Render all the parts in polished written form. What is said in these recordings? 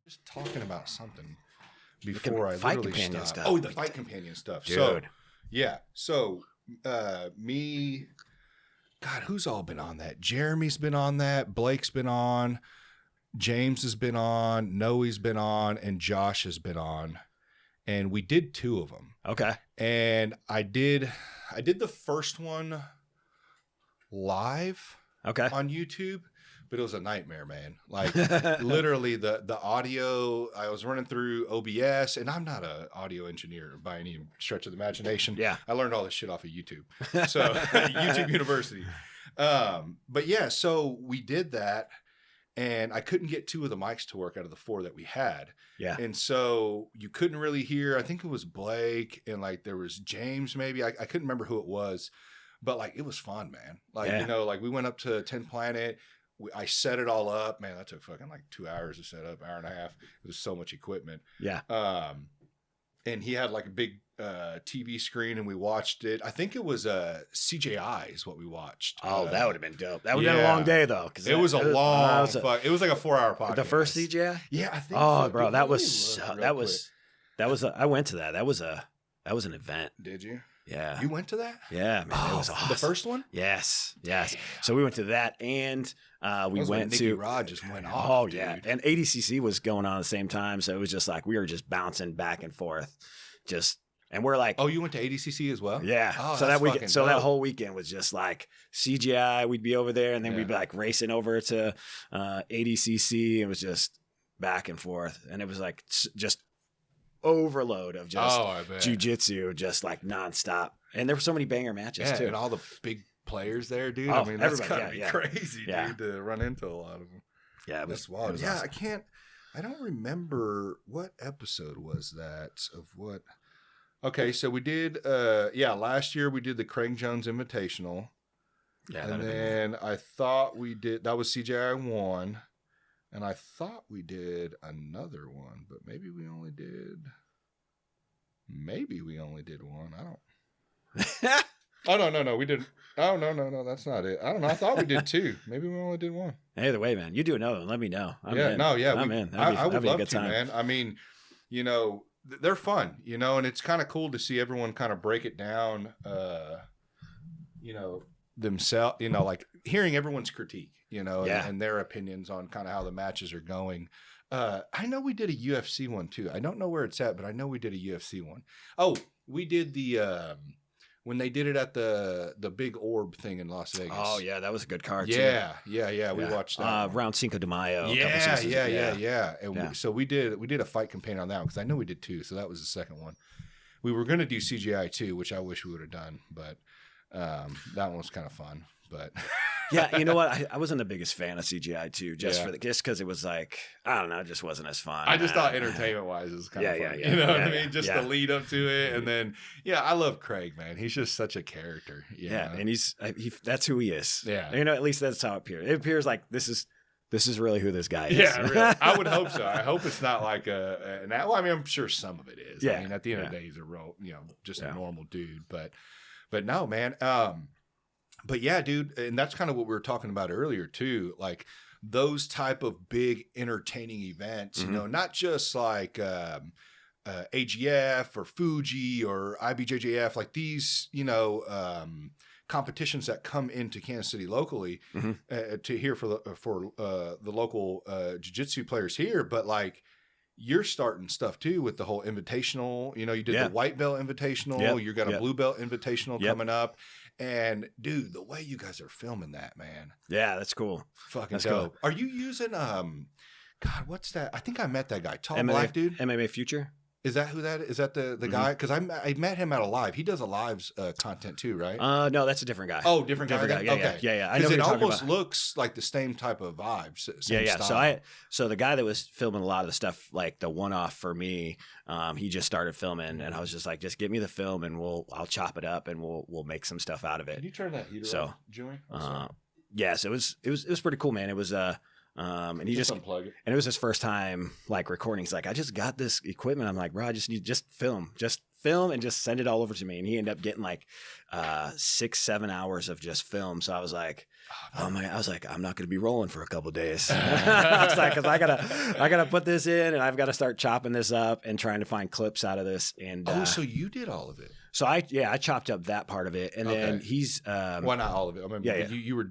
Just talking about something before I fight literally companion stopped. stuff. Oh, the fight companion stuff. Dude. So, yeah. So, me, God, who's all been on that? Jeremy's been on that. Blake's been on. James has been on. Noe's been on. And Josh has been on. And we did 2 of them. Okay. And I did the first one live on YouTube. But it was a nightmare, man. Like literally the audio, I was running through OBS, and I'm not an audio engineer by any stretch of the imagination. Yeah. I learned all this shit off of YouTube. So YouTube University. But yeah, so we did that, and I couldn't get 2 of the mics to work out of the 4 that we had. Yeah. And so you couldn't really hear, I think it was Blake, and like there was James maybe. I couldn't remember who it was, but like it was fun, man. Like, you know, like we went up to 10 Planet. I set it all up, man. That took fucking like 2 hours to set up, hour and a half. It was so much equipment. Yeah. And he had like a big TV screen, and we watched it. I think it was CJI is what we watched. Oh, that would have been dope. That would have been a long day though, because it was a long. It was like a 4-hour podcast. The first CJI. Yeah, I think. Oh, so. bro, that was. I went to that. That was an event. Did you? Yeah. You went to that? Yeah, man. It was awesome. The first one? Yes. So we went to that, and we went to. Nicky Rod just went off. Oh, dude. yeah. And ADCC was going on at the same time. So it was just like we were just bouncing back and forth. And we're like. Oh, you went to ADCC as well? Yeah. Oh, so that weekend, that whole weekend was just like CGI. We'd be over there, and then we'd be like racing over to ADCC. It was just back and forth. And it was like just overload of just jiu-jitsu, just like nonstop. And there were so many banger matches too. And all the big players there, dude. Oh, I mean, that's gotta be crazy, dude, to run into a lot of them. Yeah, that's wild. Was awesome. I don't remember what episode was that of what. Okay, so we did, last year we did the Craig Jones Invitational. Yeah, and then I thought we did, that was CJI 1. And I thought we did another one, but maybe we only did one. I don't. Oh, no, we didn't. Oh, no, that's not it. I don't know. I thought we did 2. Maybe we only did 1. Either way, man, you do another one. Let me know. I'm in. I would love to, man. I mean, you know, they're fun, you know, and it's kind of cool to see everyone kind of break it down, you know, themselves, you know, like hearing everyone's critique, you know, and their opinions on kind of how the matches are going. I know we did a UFC one too. I don't know where it's at, but I know we did a UFC one. Oh, we did the when they did it at the big orb thing in Las Vegas. Oh yeah, that was a good card. Yeah. We watched that round Cinco de Mayo. Yeah. And so we did a fight campaign on that one because I know we did 2. So that was the second one. We were going to do CGI 2, which I wish we would have done, but that one was kind of fun. But yeah, you know what? I wasn't the biggest fan of CGI 2 just because it was like, I don't know, it just wasn't as fun. I just thought entertainment wise it was kind of fun. You know what I mean? Just the lead up to it. And then, I love Craig, man. He's just such a character. You know? And that's who he is. Yeah. You know, at least that's how it appears. It appears like this is really who this guy is. Yeah, really. I would hope so. I hope it's not like well, I mean, I'm sure some of it is. Yeah. I mean, at the end of the day, he's a real, just a normal dude. But no, man. But yeah, dude, and that's kind of what we were talking about earlier too. Like those type of big entertaining events, you know, not just like AGF or Fuji or IBJJF, like these, competitions that come into Kansas City locally to here for the local jiu-jitsu players here, but like you're starting stuff too with the whole invitational. You did the white belt invitational. You got a blue belt invitational coming up. And dude, the way you guys are filming that, man. Yeah, that's cool. Fucking dope. Cool. Are you using God, what's that? I think I met that guy. Tall MMA, black dude. MMA Future. Is that who that is? Is that the guy? Because I met him at a live. He does a lives content too, right? No, that's a different guy. Oh, different guy. Yeah, okay. Yeah. I know it almost looks like the same type of vibes. Style. So the guy that was filming a lot of the stuff, like the one-off for me, he just started filming, and I was just like, just give me the film, and I'll chop it up, and we'll make some stuff out of it. Can you turn that heater off, Joey? So it was pretty cool, man. It was and he just unplug it. And it was his first time like recording. He's like, I just got this equipment. I'm like, bro, I just film film and just send it all over to me. And he ended up getting like 6-7 hours of just film. So I was like, oh my! I was like, I'm not going to be rolling for a couple of days. I was like, because I gotta put this in, and I've got to start chopping this up and trying to find clips out of this. And so you did all of it. So I chopped up that part of it, and then he's well, not all of it. I mean, you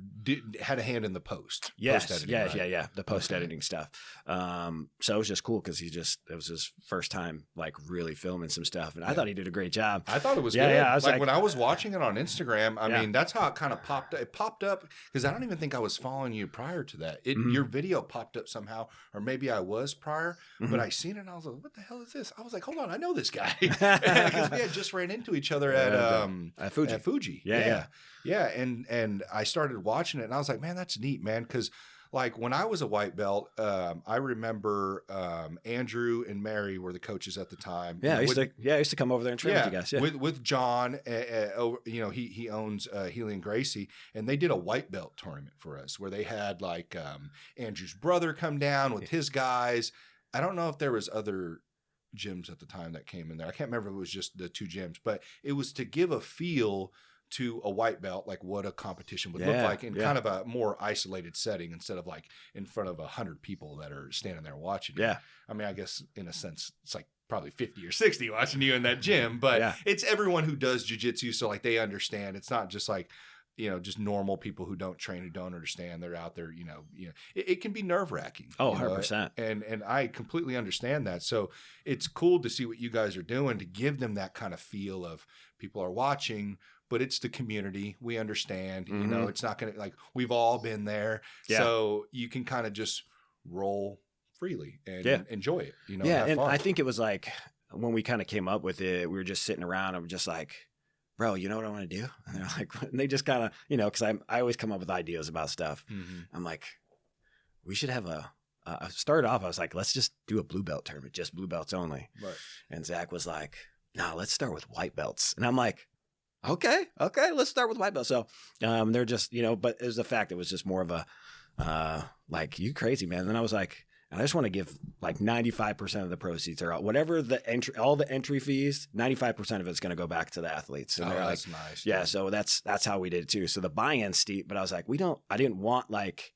had a hand in the post. Yes, post-editing, the post editing stuff. So it was just cool because it was his first time like really filming some stuff, and I thought he did a great job. I thought it was good. Yeah, I was like when I was watching it on Instagram. I mean, that's how it kind of popped. It popped up because I don't even think I was following you prior to that. Your video popped up somehow, or maybe I was prior, but I seen it and I was like, "What the hell is this?" I was like, "Hold on, I know this guy," because we had just ran into each other at Fuji. Yeah. And I started watching it and I was like, man, that's neat, man. Because like when I was a white belt, I remember Andrew and Mary were the coaches at the time. Yeah, I used to come over there and train with you guys. Yeah, with John. He owns Healy and Gracie, and they did a white belt tournament for us where they had like Andrew's brother come down with his guys. I don't know if there was other gyms at the time that came in there. I can't remember if it was just the two gyms, but it was to give a feel to a white belt, like what a competition would look like in kind of a more isolated setting instead of like in front of 100 people that are standing there watching. Yeah. I mean, I guess in a sense, it's like probably 50 or 60 watching you in that gym, but it's everyone who does jiu-jitsu. So like they understand. It's not just like, just normal people who don't train, who don't understand. They're out there, it can be nerve wracking. Oh, 100%. And I completely understand that. So it's cool to see what you guys are doing to give them that kind of feel of people are watching, but it's the community. We understand, it's not going to like, we've all been there. Yeah. So you can kind of just roll freely and enjoy it, Yeah. And fun. I think it was like when we kind of came up with it, we were just sitting around and we're just like, bro, you know what I want to do? And they're like, and they just kind of, because I always come up with ideas about stuff. Mm-hmm. I'm like, we should have I started off, I was like, let's just do a blue belt tournament, just blue belts only. Right. And Zach was like, no, let's start with white belts. And I'm like, okay, let's start with white belts. So they're just, but it was the fact it was just more of a, like, you crazy, man. And then I was like, and I just want to give like 95% of the proceeds or whatever all the entry fees, 95% of it's going to go back to the athletes. And they're that's like, nice. Yeah. So that's how we did it too. So the buy-in's steep, but I was like, I didn't want like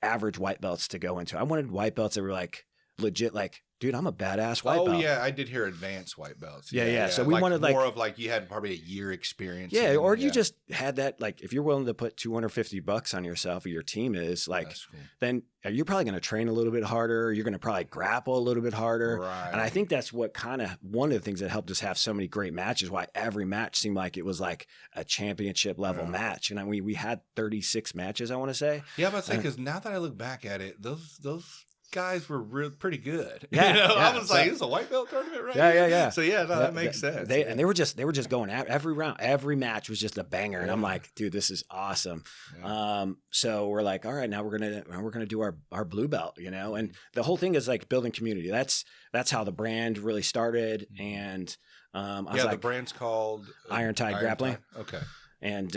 average white belts to go into. I wanted white belts that were like legit, like, dude, I'm a badass white belt. Oh yeah, I did hear advanced white belts. Yeah. So we wanted more of like you had probably a year experience. Yeah, or you just had that, like, if you're willing to put $250 on yourself or your team is like, cool. Then you're probably going to train a little bit harder. You're going to probably grapple a little bit harder. Right. And I think that's what one of the things that helped us have so many great matches. Why every match seemed like it was like a championship level match. And we had 36 matches, I want to say. Yeah, but I think because now that I look back at it, those guys were pretty good. Yeah, I was like, "This is a white belt tournament, right?" Yeah. So that makes sense. They were just going at every round. Every match was just a banger, and I'm like, "Dude, this is awesome." Yeah. So we're like, "All right, now we're gonna do our blue belt," And the whole thing is like building community. That's how the brand really started. And I was like, the brand's called Iron Tide Grappling. Okay, and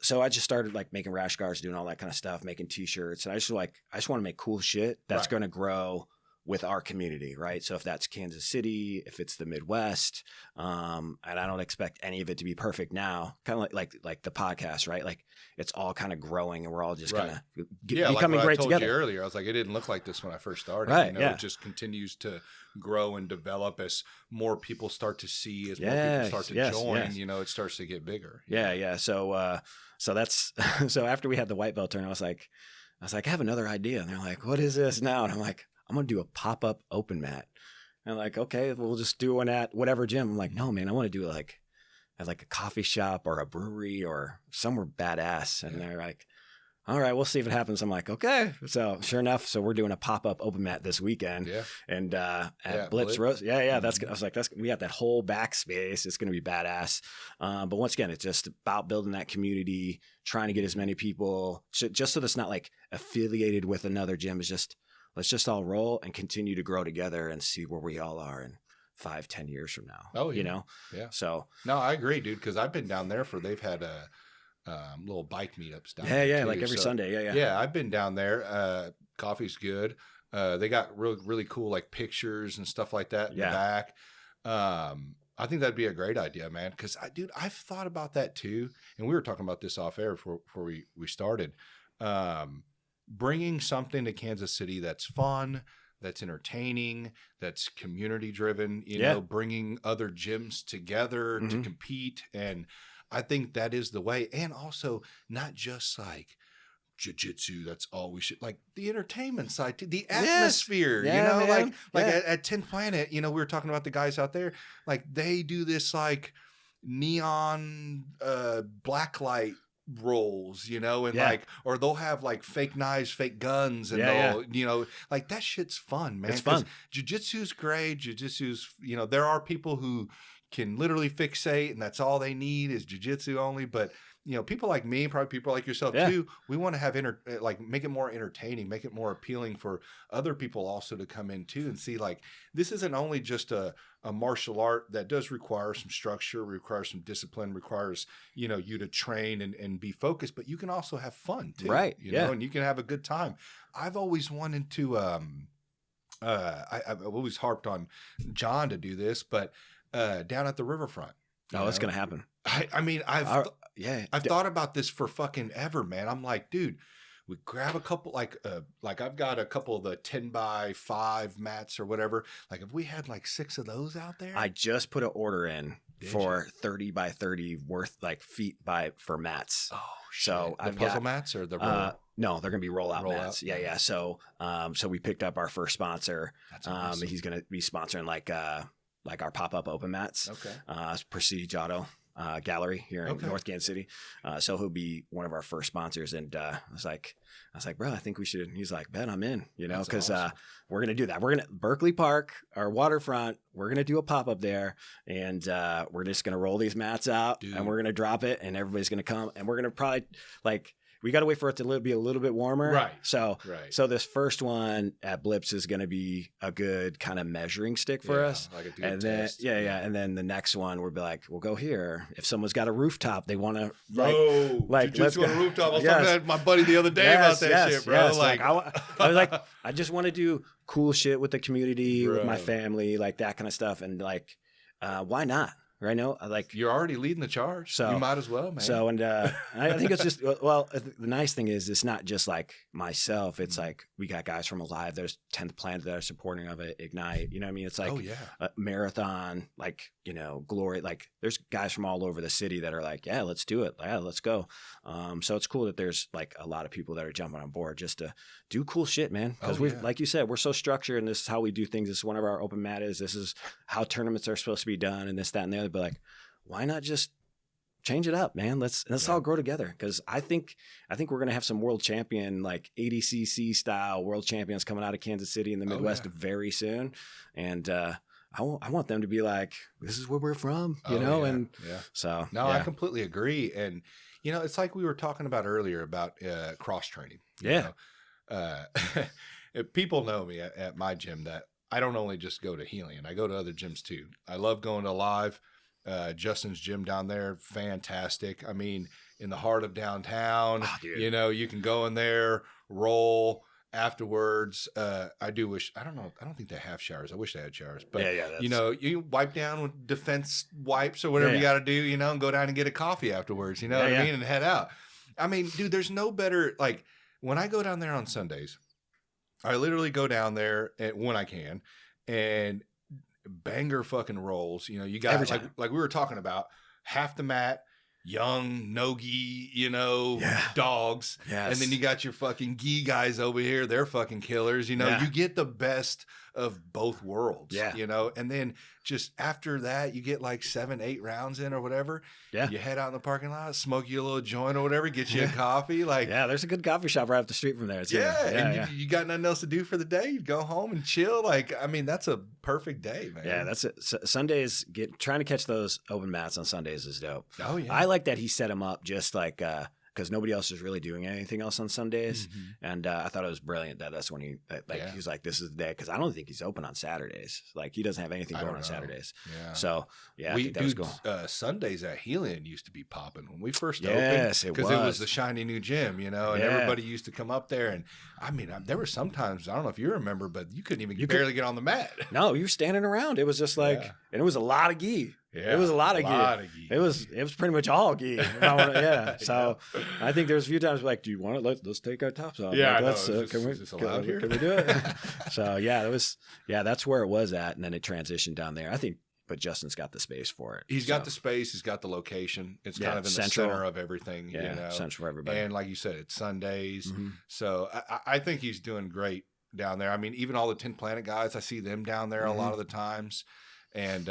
so I just started like making rash guards, doing all that kind of stuff, making t-shirts. And I just want to make cool shit that's going to grow with our community. Right. So if that's Kansas City, if it's the Midwest, and I don't expect any of it to be perfect now, kind of like the podcast, right? Like it's all kind of growing and we're all just kind of becoming great together. I told you earlier, I was like, it didn't look like this when I first started. Right. It just continues to grow and develop as more people start to see, as more people start to join, it starts to get bigger. Yeah. So that's, so after we had the white belt turn, I was like, I have another idea. And they're like, what is this now? And I'm like, I'm going to do a pop-up open mat. And I'm like, okay, we'll just do one at whatever gym. I'm like, no, man, I want to do it like at like a coffee shop or a brewery or somewhere badass. And they're like, all right, we'll see if it happens. I'm like, okay. So sure enough, so we're doing a pop-up open mat this weekend. Yeah. And at Blitz Roast. Yeah. I was like, we got that whole backspace. It's going to be badass. But once again, it's just about building that community, trying to get as many people, just so that's not like affiliated with another gym. It's just, let's just all roll and continue to grow together and see where we all are in 5-10 years from now. Oh, yeah. Yeah. So no, I agree, dude. Cause I've been down there they've had little bike meetups down there. Yeah. Like every Sunday. Yeah. I've been down there. Coffee's good. They got really, really cool, like pictures and stuff like that in the back. I think that'd be a great idea, man. Because I've thought about that too, and we were talking about this off air before we started. Bringing something to Kansas City that's fun, that's entertaining, that's community driven. You know, bringing other gyms together to compete, and I think that is the way. And also, not just like jiu-jitsu, that's all we should, like the entertainment side too, the atmosphere, you know, man. like at 10 Planet, you know, we were talking about the guys out there, like they do this like neon blacklight rolls, you know, and like, or they'll have like fake knives, fake guns, and they'll, you know, like that shit's fun, man. It's fun. Jiu-jitsu's great. Jiu-jitsu's, you know, there are people who can literally fixate and that's all they need is jiu-jitsu only, but you know, people like me, probably people like yourself too, we want to have make it more entertaining, make it more appealing for other people also to come in too and see like this isn't only just a martial art that does require some structure, requires some discipline, requires, you know, you to train and be focused, but you can also have fun too. Right. You know, and you can have a good time. I've always wanted to I've always harped on John to do this, but down at the riverfront. Oh, it's gonna happen. I mean, I've thought about this for fucking ever, man. I'm like, dude, we grab a couple, like I've got a couple of the 10x5 mats or whatever. Like, if we had like 6 of those out there, I just put an order in for 30x30 worth like feet for mats. Oh, shit. So the puzzle mats or the roll? No, they're gonna be rollout mats. Yeah. So we picked up our first sponsor. That's awesome. He's gonna be sponsoring like our pop-up open mats. Okay. Prestige Auto Gallery here in North Kansas City. So he'll be one of our first sponsors. And I was like, bro, I think we should. He's like, bet I'm in, you know, because awesome. We're going to do that. We're going to Berkeley Park, our waterfront. We're going to do a pop-up there. And we're just going to roll these mats out and we're going to drop it and everybody's going to come. And we're going to probably like, we got to wait for it to be a little bit warmer. Right. So this first one at Blips is going to be a good kind of measuring stick for us. Like a and then, test. And then the next one, we'll be like, we'll go here. If someone's got a rooftop, they want to let's go on a rooftop. I was talking to my buddy the other day about that shit, bro. Yes. Like I was like, I just want to do cool shit with the community, with my family, like that kind of stuff. And like, why not? Right now, like you're already leading the charge, so you might as well, man. So, and I think it's just the nice thing is it's not just like myself. It's like we got guys from Alive. There's 10th Planet that are supporting of it. Ignite, you know what I mean? It's like a marathon, like you know, Glory. Like there's guys from all over the city that are like, yeah, let's do it. Yeah, let's go. So it's cool that there's like a lot of people that are jumping on board just to do cool shit, man. Because like you said, we're so structured, and this is how we do things. This is one of our open mat is. This is how tournaments are supposed to be done, and this, that, and the other. But like, why not just change it up, man? Let's all grow together. Because I think we're gonna have some world champion, like ADCC style world champions coming out of Kansas City in the Midwest very soon, and I want them to be like, this is where we're from, you know. And so I completely agree. And you know, it's like we were talking about earlier about cross training. People know me at my gym that I don't only just go to Helion. I go to other gyms too. I love going to Live. Justin's gym down there, fantastic. I mean, in the heart of downtown, you know, you can go in there, roll afterwards. I don't think they have showers. I wish they had showers, but you know, you wipe down with defense wipes or whatever you got to do, you know, and go down and get a coffee afterwards, you know what I mean? And head out. I mean, dude, there's no better, like when I go down there on Sundays, I literally go down there when I can and banger fucking rolls. You know, you got like we were talking about half the mat, young, no-gi, you know, dogs. Yes. And then you got your fucking gi guys over here. They're fucking killers. You know, you get the best of both worlds, you know, and then just after that, you get like 7-8 rounds in or whatever. Yeah. You head out in the parking lot, smoke you a little joint or whatever, get you a coffee. Like, there's a good coffee shop right up the street from there. You got nothing else to do for the day. You go home and chill. Like, I mean, that's a perfect day, man. Yeah, that's it. Sundays, trying to catch those open mats on Sundays is dope. Oh, yeah. I like that he set them up just like, because nobody else is really doing anything else on Sundays. And I thought it was brilliant that's when he was like, this is the day. Because I don't think he's open on Saturdays. Like, he doesn't have anything going on Saturdays. Yeah. So, I think that was cool. Sundays at Helion used to be popping when we first opened. Because it was the shiny new gym, you know, and everybody used to come up there. And, I mean, there were sometimes, I don't know if you remember, but you couldn't even barely get on the mat. No, you were standing around. It was just like, and it was a lot of gi. It was a lot of gi. It was pretty much all gi. So I think there's a few times like, do you want it? Let's take our tops off. Yeah, like, can we do it? So that's where it was at, and then it transitioned down there. I think, but Justin's got the space for it. He's got the space. He's got the location. It's kind of in the center of everything. Yeah, central for everybody. And like you said, it's Sundays. So I think he's doing great down there. I mean, even all the 10 Planet guys, I see them down there a lot of the times. And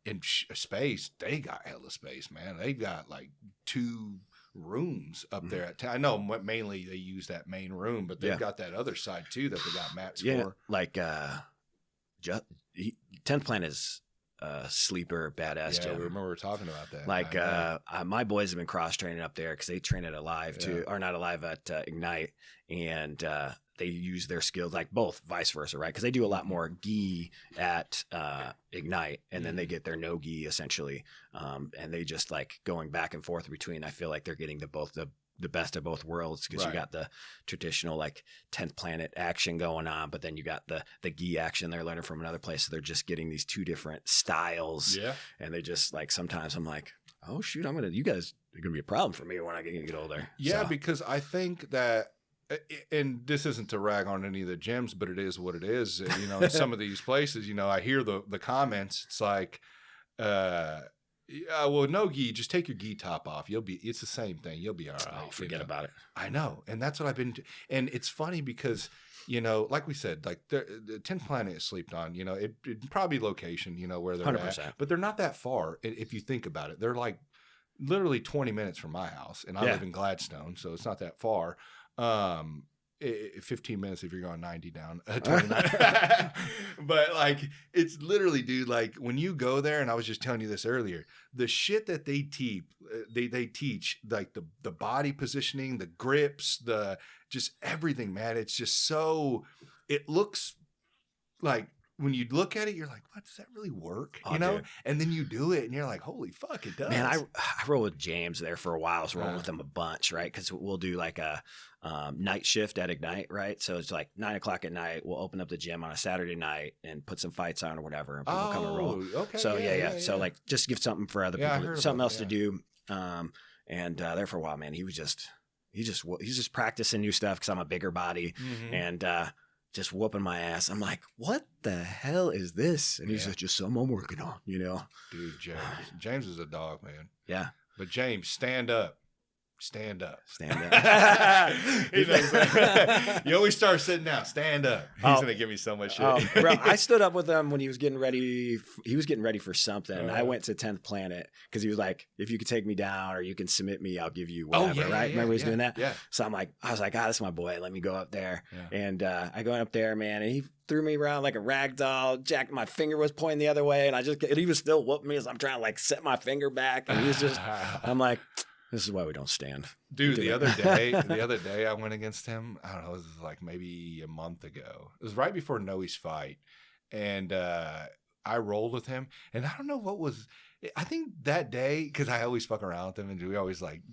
in space, they got hella space, man. They got like 2 rooms up there. I know mainly they use that main room, but they've got that other side too that they got maps for. Like 10th Planet is sleeper badass gym. Yeah, we remember talking about that. Like my boys have been cross training up there because they train at Alive too, or not Alive at Ignite, and they use their skills like both, vice versa, right? Because they do a lot more gi at Ignite, and then they get their no gi essentially, and they just like going back and forth between. I feel like they're getting the best of both worlds because you got the traditional like 10th Planet action going on, but then you got the gi action they're learning from another place. So they're just getting these 2 different styles. Yeah. And they just like, sometimes I'm like, oh shoot, you guys are going to be a problem for me when I get older. Yeah. Because I think that, and this isn't to rag on any of the gyms, but it is what it is. You know, in some of these places, you know, I hear the comments. It's like, well, no gi, just take your gi top off. It's the same thing. You'll be all right. Oh, forget about it. I know. And that's what I've been and it's funny because, you know, like we said, like the 10th Planet is slept on, you know, it probably location, you know, where they're 100%. At, but they're not that far. If you think about it, they're like literally 20 minutes from my house, and I live in Gladstone, so it's not that far. 15 minutes if you're going 90 down, 29. But like, it's literally, dude, like when you go there, and I was just telling you this earlier, the shit that they teach, like the body positioning, the grips, the just everything, man. It's just so, it looks like, when you look at it, you're like, what, does that really work? You know? Dude. And then you do it and you're like, holy fuck, it does. Man, I rolled with James there for a while. I was rolling with him a bunch, right? Because we'll do like a night shift at Ignite, right? So it's like 9 o'clock at night. We'll open up the gym on a Saturday night and put some fights on or whatever. And people come and roll. Okay. So yeah. So like just give something for other people, something else to do. And there for a while, man, he's just practicing new stuff because I'm a bigger body. And just whooping my ass. I'm like, what the hell is this? And he's like, just something I'm working on, you know? Dude, James is a dog, man. Yeah. But James, stand up. Stand up. You always start sitting down. Stand up. He's going to give me so much shit. Bro, I stood up with him when he was getting ready. He was getting ready for something. I went to 10th Planet because he was like, if you could take me down or you can submit me, I'll give you whatever, right? Remember he was doing that? Yeah. So I was like, that's my boy. Let me go up there. Yeah. And I go up there, man, and he threw me around like a rag doll. Jack, my finger was pointing the other way, and he was still whooping me as I'm trying to like set my finger back. And he was just, I'm like, this is why we don't stand. Dude, the other day I went against him. I don't know, it was like maybe a month ago. It was right before Noe's fight. And I rolled with him. And I don't know what was, I think that day, because I always fuck around with him and we always like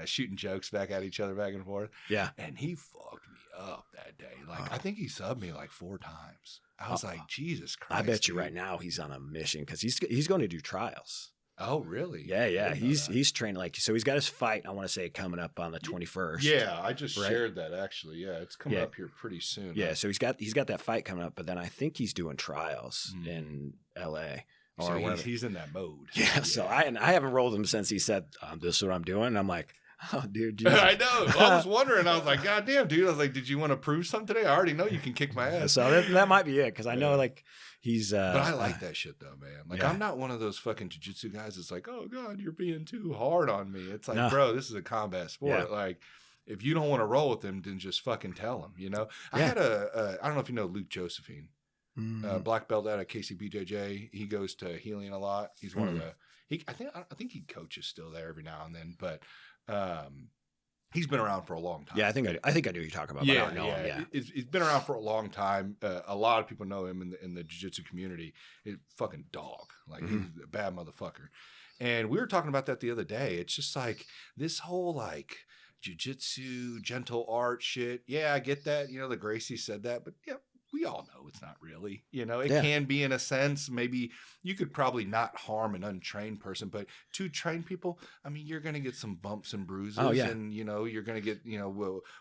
shooting jokes back at each other back and forth. Yeah. And he fucked me up that day. Like, I think he subbed me like 4 times. I was like, Jesus Christ. I bet you right now he's on a mission because he's going to do trials. Oh, really? Yeah. He's training so he's got his fight, I want to say, coming up on the 21st. Yeah, I just shared that actually. Yeah, it's coming up here pretty soon. Yeah, so he's got that fight coming up, but then I think he's doing trials in LA. So he's in that mode. Yeah, so I haven't rolled him since he said, this is what I'm doing. And I'm like, oh, dude. I know. Well, I was wondering. I was like, God damn, dude. I was like, did you want to prove something today? I already know you can kick my ass. So that might be it because I know like he's. But I like that shit though, man. Like I'm not one of those fucking jiu-jitsu guys. It's like, oh God, you're being too hard on me. It's like, bro, this is a combat sport. Yeah. Like, if you don't want to roll with him, then just fucking tell him. You know. I had I don't know if you know Luke Josephine, black belt out of KCBJJ. He goes to Helion a lot. He's one of the. I think he coaches still there every now and then, but. He's been around for a long time. Yeah, I think I do what you're talking about. But I don't know him. Yeah. He's been around for a long time. A lot of people know him in the jiu-jitsu community. He's a fucking dog. Like he's a bad motherfucker. And we were talking about that the other day. It's just like this whole like jiu-jitsu, gentle art shit. Yeah, I get that. You know, the Gracie said that, but yeah, we all know it's not really, it can be in a sense. Maybe you could probably not harm an untrained person, but two trained people, I mean, you're going to get some bumps and bruises and, you're going to get,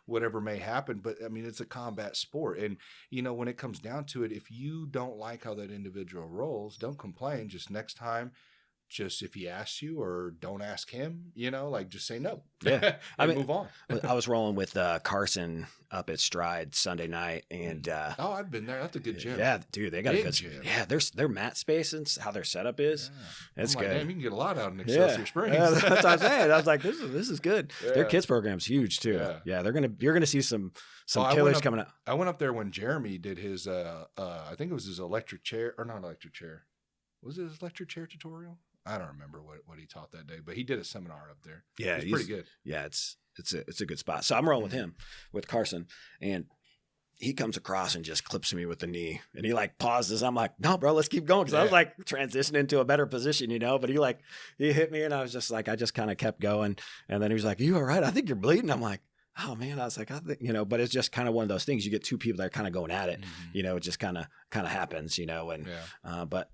whatever may happen. But I mean, it's a combat sport. And, when it comes down to it, if you don't like how that individual rolls, don't complain. Just next time, just if he asks you or don't ask him, just say no. Yeah. move on. I was rolling with Carson up at Stride Sunday night. And I've been there. That's a good gym. Yeah, dude, they got big a good gym. Yeah, their mat space and how their setup is. Yeah. It's good. good. Damn, you can get a lot out in Excelsior Springs. Yeah, that's what I'm saying. I was like, this is good. Yeah. Their kids program's huge too. Yeah, you're gonna see some killers coming up. I went up there when Jeremy did his I think it was his electric chair, or not electric chair. Was it his electric chair tutorial? I don't remember what he taught that day, but he did a seminar up there. Yeah, he's pretty good. Yeah, it's a good spot. So I'm rolling with him, with Carson, and he comes across and just clips me with the knee, and he like pauses. I'm like, no, bro, let's keep going, because I was like transitioning to a better position, But he hit me, and I was just like, I just kind of kept going, and then he was like, "Are you all right? I think you're bleeding." I'm like, oh man, I was like, I think, but it's just kind of one of those things. You get two people that are kind of going at it, it just kind of happens, but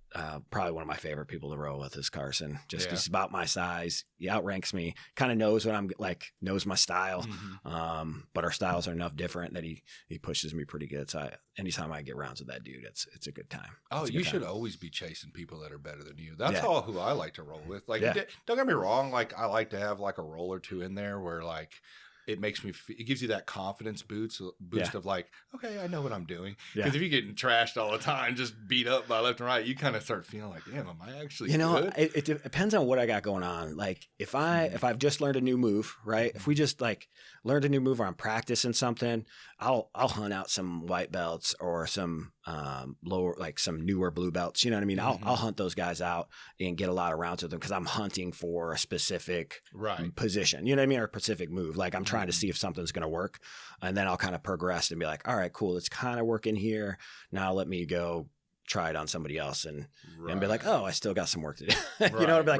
probably one of my favorite people to roll with is Carson, just because he's about my size. He outranks me, kind of knows what I'm like, knows my style. But our styles are enough different that he pushes me pretty good. So anytime I get rounds with that dude, it's a good time. Oh, you should always be chasing people that are better than you. That's all who I like to roll with. Like, don't get me wrong. Like, I like to have like a roll or two in there where like, it makes me, it gives you that confidence boost of like, okay, I know what I'm doing. Because if you're getting trashed all the time, just beat up by left and right, you kind of start feeling like, damn, am I actually good? It depends on what I got going on. Like if I've just learned a new move, right? If we just like learned a new move or I'm practicing something, I'll hunt out some white belts or some lower, like some newer blue belts. You know what I mean? I'll hunt those guys out and get a lot of rounds with them because I'm hunting for a specific position. You know what I mean? Or a specific move. Like I'm trying to see if something's going to work, and then I'll kind of progress and be like, all right, cool, it's kind of working here. Now let me go try it on somebody else and be like, oh, I still got some work to do. You know, I'd be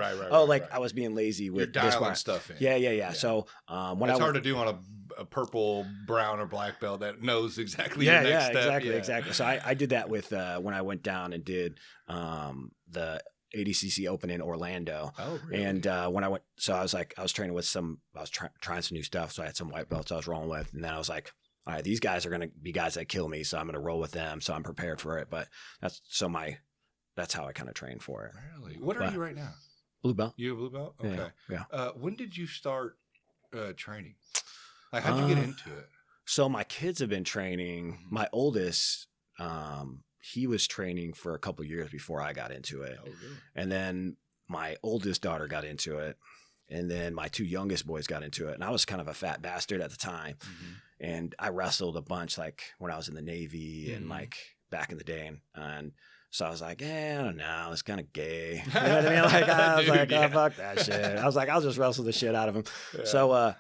like, I was being lazy with this one stuff in. Yeah. So when it's hard to do on a purple, brown, or black belt that knows exactly your next step. Exactly. So I did that with when I went down and did the ADCC Open in Orlando. Oh, really? And when I went, so I was training with trying some new stuff. So I had some white belts I was rolling with, and then I was like, all right, these guys are going to be guys that kill me, so I'm going to roll with them. So I'm prepared for it. But that's how I kind of train for it. Really? What are you right now? Blue belt. You a blue belt? Okay. Yeah. When did you start training? Like, how'd you get into it? So my kids have been training. My oldest, he was training for a couple of years before I got into it. Oh, really? And then my oldest daughter got into it. And then my two youngest boys got into it. And I was kind of a fat bastard at the time. And I wrestled a bunch, like when I was in the Navy and like back in the day. And so I was like, I don't know, it's kind of gay. You know what I mean? Like, I was oh, fuck that shit. I was like, I'll just wrestle the shit out of him. Yeah. So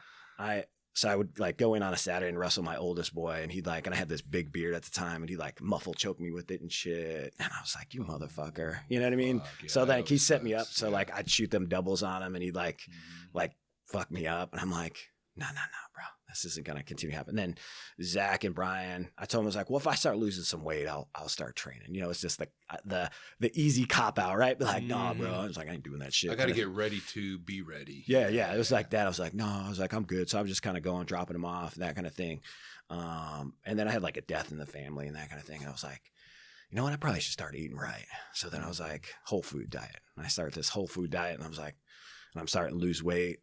I would like go in on a Saturday and wrestle my oldest boy, and and I had this big beard at the time, and he'd like muffle choke me with it and shit. And I was like, you motherfucker. You know what I mean? So then he set me up. So like I'd shoot them doubles on him, and he'd like fuck me up. And I'm like, no, bro. This isn't going to continue to happen. And then Zach and Brian, I told them, I was like, well, if I start losing some weight, I'll start training. You know, it's just the easy cop out, right? But like, nah, bro. I was like, I ain't doing that shit. I got to get ready to be ready. Yeah. It was like that. I was like, no, I'm good. So I'm just kind of going, dropping them off, that kind of thing. And then I had like a death in the family and that kind of thing. And I was like, you know what? I probably should start eating right. So then I was like, whole food diet. And I started this whole food diet, and I was like, and I'm starting to lose weight.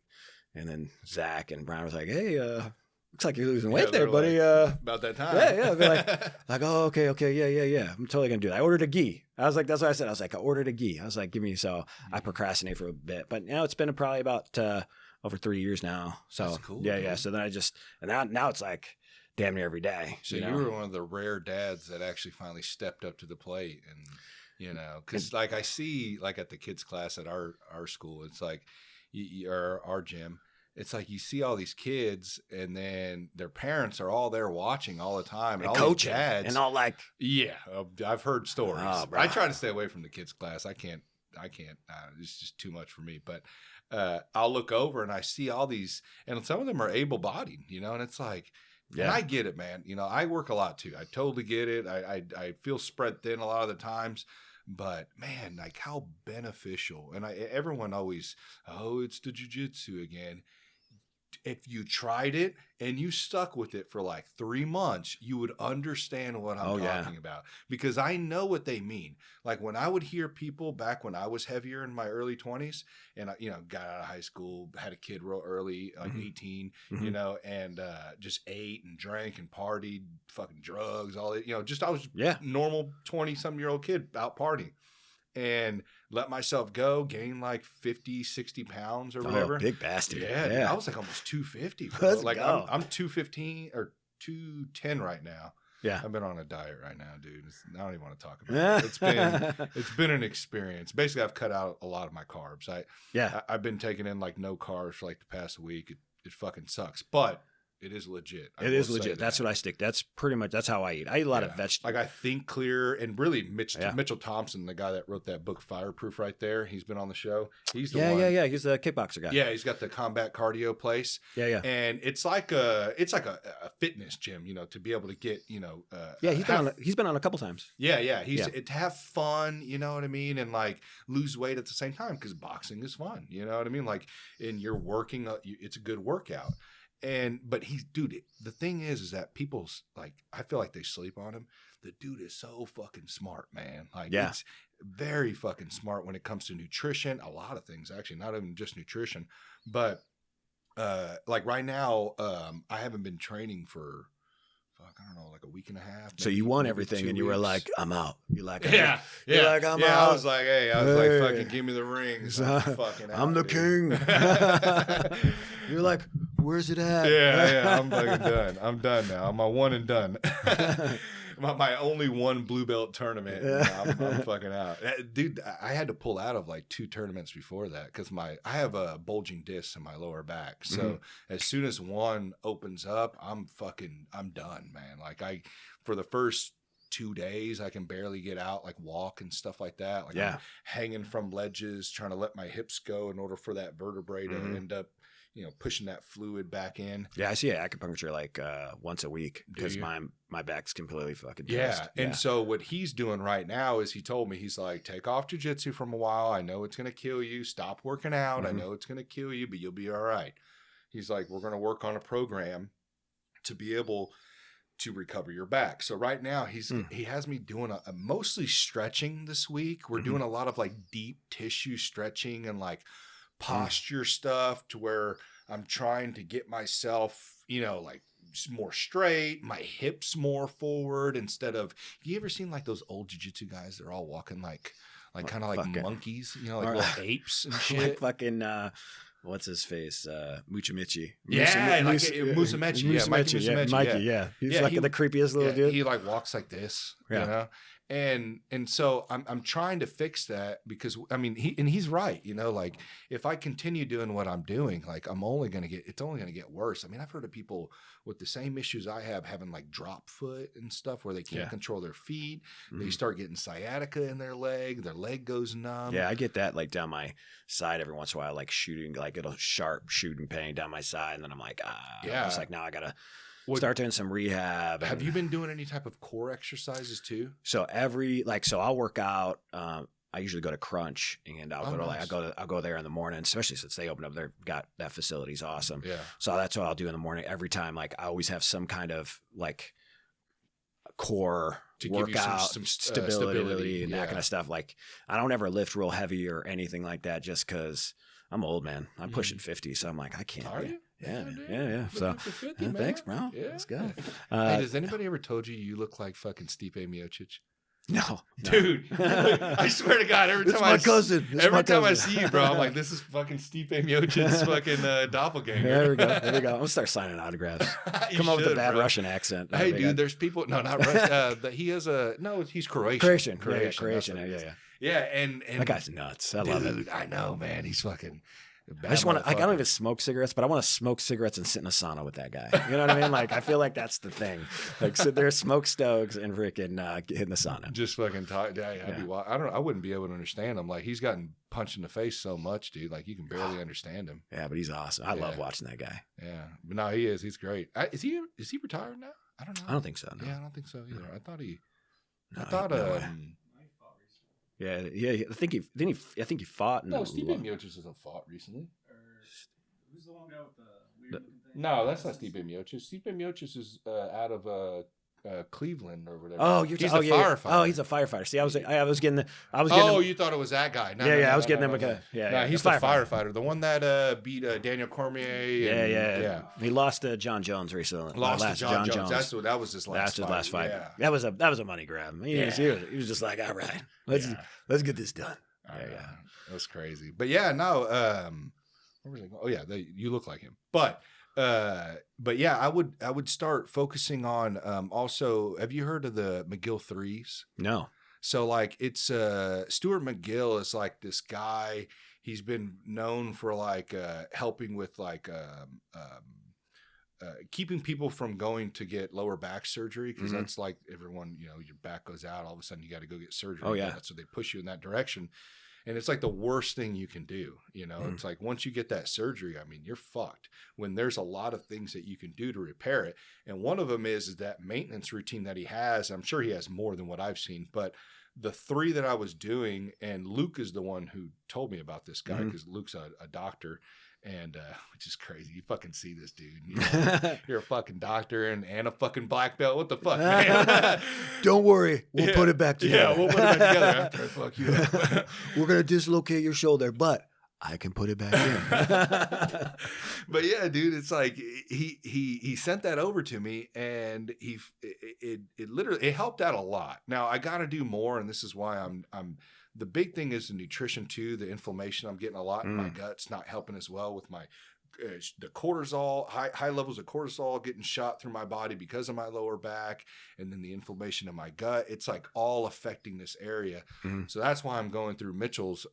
And then Zach and Brian was like, hey, looks like you're losing weight there, buddy. About that time. Yeah. Like, oh, okay. Yeah. I'm totally going to do that. I ordered a ghee. I was like, that's what I said. I was like, I ordered a ghee. I was like, I procrastinate for a bit. But it's been probably about over 3 years now. So, that's cool. Yeah. Dude. So then now it's like damn near every day. So you were one of the rare dads that actually finally stepped up to the plate. And, because like I see, like at the kids' class at our school, it's like, or our gym, it's like you see all these kids, and then their parents are all there watching all the time, and all coaching, these dads, and all like, I've heard stories. Oh, I try to stay away from the kids' class. I can't. It's just too much for me. But I'll look over and I see all these, and some of them are able-bodied, and it's like, And I get it, man. You know, I work a lot too. I totally get it. I feel spread thin a lot of the times. But man, like how beneficial. And everyone always, it's the jiu-jitsu again. If you tried it and you stuck with it for like 3 months, you would understand what I'm talking about, because I know what they mean. Like when I would hear people back when I was heavier in my early 20s and I, you know, got out of high school, had a kid real early, like 18, you know, and just ate and drank and partied, fucking drugs, all that, you know, just I was normal 20-something-year-old kid out partying. And let myself go, gain like 50, 60 pounds or whatever. Big bastard. Yeah. Dude, I was like almost 250. Bro. Like I'm 215 or 210 right now. Yeah. I've been on a diet right now, dude. I don't even want to talk about it. It's been an experience. Basically, I've cut out a lot of my carbs. I've been taking in like no carbs for like the past week. It fucking sucks. But it is legit. It is legit. That's what I stick. That's pretty much, that's how I eat. I eat a lot of vegetables. Like I think clear, and really Mitchell Thompson, the guy that wrote that book Fireproof right there. He's been on the show. He's the one. Yeah. He's the kickboxer guy. Yeah. He's got the combat cardio place. Yeah. And it's like a fitness gym, you know, to be able to get, you know, he's been on a couple times. Yeah. To have fun, you know what I mean? And like lose weight at the same time, because boxing is fun. You know what I mean? Like, and you're working, it's a good workout. But the thing is that people's like, I feel like they sleep on him. The dude is so fucking smart, man. Like it's very fucking smart when it comes to nutrition, a lot of things actually, not even just nutrition, but like right now, I haven't been training for I don't know, like a week and a half. So you won everything and you were like, I'm out. You're like, I'm out. I was like, fucking give me the rings. I'm the king. You're like, where's it at? I'm fucking done. I'm done now. I'm my one and done. my only one blue belt tournament. I'm fucking out. Dude, I had to pull out of like 2 tournaments before that because I have a bulging disc in my lower back. So as soon as one opens up, I'm done, man. Like for the first 2 days, I can barely get out, like walk and stuff like that. Like I'm hanging from ledges, trying to let my hips go in order for that vertebrae to end up, you know, pushing that fluid back in. Yeah, I see acupuncture like once a week because my back's completely fucking pissed. And so what he's doing right now is he told me, he's like, take off jiu-jitsu from a while. I know it's going to kill you. Stop working out. I know it's going to kill you, but you'll be all right. He's like, we're going to work on a program to be able to recover your back. So right now he has me doing a mostly stretching this week. We're doing a lot of like deep tissue stretching and like posture stuff to where I'm trying to get myself, you know, like more straight, my hips more forward instead of, you ever seen like those old jiu-jitsu guys? They're all walking like kind of like monkeys, you know, like little apes and shit. Like fucking, what's his face? Musumeci. Musumeci. Mikey. He's like the creepiest little dude. He like walks like this, you know? And so I'm trying to fix that because I mean he's right, you know, like if I continue doing what I'm doing, like it's only going to get worse. I mean, I've heard of people with the same issues I have having like drop foot and stuff where they can't control their feet. They start getting sciatica in their leg goes numb. Yeah, I get that like down my side every once in a while, like shooting, like it'll sharp shooting pain down my side, and then I'm like, it's like now I gotta start doing some rehab. Have you been doing any type of core exercises too? So I'll work out. I usually go to Crunch, and I'll go there in the morning, especially since they open up. They've got that facility's awesome. Yeah. So that's what I'll do in the morning every time. Like I always have some kind of like core to workout, some stability and that kind of stuff. Like I don't ever lift real heavy or anything like that, just because I'm old, man. I'm pushing 50, so I'm like I can't. Are you? Yeah. So 50, thanks, bro. Yeah. Let's go. Hey, does anybody ever told you look like fucking Stipe Miocic? No, dude. I swear to God, every time I see you, bro, I'm like, this is fucking Stipe Miocic's fucking doppelganger. There we go. I'm gonna start signing autographs. Come up with a bad Russian accent. Hey, dude, there's people. No, not Russian. He has he's Croatian. Croatian. Yeah. Yeah, and that guy's nuts. I love it. I know, man. He's fucking. I just want to, like, I don't even smoke cigarettes, but I want to smoke cigarettes and sit in a sauna with that guy. You know what I mean? Like, I feel like that's the thing. Like, sit there, smoke stokes, and freaking get in the sauna. Just fucking tight. I wouldn't be able to understand him. Like, he's gotten punched in the face so much, dude. Like, you can barely understand him. Yeah, but he's awesome. I love watching that guy. Yeah, but no, he is. He's great. Is he retired now? I don't know. I don't think so. No. Yeah, I don't think so either. No. I thought Yeah. I think he fought. No, Stipe Miocic hasn't fought recently. Who's the one guy with the weird looking thing? No, that's not Stipe Miocic. Stipe Miocic is out of Cleveland or whatever. Oh, he's a firefighter. Oh, he's a firefighter. See, I was getting. You thought it was that guy? No, I was getting him. He's the firefighter, the one that beat Daniel Cormier. Yeah. He lost to John Jones recently. Lost to John Jones. That was his last fight. Yeah. That was a money grab. He was just like, all right, let's get this done. Yeah. That's crazy. But yeah, no. Where was I going? Oh yeah, you look like him. But yeah, I would start focusing on also. Have you heard of the McGill threes? No. So like it's Stuart McGill is like this guy. He's been known for like helping with like keeping people from going to get lower back surgery because that's like everyone, your back goes out, all of a sudden you got to go get surgery. Oh yeah, that's what they push you in that direction. And it's like the worst thing you can do, It's like once you get that surgery, I mean, you're fucked. When there's a lot of things that you can do to repair it, and one of them is that maintenance routine that he has. I'm sure he has more than what I've seen, but the 3 that I was doing, and Luke is the one who told me about this guy because Luke's a doctor. And which is crazy. You fucking see this dude. You're a fucking doctor and a fucking black belt. What the fuck, man? Don't worry. We'll put it back together. Yeah, we'll put it back together after I fuck you up. We're going to dislocate your shoulder, but I can put it back in. But yeah, dude, it's like he sent that over to me, and it literally helped out a lot. Now I got to do more, and this is why I'm the big thing is the nutrition too. The inflammation I'm getting a lot in my guts, not helping as well with my the cortisol, high levels of cortisol getting shot through my body because of my lower back, and then the inflammation in my gut. It's like all affecting this area. So that's why I'm going through Mitchell's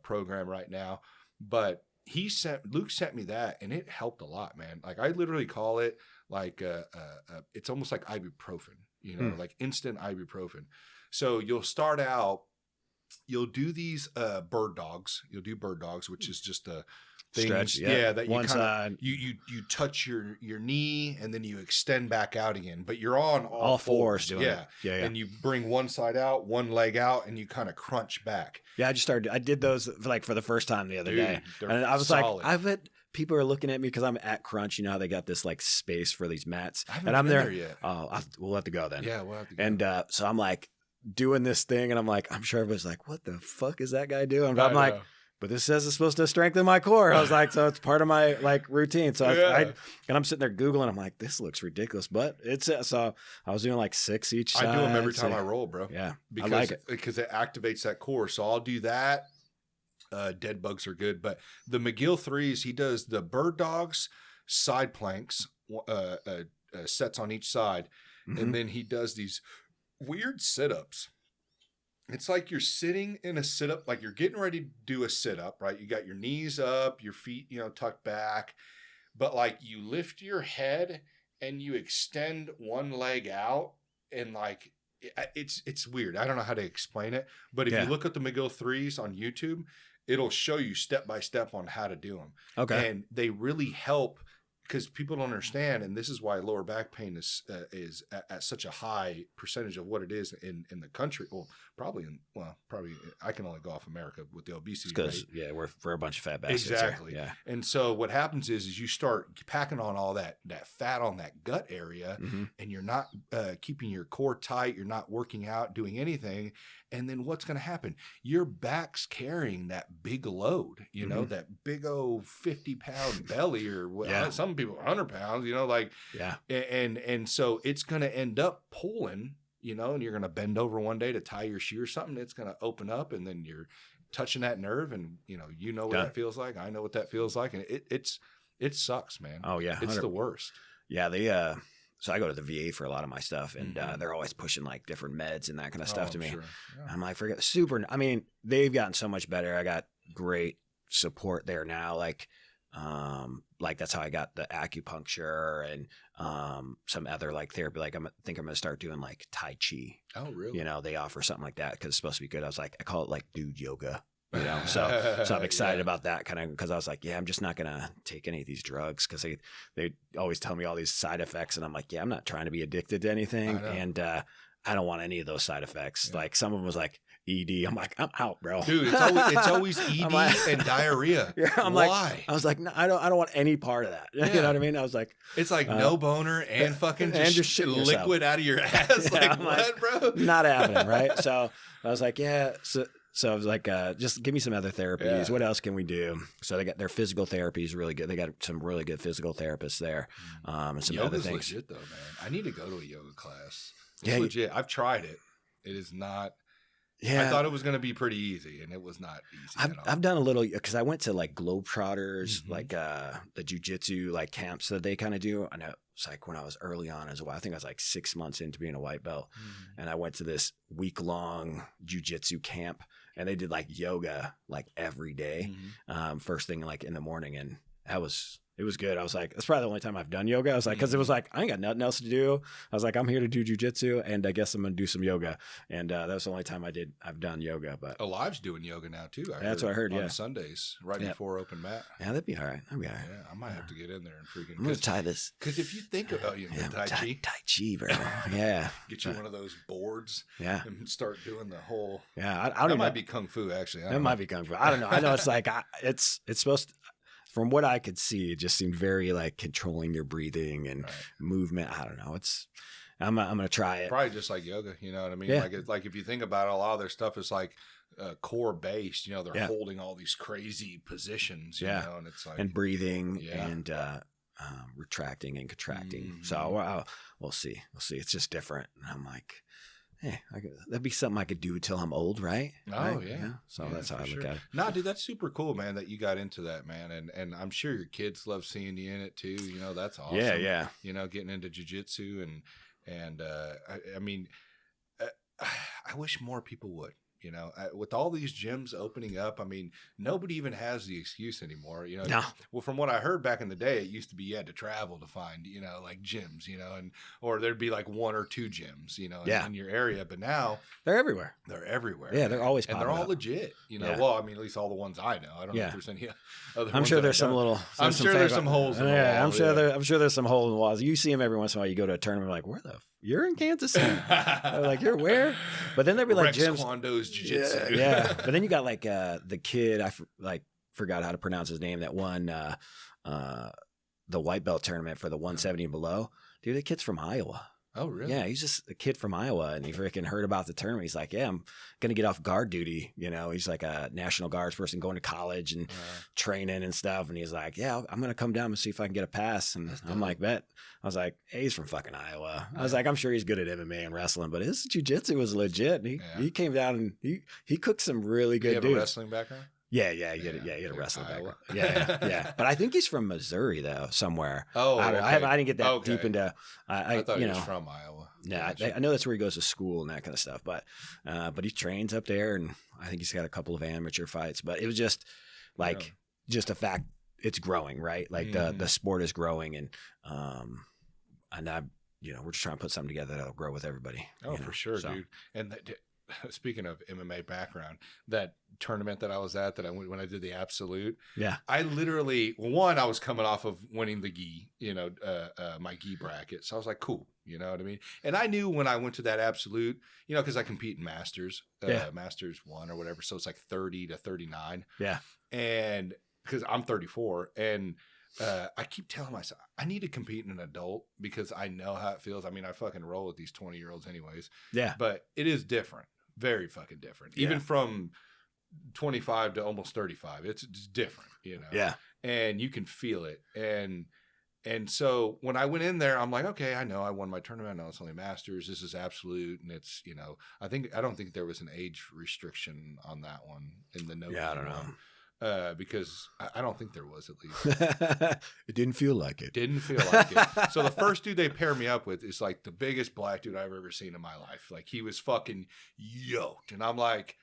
program right now. But Luke sent me that, and it helped a lot, man. Like I literally call it like it's almost like ibuprofen, like instant ibuprofen. So you'll start out. You'll do these bird dogs. You'll do bird dogs, which is just a stretch. That you one side. You touch your knee and then you extend back out again. But you're on all fours doing it. Yeah. And you bring one side out, one leg out, and you kind of crunch back. Yeah, I did those for the first time the other day, and I was solid. I bet people are looking at me because I'm at Crunch. You know how they got this like space for these mats, and I'm there yet. Oh, we'll have to go then. Yeah, we'll have to go. And so I'm like doing this thing, and I'm like, I'm sure everybody's like, what the fuck is that guy doing? But I'm like, but this says it's supposed to strengthen my core. I was like, so it's part of my like routine. So and I'm sitting there Googling. I'm like, this looks ridiculous, but it's so I was doing like 6 each side. I do them every time I roll, bro. Yeah, because I like it because it activates that core. So I'll do that. Dead bugs are good, but the McGill threes, he does the bird dogs, side planks, sets on each side, and then he does these weird sit-ups. It's like you're sitting in a sit-up, like you're getting ready to do a sit-up, right? You got your knees up, your feet, tucked back, but like you lift your head and you extend one leg out, and like it's weird. I don't know how to explain it, but if you look at the McGill threes on YouTube, it'll show you step by step on how to do them. Okay. And they really help because people don't understand, and this is why lower back pain is at such a high percentage of what it is in the country. Well, probably I can only go off America with the obesity. Because we're a bunch of fat bastards. Exactly. Yeah. And so what happens is you start packing on all that fat on that gut area, and you're not keeping your core tight. You're not working out, doing anything. And then what's going to happen? Your back's carrying that big load, that big old 50-pound belly, or some people 100 pounds, and so it's going to end up pulling, and you're going to bend over one day to tie your shoe or something. It's going to open up, and then you're touching that nerve, and what that feels like. I know what that feels like, and it sucks, man. Oh yeah, it's the worst. Yeah, so I go to the VA for a lot of my stuff, and they're always pushing like different meds and that kind of stuff to me. Sure. Yeah. I'm like, they've gotten so much better. I got great support there now. Like that's how I got the acupuncture and some other like therapy. Like I think I'm going to start doing like Tai Chi. Oh, really? You know, they offer something like that because it's supposed to be good. I was like, I call it like dude yoga. You know, so I'm excited about that kind of because I was like, yeah, I'm just not gonna take any of these drugs because they always tell me all these side effects, and I'm like, yeah, I'm not trying to be addicted to anything, and I don't want any of those side effects. Yeah. Like some of them was like ED. I'm like, I'm out, bro. Dude, it's always ED and diarrhea. Yeah, Why? Like, I was like, no, I don't want any part of that. Yeah. You know what I mean? I was like, it's like no boner and fucking just liquid out of your ass. Yeah, like what, bro? Not happening, right? So I was like, yeah. So I was like, just give me some other therapies. Yeah. What else can we do? So they got their physical therapy is really good. They got some really good physical therapists there, and some Yoga's other things. Legit though, man. I need to go to a yoga class. It's legit. I've tried it. It is not. Yeah, I thought it was going to be pretty easy, and it was not easy. I've done a little because I went to like Globetrotters, like the jujitsu like camps that they kind of do. I know it's like when I was early on as well. I think I was like 6 months into being a white belt, and I went to this week-long jujitsu camp, and they did like yoga like every day, first thing like in the morning, and it was good. I was like, that's probably the only time I've done yoga. I was like, because it was like, I ain't got nothing else to do. I was like, I'm here to do jujitsu, and I guess I'm going to do some yoga. And that was the only time I've done yoga. But Alive's doing yoga now too. That's what I heard. On Sundays, right before open mat. Yeah, that'd be all right. Yeah, I might have to get in there and freaking. I'm gonna try this. Because if you think of Tai Chi, Tai Chi, bro. Yeah. Get you one of those boards. Yeah. And start doing the whole. Yeah, I don't that know. might be kung fu actually. That might be kung fu. I don't know. I know it's like it's supposed to. From what I could see, it just seemed very like controlling your breathing and movement. I don't know. I'm gonna try it. Probably just like yoga. You know what I mean? Yeah. Like if you think about it, a lot of their stuff is like core based. You know, they're holding all these crazy positions. You know, and it's like and breathing and retracting and contracting. So we'll see. It's just different. And I'm like. Hey, that'd be something I could do until I'm old, right? Oh, right? Yeah. So that's how I look at it. No, dude, that's super cool, man, that you got into that, man. And I'm sure your kids love seeing you in it too. You know, that's awesome. Yeah. You know, getting into jiu-jitsu and I mean, I wish more people would. You know, with all these gyms opening up, I mean, nobody even has the excuse anymore. You know, no. Well, from what I heard back in the day, it used to be you had to travel to find, you know, like gyms, you know, or there'd be like one or two gyms, you know, in your area. But now they're everywhere. Yeah, they're always and they're all legit. You know, well, I mean, at least all the ones I know. I don't know if there's any other. I'm sure there's some little. I'm sure there's some holes. I'm sure there's some holes in the walls. You see them every once in a while. You go to a tournament, like, where the. You're in Kansas City. Like, you're where? But then there'd be like Rex gyms. Kwando's jiu-jitsu. Yeah. But then you got like the kid, forgot how to pronounce his name, that won the white belt tournament for the 170 and below. Dude, the kid's from Iowa. Oh, really? Yeah, he's just a kid from Iowa, and he freaking heard about the tournament. He's like, yeah, I'm going to get off guard duty. You know, he's like a National Guards person going to college and training and stuff. And he's like, yeah, I'm going to come down and see if I can get a pass. And I'm like, bet. I was like, hey, he's from fucking Iowa. I was like, I'm sure he's good at MMA and wrestling, but his jiu-jitsu was legit. And he came down and he cooked some really good dudes. You have a wrestling background? Yeah, he had a wrestling background. Yeah. But I think he's from Missouri though, somewhere. Oh, I didn't get that deep into. I thought he was from Iowa. Yeah, I know that's where he goes to school and that kind of stuff. But he trains up there, and I think he's got a couple of amateur fights. But it was just like just a fact. It's growing, right? Like the sport is growing, and I, we're just trying to put something together that'll grow with everybody. Oh, for sure, dude. And speaking of MMA background, that tournament that I was at, that I went when I did the absolute. Yeah. I literally, I was coming off of winning the gi, my gi bracket. So I was like, cool. You know what I mean? And I knew when I went to that absolute, because I compete in Masters, Masters 1 or whatever. So it's like 30 to 39. Yeah. And because I'm 34 and I keep telling myself I need to compete in an adult because I know how it feels. I mean, I fucking roll with these 20-year-olds anyways. Yeah. But it is different. Very fucking different. Yeah. Even from 25 to almost 35. It's different, Yeah. And you can feel it. And so when I went in there, I'm like, okay, I know I won my tournament. I know it's only Masters. This is absolute. And it's, I don't think there was an age restriction on that one in the no. Yeah, I don't know. Because I don't think there was, at least. It didn't feel like it. Didn't feel like it. So the first dude they pair me up with is like the biggest black dude I've ever seen in my life. Like he was fucking yoked. And I'm like,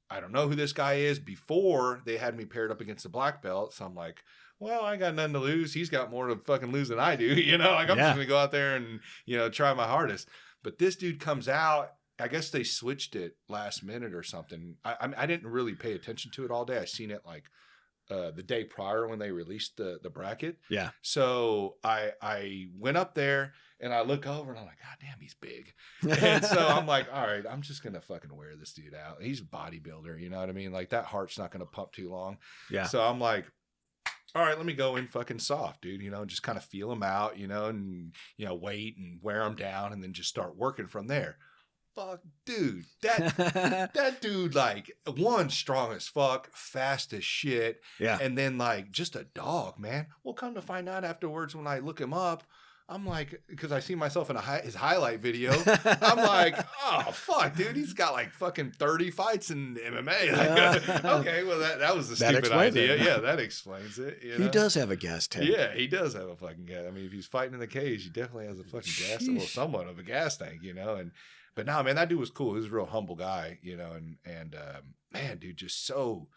I don't know who this guy is. Before they had me paired up against the black belt. So I'm like, well, I got nothing to lose. He's got more to fucking lose than I do. You know, like I'm just going to go out there and, you know, try my hardest. But this dude comes out. I guess they switched it last minute or something. I didn't really pay attention to it all day. I seen it like the day prior when they released the bracket. Yeah. So I went up there and I look over and I'm like, God damn, he's big. And so I'm like, all right, I'm just going to fucking wear this dude out. He's a bodybuilder. You know what I mean? Like that heart's not going to pump too long. Yeah. So I'm like, all right, let me go in fucking soft, dude, you know, and just kind of feel him out, you know, and, you know, wait and wear him down and then just start working from there. Fuck, dude, that dude, like, one, strong as fuck, fast as shit, and then like just a dog, man. Well, come to find out afterwards when I look him up, I'm like, because I see myself in his highlight video, I'm like, oh fuck, dude, he's got like fucking 30 fights in MMA. Like, okay, well that was a stupid idea. Yeah, that explains it. You know? He does have a gas tank. Yeah, he does have a fucking gas. I mean, if he's fighting in the cage, he definitely has a fucking gas, well, somewhat of a gas tank, you know, and. But no, man, that dude was cool. He was a real humble guy, you know, and man, dude, just so,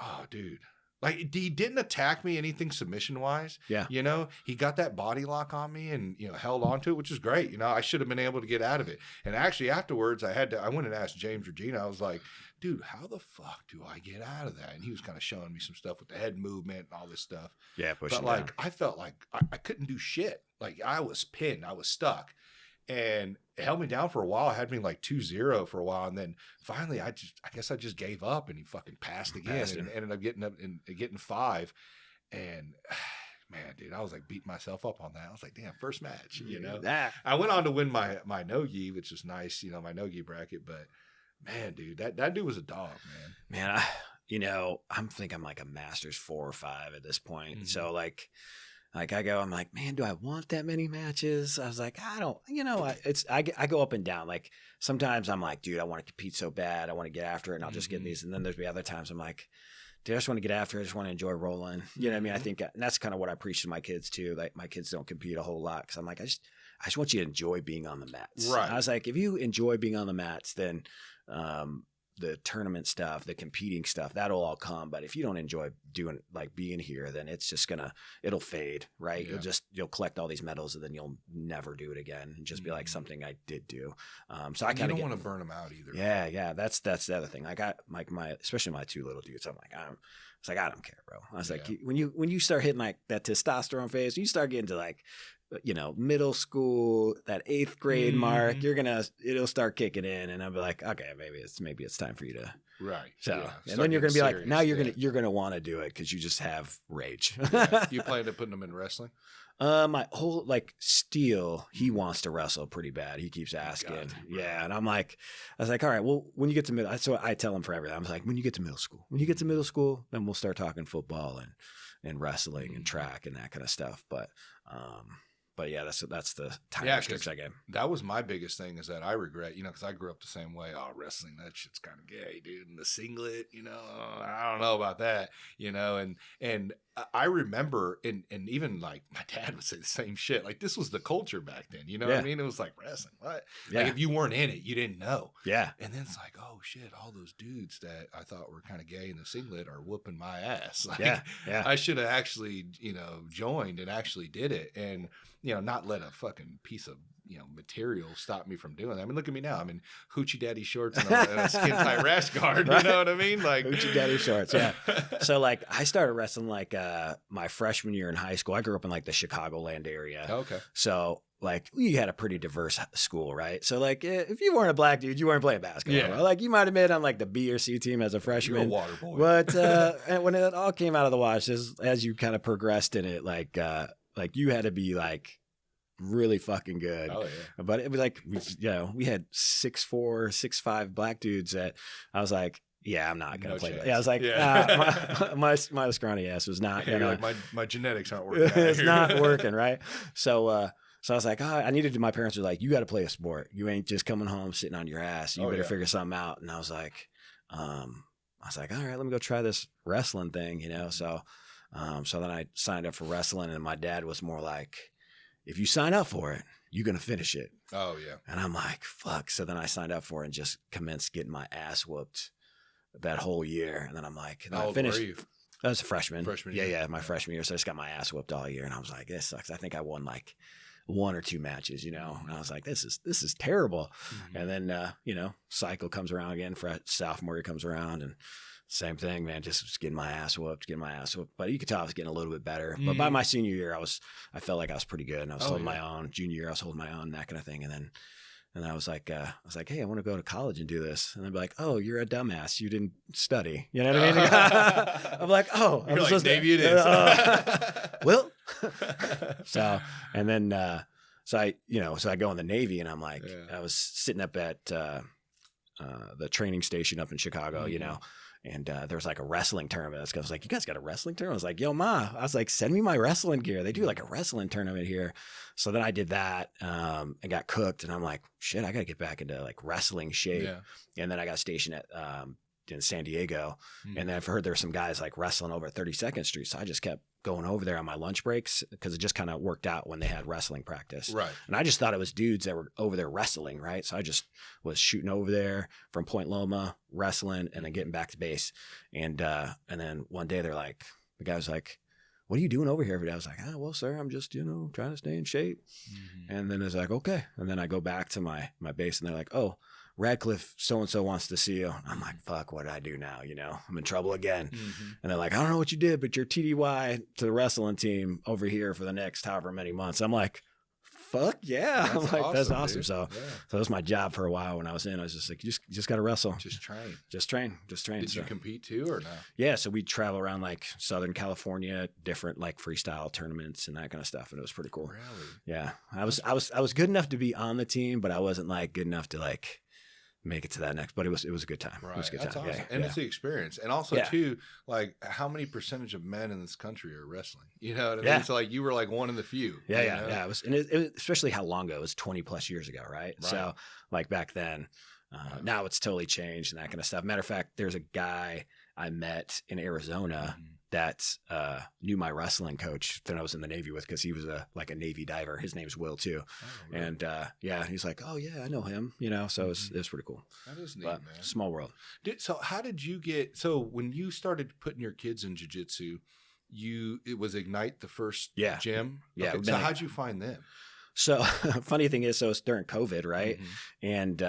oh, dude. Like, he didn't attack me anything submission-wise. Yeah. You know, he got that body lock on me and, you know, held on to it, which is great. You know, I should have been able to get out of it. And actually, afterwards, I went and asked James Regina. I was like, dude, how the fuck do I get out of that? And he was kind of showing me some stuff with the head movement and all this stuff. Yeah, pushing But, like, down. I felt like I couldn't do shit. Like, I was pinned. I was stuck. And it held me down for a while. It had me like 2-0 for a while. And then finally, I guess I just gave up and he fucking passed again and ended up getting 5. And man, dude, I was like beating myself up on that. I was like, damn, first match, you know? I went on to win my no-gi, which was nice, you know, my no-gi bracket. But man, dude, that dude was a dog, man. Man, I'm thinking I'm like a Masters 4 or 5 at this point. Mm-hmm. So like I go, I'm like, man, do I want that many matches? I was like, I don't, you know, I go up and down. Like sometimes I'm like, dude, I want to compete so bad. I want to get after it and I'll just get these. And then there's the other times I'm like, dude, I just want to get after it. I just want to enjoy rolling. You know what I mean? I think, and that's kind of what I preach to my kids too. Like my kids don't compete a whole lot. Cause I'm like, I just want you to enjoy being on the mats. Right. I was like, if you enjoy being on the mats, then, the tournament stuff, the competing stuff, that'll all come. But if you don't enjoy doing like being here, then it's just it'll fade, right? Yeah. You'll collect all these medals and then you'll never do it again and just be like something I did do. So I kind of don't want to burn them out either. Yeah. That's the other thing. I got like especially my 2 little dudes. I'm like, I don't care, bro. I was like, when you start hitting like that testosterone phase, you start getting to like, you know, middle school, that 8th grade mark, it'll start kicking in, and I'll be like, okay, maybe it's time for you to, right? So, and then you're gonna be serious, like, now you're gonna want to do it because you just have rage. Yeah. You plan to put them in wrestling? My whole Steele, he wants to wrestle pretty bad. He keeps asking, yeah, and I was like, all right, well, when you get to middle, so I tell him for everything. I was like, when you get to middle school, then we'll start talking football and wrestling and track and that kind of stuff, But yeah, that's the time restriction I gave. That was my biggest thing is that I regret, you know, because I grew up the same way. Oh, wrestling, that shit's kind of gay, dude. And the singlet, you know, I don't know about that, you know. And I remember, and even like my dad would say the same shit. Like this was the culture back then, you know what I mean? It was like wrestling. What? Yeah. Like if you weren't in it, you didn't know. Yeah. And then it's like, oh shit, all those dudes that I thought were kind of gay in the singlet are whooping my ass. Like, yeah. I should have actually, you know, joined and actually did it. And you know, not let a fucking piece of, you know, material stop me from doing that. I mean, look at me now. I'm in hoochie daddy shorts and a skin tight rash guard. You know what I mean? Like hoochie daddy shorts. Yeah. So like I started wrestling like my freshman year in high school. I grew up in like the Chicagoland area. Okay. So like we had a pretty diverse school, right? So like if you weren't a black dude, you weren't playing basketball. Yeah. Right? Like you might have made on like the B or C team as a freshman. You're a water boy. But and when it all came out of the wash, as you kind of progressed in it, like you had to be like really fucking good. Oh yeah. But it was like we had 6'4", 6'5" black dudes that I was like, yeah, I'm not gonna play. Yeah, I was like, my scrawny ass was not. Yeah, gonna, like my genetics aren't working. It's not working, right? So I was like, I needed to. My parents were like, you got to play a sport. You ain't just coming home sitting on your ass. You better figure something out. And I was like, all right, let me go try this wrestling thing, you know. So then I signed up for wrestling, and my dad was more like, if you sign up for it, you're going to finish it. Oh, yeah. And I'm like, fuck. So then I signed up for it and just commenced getting my ass whooped that whole year. And then I'm like, how old were you? I was a freshman. Yeah, my freshman year. So I just got my ass whooped all year. And I was like, this sucks. I think I won like 1 or 2 matches, and I was like, this is terrible. And then, cycle comes around again for sophomore year comes around, and same thing, man, just getting my ass whooped. But you could tell I was getting a little bit better. But by my senior year, I felt like I was pretty good, and I was holding my own. Junior year, I was holding my own, that kind of thing. And then I was like, hey, I want to go to college and do this. And they'd be like, oh, you're a dumbass. You didn't study. You know what I mean? I'm like, oh. You're like, maybe it is. Well. So, and then, so I go in the Navy, and I'm like, I was sitting up at the training station up in Chicago, and there was like a wrestling tournament. I was like, you guys got a wrestling tournament? I was like, yo, Ma. I was like, send me my wrestling gear. They do like a wrestling tournament here. So then I did that and got cooked. And I'm like, shit, I got to get back into like wrestling shape. Yeah. And then I got stationed at in San Diego. And then I've heard there were some guys like wrestling over at 32nd Street. So I just kept going over there on my lunch breaks because it just kind of worked out when they had wrestling practice. Right. And I just thought it was dudes that were over there wrestling, right? So I just was shooting over there from Point Loma, wrestling, and then getting back to base. And then one day the guy was like, what are you doing over here every day? I was like, well, sir, I'm just, trying to stay in shape. And then it's like, okay. And then I go back to my base, and they're like, oh, Radcliffe so-and-so wants to see you. I'm like, fuck, what did I do now? I'm in trouble again. And they're like, I don't know what you did, but you're TDY to the wrestling team over here for the next however many months. I'm like, fuck yeah. I'm like, awesome, that's awesome. Dude. So that was my job for a while when I was in. I was just like, you just got to wrestle. Just train. Did you compete too or no? Yeah. So we'd travel around like Southern California, different like freestyle tournaments and that kind of stuff. And it was pretty cool. Really? Yeah. I was good enough to be on the team, but I wasn't like good enough to like make it to that next, but it was a good time. Right. It was a good That's time. Awesome. And it's the experience. And also too, like how many percentage of men in this country are wrestling? You know what I mean? So like you were like one of the few. Yeah. It was, and it was, especially how long ago, it was 20 plus years ago. Right. So like back then, now it's totally changed and that kind of stuff. Matter of fact, there's a guy I met in Arizona that knew my wrestling coach that I was in the Navy with because he was a Navy diver. His name's Will too. Oh, really? And he's like, oh yeah, I know him. So it was pretty cool. That is neat, man. Small world. So how did you when you started putting your kids in jiu-jitsu, it was Ignite the first gym? Yeah. Okay. So how'd you find them? So funny thing is, it's during COVID, right? And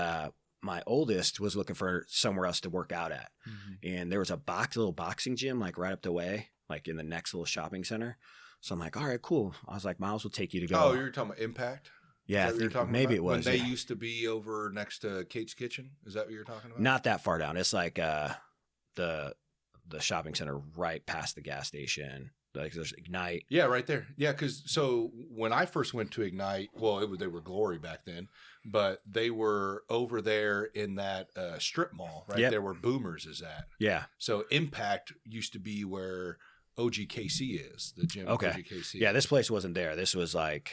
my oldest was looking for somewhere else to work out at. And there was a little boxing gym, like right up the way, like in the next little shopping center. So I'm like, all right, cool. I was like, Miles will take you to go. Oh, you're talking about Impact? Yeah, I think maybe it was. When they used to be over next to Kate's Kitchen? Is that what you're talking about? Not that far down. It's like the shopping center right past the gas station. Like there's Ignite. Yeah, right there. Yeah, because so when I first went to Ignite, they were Glory back then, but they were over there in that strip mall, right there where Boomers is at. Yeah. So Impact used to be where OGKC is, the gym. Okay. OGKC. Yeah, this place wasn't there. This was like.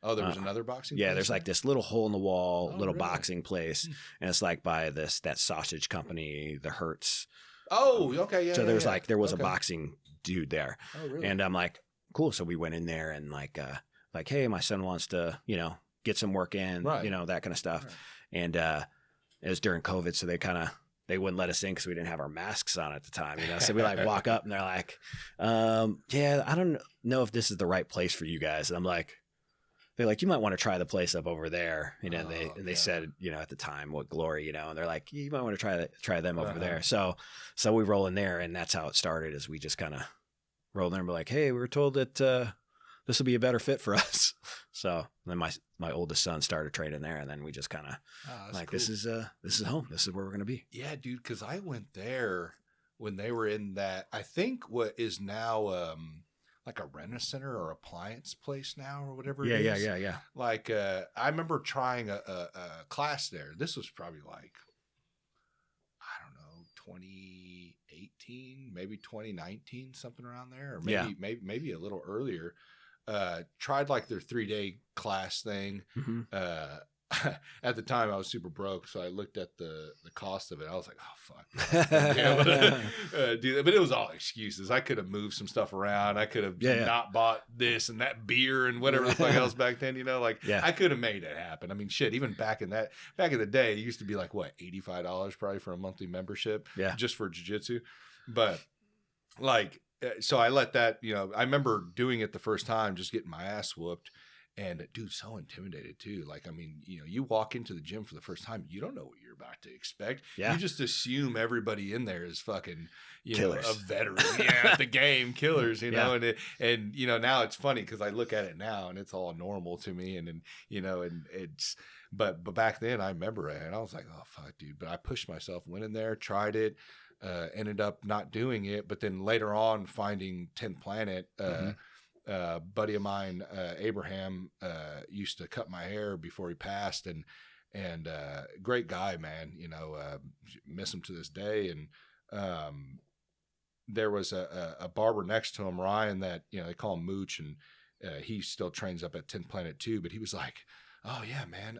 Oh, there was another boxing place? Yeah, there's like this little hole in the wall, boxing place. And it's like by that sausage company, the Hertz. Oh, okay. Yeah. So there was a boxing dude there. Oh, really? And I'm like, cool. So we went in there and like, hey, my son wants to, get some work in, that kind of stuff. Right. And it was during COVID. So they wouldn't let us in because we didn't have our masks on at the time, So we like walk up and they're like, I don't know if this is the right place for you guys. And I'm like, they're like, you might want to try the place up over there, they said, at the time what Glory, and they're like, you might want to try them over there. So we roll in there, and that's how it started. Is we just kind of rolled in and be like, hey, we were told that this will be a better fit for us. So then my oldest son started training there, and then we just kind of cool. This is home. This is where we're gonna be. Yeah, dude. Because I went there when they were in that. I think what is now. Like a rent-a-center or appliance place now or whatever it is. Yeah. Like, I remember trying a class there. This was probably like, I don't know, 2018, maybe 2019, something around there. Or maybe a little earlier. Tried like their 3-day class thing. at the time I was super broke, so I looked at the cost of it. I was like, oh fuck, do that. But it was all excuses. I could have moved some stuff around. I could have not bought this and that beer and whatever the fuck else back then. I could have made it happen. I mean, shit. Even back in the day, it used to be like what, $85 probably for a monthly membership, just for jiu-jitsu. But like, so I let that. I remember doing it the first time, just getting my ass whooped. And dude, so intimidated too. Like, I mean, you walk into the gym for the first time, you don't know what you're about to expect. Yeah. You just assume everybody in there is fucking, killers. A veteran at the game, killers, know. And now it's funny because I look at it now and it's all normal to me. And it's, but back then I remember it and I was like, oh fuck, dude. But I pushed myself, went in there, tried it, ended up not doing it. But then later on, finding 10th Planet, buddy of mine, Abraham, used to cut my hair before he passed, and great guy, man. Miss him to this day. And there was a barber next to him, Ryan, that they call him Mooch, and he still trains up at 10th Planet too. But he was like, "Oh yeah, man."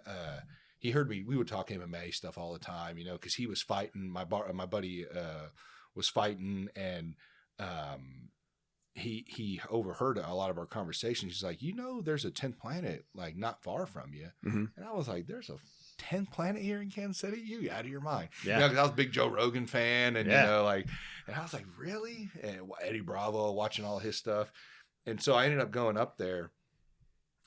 He heard me. We would talk MMA stuff all the time, because he was fighting. My buddy was fighting, and he overheard a lot of our conversations. He's like, there's a 10th Planet like not far from you. Mm-hmm. And I was like, there's a 10th Planet here in Kansas City? You out of your mind. Yeah. Because I was a big Joe Rogan fan, and and I was like, really? And Eddie Bravo, watching all his stuff. And so I ended up going up there.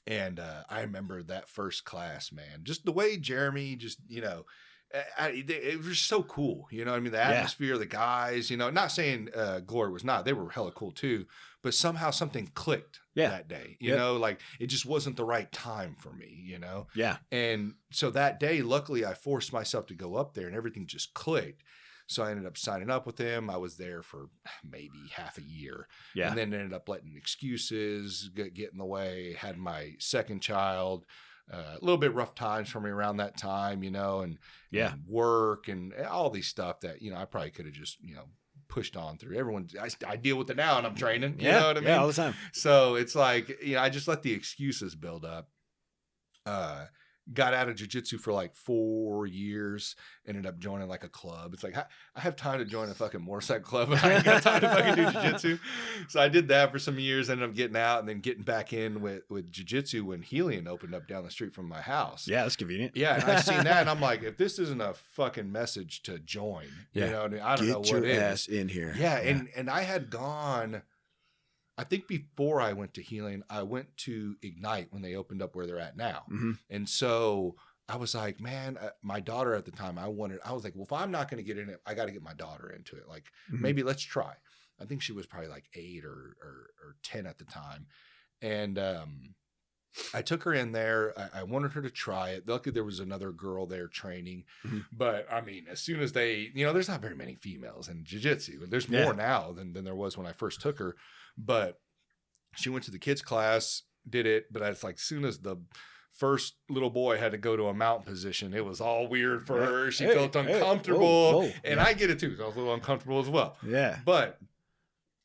And I remember that first class, man, just the way Jeremy just, it was so cool. You know what I mean? The atmosphere, the guys, not saying Glory was not, they were hella cool too, but somehow something clicked that day, you know, like it just wasn't the right time for me, Yeah. And so that day, luckily I forced myself to go up there and everything just clicked. So I ended up signing up with him. I was there for maybe half a year. Yeah. And then ended up letting excuses get in the way, had my second child. A little bit rough times for me around that time, and work and all these stuff that, I probably could have just, pushed on through. Everyone, I deal with it now and I'm training, you know what I mean? Yeah, all the time. So it's like, I just let the excuses build up. Got out of jiu-jitsu for like 4 years, ended up joining like a club. It's like, I have time to join a fucking motorcycle club, but I ain't got time to fucking do jiu-jitsu. So I did that for some years, ended up getting out and then getting back in with jiu-jitsu when Helion opened up down the street from my house. Yeah, that's convenient. Yeah, and I seen that and I'm like, if this isn't a fucking message to join, I don't know what it is. Get your ass in here. Yeah, and I had gone, I think before I went to Helion, I went to Ignite when they opened up where they're at now. Mm-hmm. And so I was like, man, my daughter at the time, I was like, well, if I'm not going to get in it, I got to get my daughter into it. Like, maybe let's try. I think she was probably like 8 or 10 at the time. And I took her in there. I wanted her to try it. Luckily, there was another girl there training. Mm-hmm. But I mean, as soon as they, there's not very many females in jiu-jitsu. There's more now than there was when I first took her. But she went to the kids class, did it. But it's like, soon as the first little boy had to go to a mount position, it was all weird for her. She felt uncomfortable. Whoa. And I get it too. I was a little uncomfortable as well. Yeah. But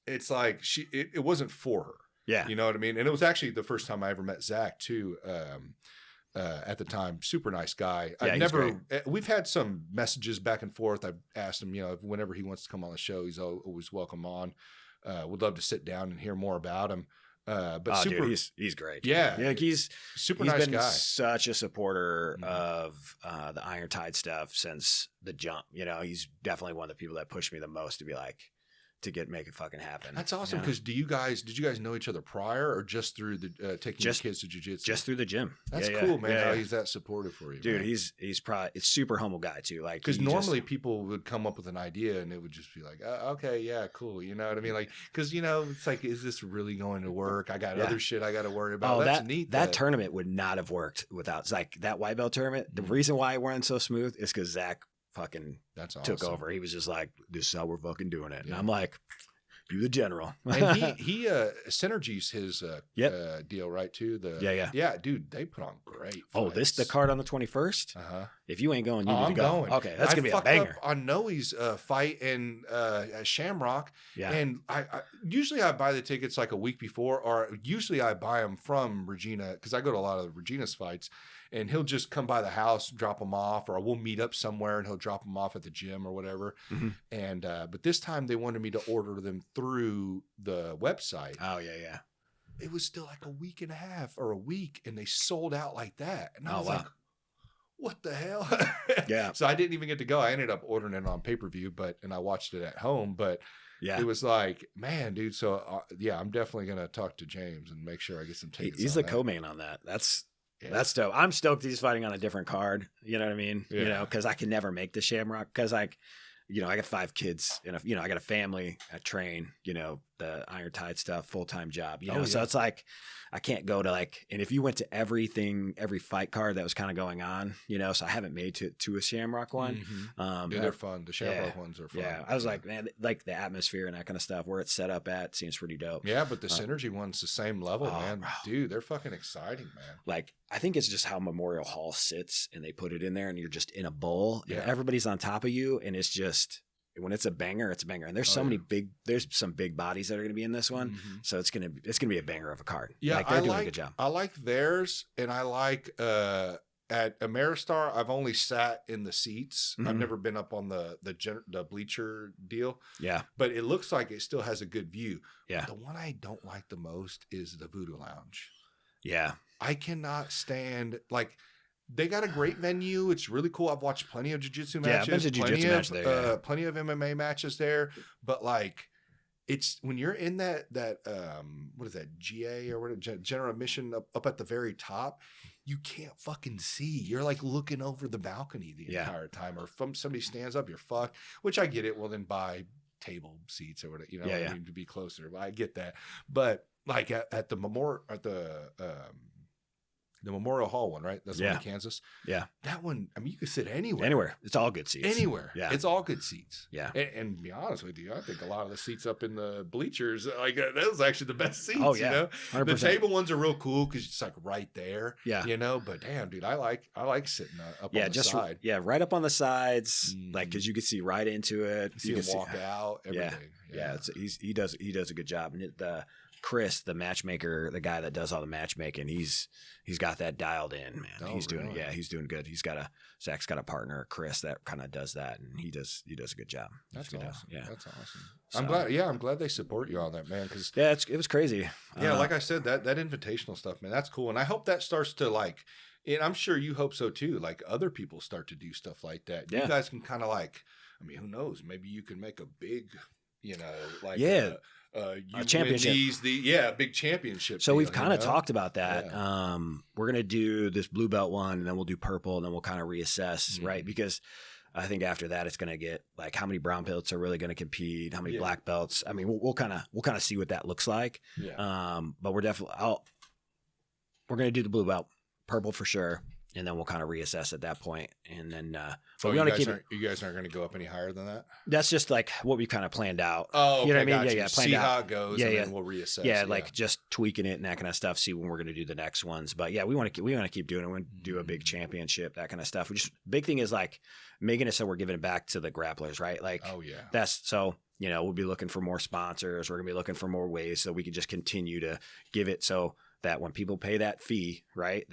it's like it wasn't for her. Yeah. You know what I mean? And it was actually the first time I ever met Zach too. At the time, super nice guy. We've had some messages back and forth. I've asked him, whenever he wants to come on the show, he's always welcome on. Would love to sit down and hear more about him. But super, dude, he's great. Yeah. He's super nice guy. Such a supporter of the Iron Tide stuff since the jump. He's definitely one of the people that pushed me the most to be like, to make it fucking happen. That's awesome. Because did you guys know each other prior or just through the taking your kids to jiu-jitsu? Just through the gym. That's cool, man. How he's that supportive for you, dude. Man. He's probably it's super humble guy too. Like, because normally people would come up with an idea and it would just be like, okay, yeah, cool. You know what I mean? Like, because it's like, is this really going to work? I got other shit I got to worry about. Oh, that's neat. That tournament would not have worked without like that white belt tournament. The reason why it went so smooth is because Zach fucking took over. He was just like, this is how we're fucking doing it. And I'm like, you the general. And he Synergy's his deal, right, too? Yeah, dude, they put on great fights. The card on the 21st? Uh-huh. If you ain't going, you need to go. Going. Okay, that's going to be a banger. Up on Noe's fight in Shamrock, and I usually I buy the tickets like a week before, or usually I buy them from Regina, because I go to a lot of Regina's fights. and he'll just come by the house, drop them off, or we'll meet up somewhere and he'll drop them off at the gym or whatever. Mm-hmm. And but this time they wanted me to order them through the website. Oh yeah. It was still like a week and a half or a week, and they sold out like that. And I was like, what the hell? Yeah. So I didn't even get to go. I ended up ordering it on pay-per-view, and I watched it at home. But yeah, it was like, man, dude. So I'm definitely going to talk to James and make sure I get some tickets. He's the co-main on that. That's dope. I'm stoked he's fighting on a different card. You know what I mean? Yeah. You know, because I can never make the Shamrock because I got 5 kids and I got a family. I train, the Iron Tide stuff, full-time job, so it's like, I can't go to and if you went to every fight card that was kind of going on, so I haven't made to a Shamrock one. Mm-hmm. They're fun. The Shamrock ones are fun. Yeah. I was like, man, like the atmosphere and that kind of stuff where it's set up at seems pretty dope. Yeah. But the Synergy one's the same level, man. Bro. Dude, they're fucking exciting, man. Like, I think it's just how Memorial Hall sits and they put it in there and you're just in a bowl and everybody's on top of you. And it's just, when it's a banger, it's a banger. And there's there's some big bodies that are going to be in this one. Mm-hmm. So it's going to be a banger of a card. Yeah. They're doing a good job. I like theirs. And I like, at Ameristar, I've only sat in the seats. Mm-hmm. I've never been up on the bleacher deal. Yeah. But it looks like it still has a good view. Yeah. The one I don't like the most is the Voodoo Lounge. Yeah. I cannot stand, they got a great venue. It's really cool. I've watched plenty of jiu-jitsu matches. Yeah, a bunch of jiu-jitsu matches there. Plenty of MMA matches there. But it's when you're in that what is that, GA or what, general admission up at the very top, you can't fucking see. You're looking over the balcony the entire time. Or if somebody stands up, you're fucked. Which I get it. Well, then buy table seats or whatever. I mean, to be closer. I get that. But at the Memorial Hall one, right? That's the one in Kansas. Yeah. That one, I mean, you could sit anywhere. Anywhere. It's all good seats. Anywhere. Yeah. It's all good seats. Yeah. And to be honest with you, I think a lot of the seats up in the bleachers, those are actually the best seats, 100%. The table ones are real cool because it's right there. Yeah. But damn, dude, I like sitting up on the side. Right up on the sides, because you can see right into it. You can walk out, everything. Yeah. He does a good job. And Chris, the matchmaker, the guy that does all the matchmaking, he's got that dialed in, man. Oh, he's doing, really? He's doing good. Zach's got a partner, Chris, that kind of does that, and he does a good job. That's awesome. Yeah, that's awesome. So, I'm glad they support you on that, man. Because it was crazy. Yeah, like I said, that invitational stuff, man, that's cool, and I hope that starts to and I'm sure you hope so too. Other people start to do stuff like that. You guys can kind of I mean, who knows? Maybe you can make a big, a championship. Big championship. So we've kind of talked about that. Yeah. We're going to do this blue belt one, and then we'll do purple, and then we'll kind of reassess, right? Because I think after that, it's going to get how many brown belts are really going to compete, how many black belts. I mean, we'll kind of see what that looks like. Yeah. But we're definitely we're going to do the blue belt, purple for sure. And then we'll kind of reassess at that point. And then, but we want to keep you guys aren't going to go up any higher than that? That's just what we kind of planned out. Oh, okay, you know what I mean? Gotcha. Yeah. See how it goes. And then we'll reassess. Yeah. Just tweaking it and that kind of stuff. See when we're going to do the next ones. But we want to keep doing it. We want to do a big championship, that kind of stuff. Big thing is making it so we're giving it back to the grapplers, right? That's so, we'll be looking for more sponsors. We're going to be looking for more ways so we can just continue to give it so that when people pay that fee, right,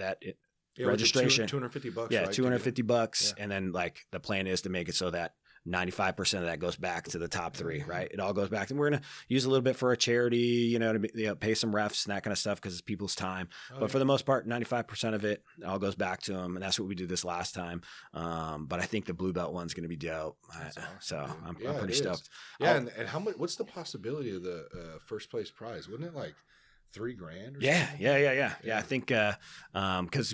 registration $250. Yeah, right? $250. Yeah. And then the plan is to make it so that 95% of that goes back to the top 3, right? It all goes back. And we're going to use a little bit for a charity, to pay some refs and that kind of stuff because it's people's time. But for the most part, 95% of it all goes back to them. And that's what we did this last time. But I think the blue belt one's going to be dope. Awesome, so I'm pretty stoked. Yeah. And how much, what's the possibility of the first place prize? Wouldn't it $3,000 or something? Yeah. I think because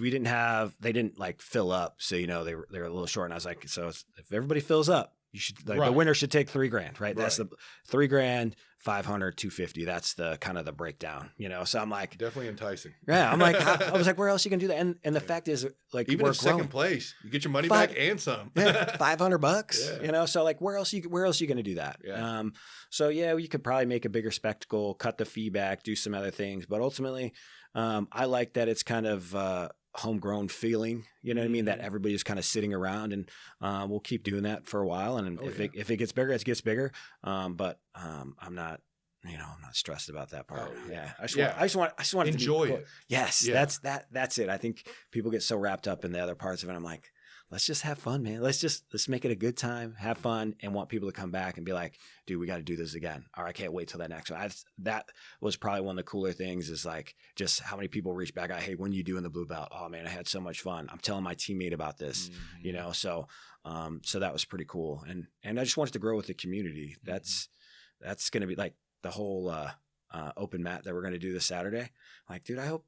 they didn't fill up, so they were a little short, and I was like, so if everybody fills up, you should the winner should take $3,000, right? That's the $3,000, $500, $250. That's the kind of the breakdown, So I'm like, definitely enticing. Yeah, I'm like, I was like, where else you can do that? And the fact is, even if second place, you get your money back and some. $500, So where else you going to do that? Yeah. So you could probably make a bigger spectacle, cut the fee back, do some other things, but ultimately, I like that it's kind of homegrown feeling, you know what I mean? That everybody's kind of sitting around, and we'll keep doing that for a while. And if it gets bigger, it gets bigger. But I'm not I'm not stressed about that part. Oh, yeah. I just want to enjoy cool. it. Yes. Yeah. That's it. I think people get so wrapped up in the other parts of it. I'm like, let's just have fun, man. Let's make it a good time, have fun, and want people to come back and be like, dude, we got to do this again. Or I can't wait till that next one. That was probably one of the cooler things is like just how many people reach back out. Hey, when you doing the blue belt? Oh man, I had so much fun. I'm telling my teammate about this, so that was pretty cool. And I just wanted to grow with the community. That's going to be like the whole open mat that we're going to do this Saturday. Like, dude, I hope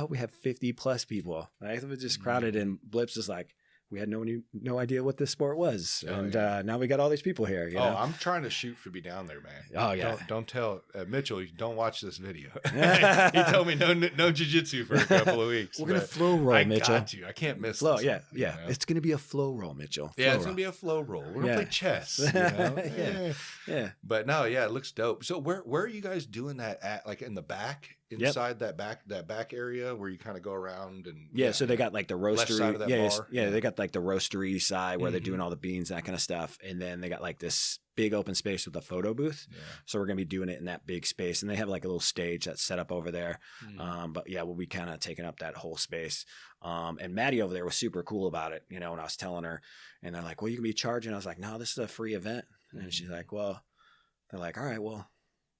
we have 50 plus people. Right? It was just crowded, and Blips is like, we had no idea what this sport was, now we got all these people here. You know? I'm trying to shoot for be down there, man. Oh yeah. Don't tell Mitchell. Don't watch this video. He told me no jiu-jitsu for a couple of weeks. We're gonna flow roll, Mitchell. I got you. I can't miss flow. This, yeah. You know? It's gonna be a flow roll, Mitchell. It's gonna be a flow roll. We're gonna play chess. You know? yeah. But no, it looks dope. So where are you guys doing that at? Like in the back? Inside that back area where you kind of go around and so they got like the roastery left side of that bar. They got like the roastery side where they're doing all the beans, that kind of stuff, and then they got like this big open space with a photo booth. So we're gonna be doing it in that big space, and they have like a little stage that's set up over there. But we'll be kind of taking up that whole space. And Maddie over there was super cool about it, when I was telling her, and they're like, well, you can be charging. I was like, no, this is a free event. And she's like, well, they're like, all right, well,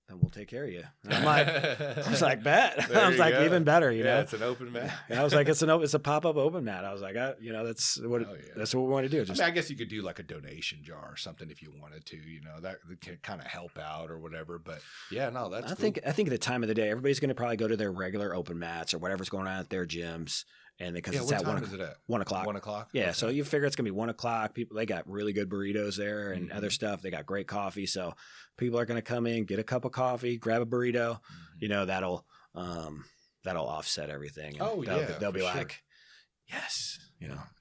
then we'll take care of you. And I'm like, I was like, bet. I was like, go. Even better, you know. It's an open mat. And I was like, it's a pop-up open mat. I was like, that's what that's what we want to do. I guess you could do like a donation jar or something if you wanted to, that can kind of help out or whatever. But that's. I think at the time of the day, everybody's going to probably go to their regular open mats or whatever's going on at their gyms. And because it's at 1 o'clock. 1 o'clock. 1 o'clock. Yeah. Okay. So you figure it's going to be 1 o'clock. People, they got really good burritos there and other stuff. They got great coffee. So people are going to come in, get a cup of coffee, grab a burrito, that'll offset everything. And they'll be like, yes,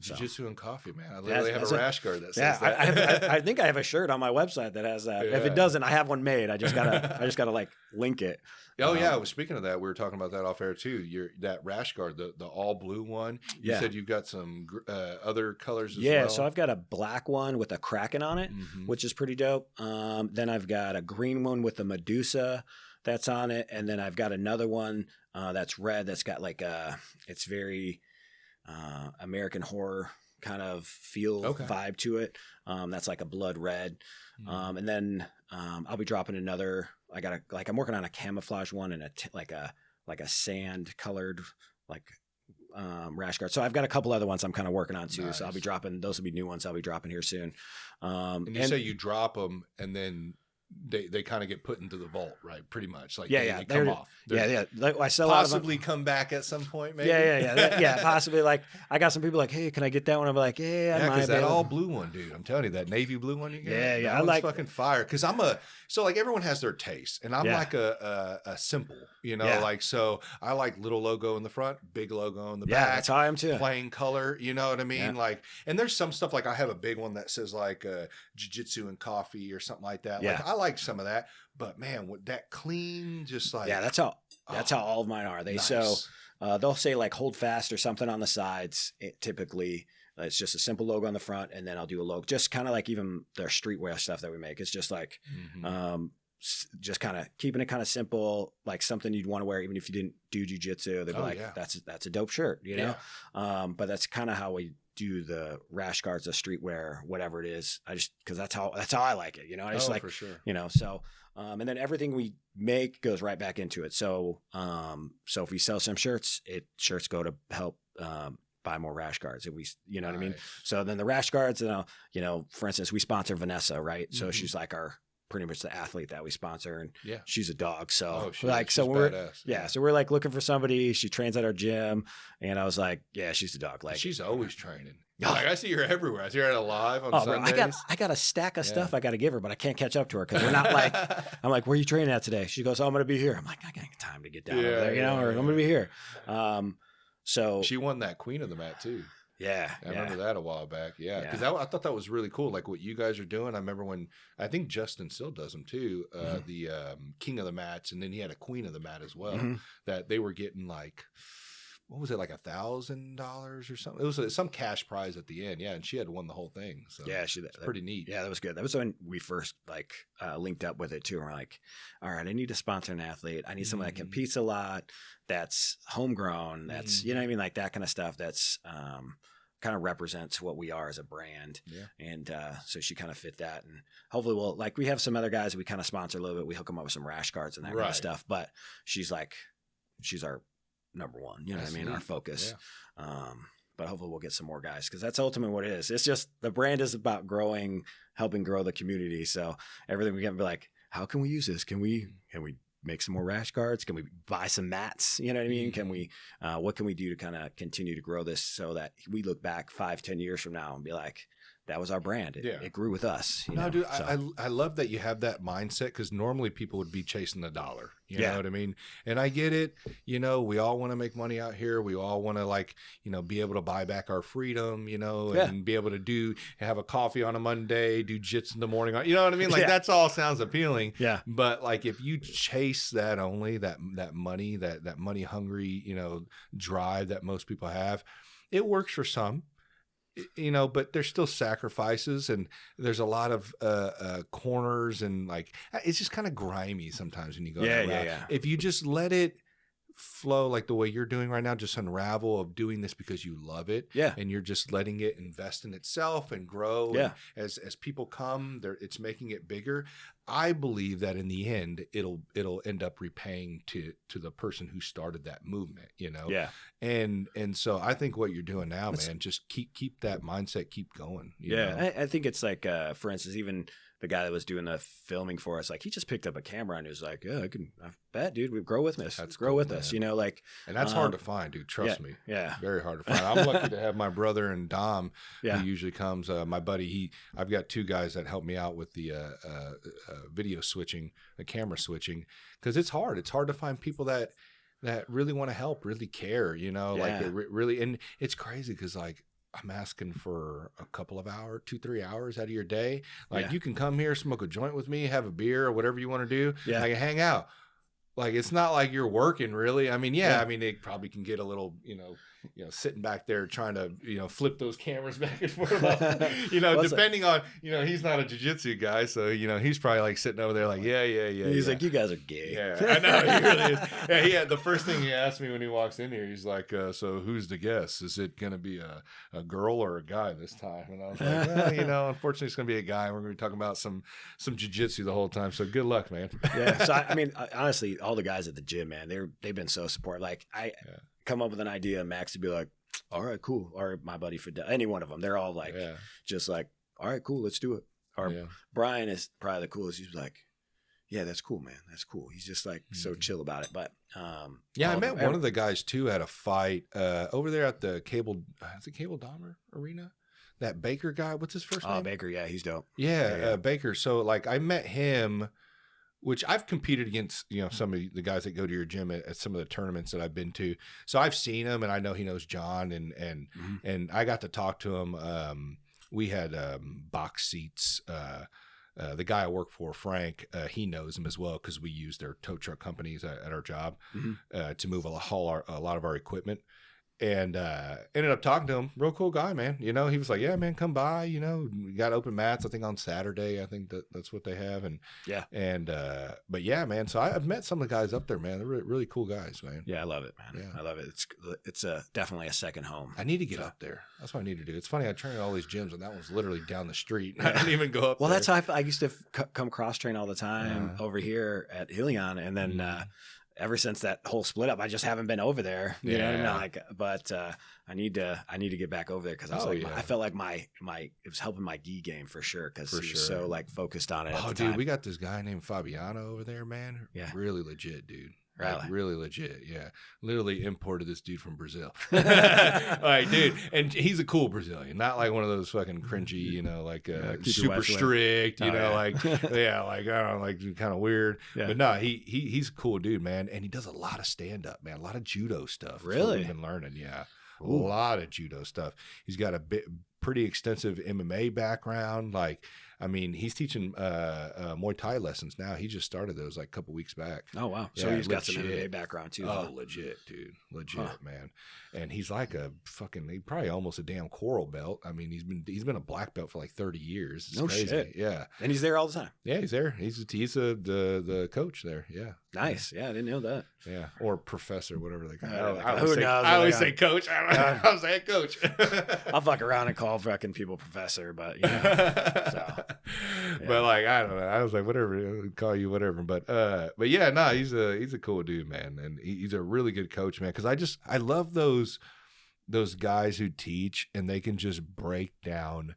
jiu-jitsu and coffee, man. I literally have a rash guard that says that. I think I have a shirt on my website that has that. If it doesn't, I have one made. I just gotta like link it. Oh yeah. Well, speaking of that, we were talking about that off air too. That rash guard, the all blue one. You said you've got some other colors as well. Yeah. So I've got a black one with a Kraken on it, which is pretty dope. Then I've got a green one with a Medusa that's on it, and then I've got another one that's red that's got like it's very American Horror kind of feel vibe to it. That's like a blood red. And then I'll be dropping another. I'm working on a camouflage one and a sand colored rash guard. So I've got a couple other ones I'm kind of working on too. Nice. So I'll be dropping. Those will be new ones I'll be dropping here soon. And you say you drop them and then they kind of get put into the vault, right? Pretty much, like they come off. Like, I sell possibly come back at some point, maybe. Yeah, possibly. Like I got some people like, hey, can I get that one? I'm like, because that all blue one, dude. I'm telling you, that navy blue one you get. I like fucking fire. Because like everyone has their taste, and I'm like a simple, like so I like little logo in the front, big logo in the back. That's how I am too. Plain color, you know what I mean? Yeah. Like, and there's some stuff like I have a big one that says like jiu-jitsu and coffee or something like that. Like I like some of that, but man, with that clean, just like that's how all of mine are. They'll say like hold fast or something on the sides. Typically, it's just a simple logo on the front, and then I'll do a logo, just kind of like even their streetwear stuff that we make. It's just like just kind of keeping it kind of simple, like something you'd want to wear even if you didn't do jiu-jitsu. They'd be like, that's a dope shirt, know. But that's kind of how we do the rash guards, the streetwear, whatever it is. I just because that's how I like it, I just for sure, So and then everything we make goes right back into it. So so if we sell some shirts, shirts go to help buy more rash guards. If we, what I mean. So then the rash guards, for instance, we sponsor Vanessa, right? So she's like our pretty much the athlete that we sponsor, and she's a dog. So so we're badass. So we're like looking for somebody. She trains at our gym, and I was like, she's the dog. Like she's always training. Like I see her everywhere. I see her at Alive on Sundays. Bro, I got a stack of stuff I got to give her, but I can't catch up to her because we're not like. I'm like, where are you training at today? She goes, I'm going to be here. I'm like, I got time to get down over there, or I'm going to be here. So she won that Queen of the Mat too. Yeah, I remember that a while back. Yeah, because I thought that was really cool. Like what you guys are doing. I remember when I think Justin still does them too. The King of the Mats, and then he had a Queen of the Mat as well. That they were getting like what was it, like $1,000 or something? It was some cash prize at the end. Yeah. And she had won the whole thing. So yeah, it's pretty neat. Yeah, that was good. That was when we first like linked up with it too. And we're like, all right, I need to sponsor an athlete. I need someone that competes a lot, that's homegrown, that's, you know what I mean? Like that kind of stuff that's kind of represents what we are as a brand. Yeah. And so she kind of fit that. And hopefully we'll, like, we have some other guys that we kind of sponsor a little bit. We hook them up with some rash guards and that kind of stuff. But she's our number one, you know what I mean? Our focus. Yeah. But hopefully we'll get some more guys because that's ultimately what it is. It's just the brand is about growing, helping grow the community. So everything we can be like, how can we use this? Can we make some more rash guards? Can we buy some mats? You know what I mean? Can we, what can we do to kind of continue to grow this so that we look back 5-10 years from now and be like, that was our brand. It grew with us. You know? Dude, so. I love that you have that mindset because normally people would be chasing the dollar. You know what I mean? And I get it. You know, we all want to make money out here. We all want to, like, you know, be able to buy back our freedom, you know, and be able to have a coffee on a Monday, do jits in the morning. You know what I mean? Like that's all sounds appealing. Yeah. But like if you chase that only, that money, that money hungry, you know, drive that most people have, it works for some. You know, but there's still sacrifices and there's a lot of corners and like it's just kind of grimy sometimes when you go that route. If you just let it flow like the way you're doing right now, just unravel of doing this because you love it, and you're just letting it invest in itself and grow. And as people come, it's making it bigger. I believe that in the end, it'll end up repaying to the person who started that movement, you know? Yeah. And so I think what you're doing now, man, just keep that mindset, keep going. You know? I think it's like, for instance, even the guy that was doing the filming for us, like he just picked up a camera and he was like, yeah, I bet, dude, we grow with us. Let's grow with us, you know, like. And that's hard to find, dude. Trust me. Yeah. Very hard to find. I'm lucky to have my brother and Dom, who usually comes, my buddy, I've got two guys that help me out with the, video switching, the camera switching, because it's hard. It's hard to find people that really want to help, really care, you know, like really. And it's crazy because like I'm asking for a couple of hours, 2-3 hours out of your day. Like you can come here, smoke a joint with me, have a beer or whatever you want to do. Yeah. Like hang out. Like it's not like you're working really. I mean, I mean, it probably can get a little, you know, sitting back there trying to, you know, flip those cameras back and forth, you know, depending on, you know, he's not a jiu-jitsu guy. So, you know, he's probably like sitting over there like, He's like, you guys are gay. Yeah, I know. He really is. Yeah, he had the first thing he asked me when he walks in here, he's like, so who's the guest? Is it going to be a girl or a guy this time? And I was like, well, you know, unfortunately it's going to be a guy. We're going to be talking about some jiu-jitsu the whole time. So good luck, man. Yeah. So, I mean, honestly, all the guys at the gym, man, they've been so supportive. Like come up with an idea, Max would be like, all right, cool. Or my buddy any one of them, they're all like, just like, all right, cool, let's do it. Or Brian is probably the coolest. He's like, yeah, that's cool, man. That's cool. He's just like so chill about it. But I met one of the guys too at a fight over there at the Cable Dahmer Arena. That Baker guy, what's his first name? Oh, Baker, yeah, he's dope. Yeah. Baker. So like I met him. Which I've competed against, you know, some of the guys that go to your gym at some of the tournaments that I've been to. So I've seen him, and I know he knows John, and I got to talk to him. We had box seats. The guy I work for, Frank, he knows him as well because we use their tow truck companies at our job to move a lot of our equipment. And ended up talking to him. Real cool guy, man. You know, he was like, yeah, man, come by. You know, we got open mats, I think, on Saturday. I think that's what they have. And but yeah, man. So I've met some of the guys up there, man. They're really, really cool guys, man. Yeah, I love it, man. Yeah. I love it. It's definitely a second home. I need to get up there. That's what I need to do. It's funny. I train at all these gyms, and that one's literally down the street. I didn't even go up well, there. that's how I used to come cross train all the time over here at Helion. And then ever since that whole split up, I just haven't been over there. You know what I mean? Like, but I need to get back over there because I felt like my it was helping my gi game for sure because he was so like focused on it. Oh, dude, we got this guy named Fabiano over there, man. Yeah, really legit, dude. Like, really legit, yeah. Literally imported this dude from Brazil. Like, dude, and he's a cool Brazilian, not like one of those fucking cringy, you know, like super strict, you know, like like I don't know, like kind of weird. Yeah. But no, he's a cool dude, man, and he does a lot of stand up, man, a lot of judo stuff. Really, we've been learning, a lot of judo stuff. He's got a pretty extensive MMA background. Like, I mean, he's teaching Muay Thai lessons now. He just started those like a couple weeks back. Oh wow! So he's got some MMA background too. Oh, legit, dude, legit, man. And he's like he probably almost a damn coral belt. I mean, he's been a black belt for like 30 years. It's crazy. Shit. Yeah. And he's there all the time. Yeah, he's there. He's the coach there. Yeah. Nice. Yeah, I didn't know that. Yeah, or professor, whatever they call it. I always say coach. I was saying coach. I'll fuck around and call fucking people professor, but so. Yeah. But like, I don't know. I was like, whatever, call you whatever. But yeah, no, he's a cool dude, man, and he's a really good coach, man. Because I love those guys who teach and they can just break down,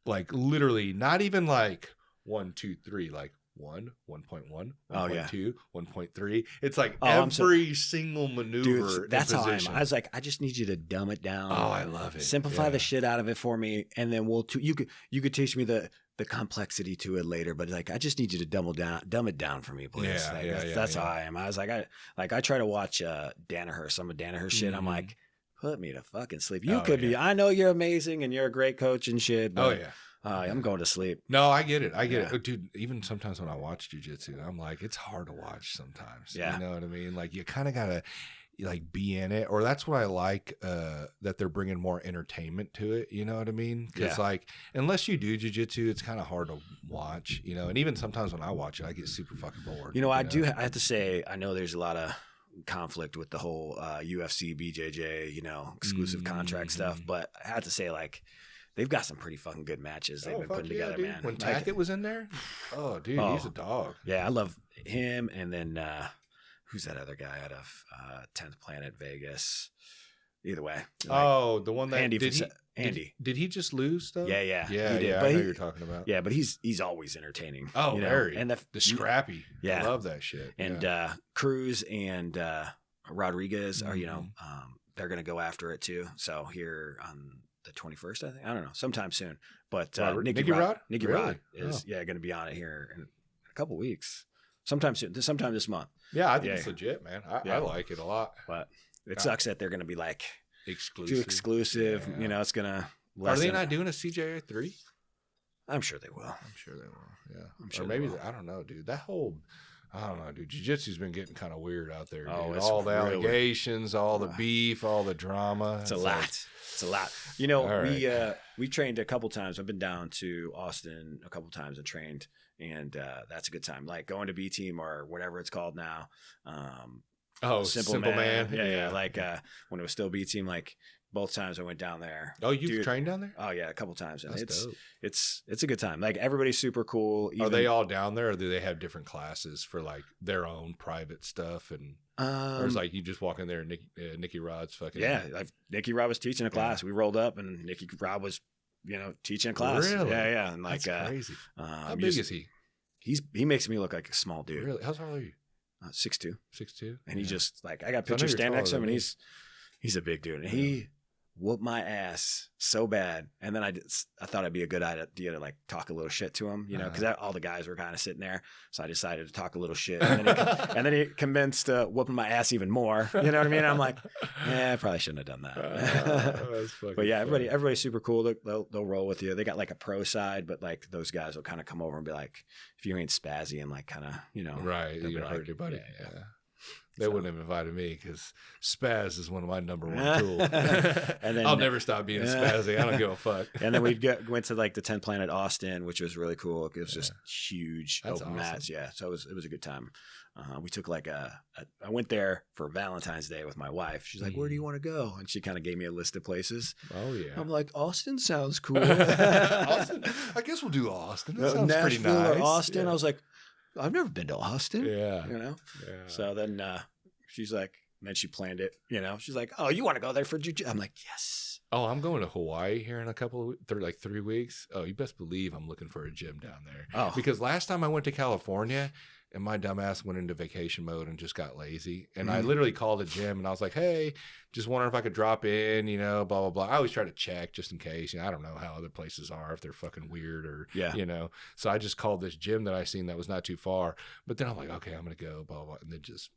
like literally, not even like 1, 2, 3, like 1, 1.1, 1.2, 1.3. It's like every single maneuver. Dude, that's how I am. I was like, I just need you to dumb it down. Oh, I love it. Simplify the shit out of it for me, and then you could teach me the complexity to it later. But like, I just need you to dumb it down for me, please. That's how I am. I was like, I try to watch some of Danaher's shit. I'm like, put me to fucking sleep. You could be. I know you're amazing and you're a great coach and shit. But, I'm going to sleep. No, I get it. Oh, dude, even sometimes when I watch jiu-jitsu, I'm like, it's hard to watch sometimes. Yeah. You know what I mean? Like, you kind of got to like be in it, or that's what I like, that they're bringing more entertainment to it. You know what I mean? Because like, unless you do jiu-jitsu, it's kind of hard to watch, you know? And even sometimes when I watch it, I get super fucking bored. You know, I have to say, I know there's a lot of conflict with the whole UFC, BJJ, exclusive contract stuff, but I have to say, like, they've got some pretty fucking good matches they've been putting together, dude. man. When Tackett was in there, dude, he's a dog. Yeah, I love him. And then who's that other guy out of 10th Planet Vegas? Either way. Like, the one that Andy. Did he just lose though? Yeah. He did. I know you're talking about. Yeah, but he's always entertaining. Oh, very. And the scrappy. Yeah, I love that shit. And Cruz and Rodriguez are they're gonna go after it too. So here on the 21st, I think. I don't know, sometime soon. But Nicky Rod is going to be on it here in a couple weeks, sometime soon, sometime this month. Yeah, I think it's legit, man. I like it a lot. But it sucks that they're going to be like exclusive. Too exclusive. Yeah. It's going to. Are they not doing a CJA 3? I'm sure they will. Yeah, I'm sure. Or maybe I don't know, dude. I don't know, dude. Jiu-jitsu's been getting kind of weird out there, dude. All the allegations, all the beef, all the drama. It's a lot. It's a lot. You know, we trained a couple times. I've been down to Austin a couple times and trained, and that's a good time. Like going to B Team or whatever it's called now. Simple Man. Yeah. Like when it was still B Team, like both times I went down there. Oh, you've trained down there? Oh yeah, a couple times. And that's dope. It's a good time. Like everybody's super cool. Are they all down there, or do they have different classes for like their own private stuff? And or it's like you just walk in there and Nicky Rod's fucking like Nicky Rod was teaching a class. We rolled up and Nicky Rod was teaching a class. Really? Yeah. And like that's crazy. How big is he? He makes me look like a small dude. Really? How tall are you? 6'2". 6'2". And he just like I got pictures standing next to him, and he's a big dude, and he whooped my ass so bad. And then I thought it'd be a good idea to like talk a little shit to him, because all the guys were kind of sitting there. So I decided to talk a little shit, and then he convinced whooping my ass even more. You know what I mean? I'm like, I probably shouldn't have done that. But yeah, everybody's super cool. They'll roll with you. They got like a pro side, but like those guys will kind of come over and be like, if you ain't spazzy and like kind of, right, you hurt your buddy. Yeah. They wouldn't have invited me because spaz is one of my number one tools. And then I'll never stop being spazzy. I don't give a fuck. And then went to like the 10th Planet Austin, which was really cool. It was just huge open mats. Yeah. So it was a good time. We took like I went there for Valentine's Day with my wife. She's like, where do you want to go? And she kind of gave me a list of places. Oh yeah. I'm like, Austin sounds cool. Austin, I guess we'll do Austin. That sounds pretty nice. Or Austin. I was like, I've never been to Austin. Yeah. Yeah. So then she's like, and then she planned it, she's like, oh, you want to go there for jiu-jitsu? I'm like, yes. Oh, I'm going to Hawaii here in a couple of like 3 weeks. Oh, you best believe I'm looking for a gym down there. Oh. Because last time I went to California and my dumbass went into vacation mode and just got lazy. And I literally called a gym and I was like, hey, just wondering if I could drop in, blah, blah, blah. I always try to check just in case. I don't know how other places are, if they're fucking weird or, So I just called this gym that I seen that was not too far. But then I'm like, okay, I'm going to go, blah, blah, blah. And then just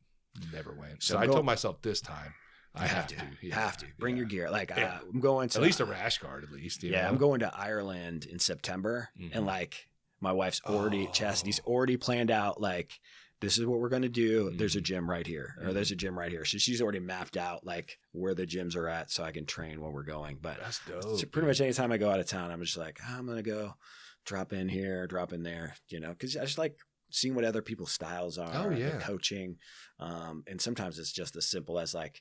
never went. So I told myself this time I have to. Have to bring your gear. Like I'm going to at least a rash guard. At least, you know? I'm going to Ireland in September, and like my wife's already Chastity's already planned out. Like this is what we're going to do. There's a gym right here, or there's a gym right here. So she's already mapped out like where the gyms are at, so I can train when we're going. But that's dope. So pretty much anytime I go out of town, I'm just like I'm gonna go drop in here, drop in there, you know, because I just like seeing what other people's styles are. The coaching, and sometimes it's just as simple as like.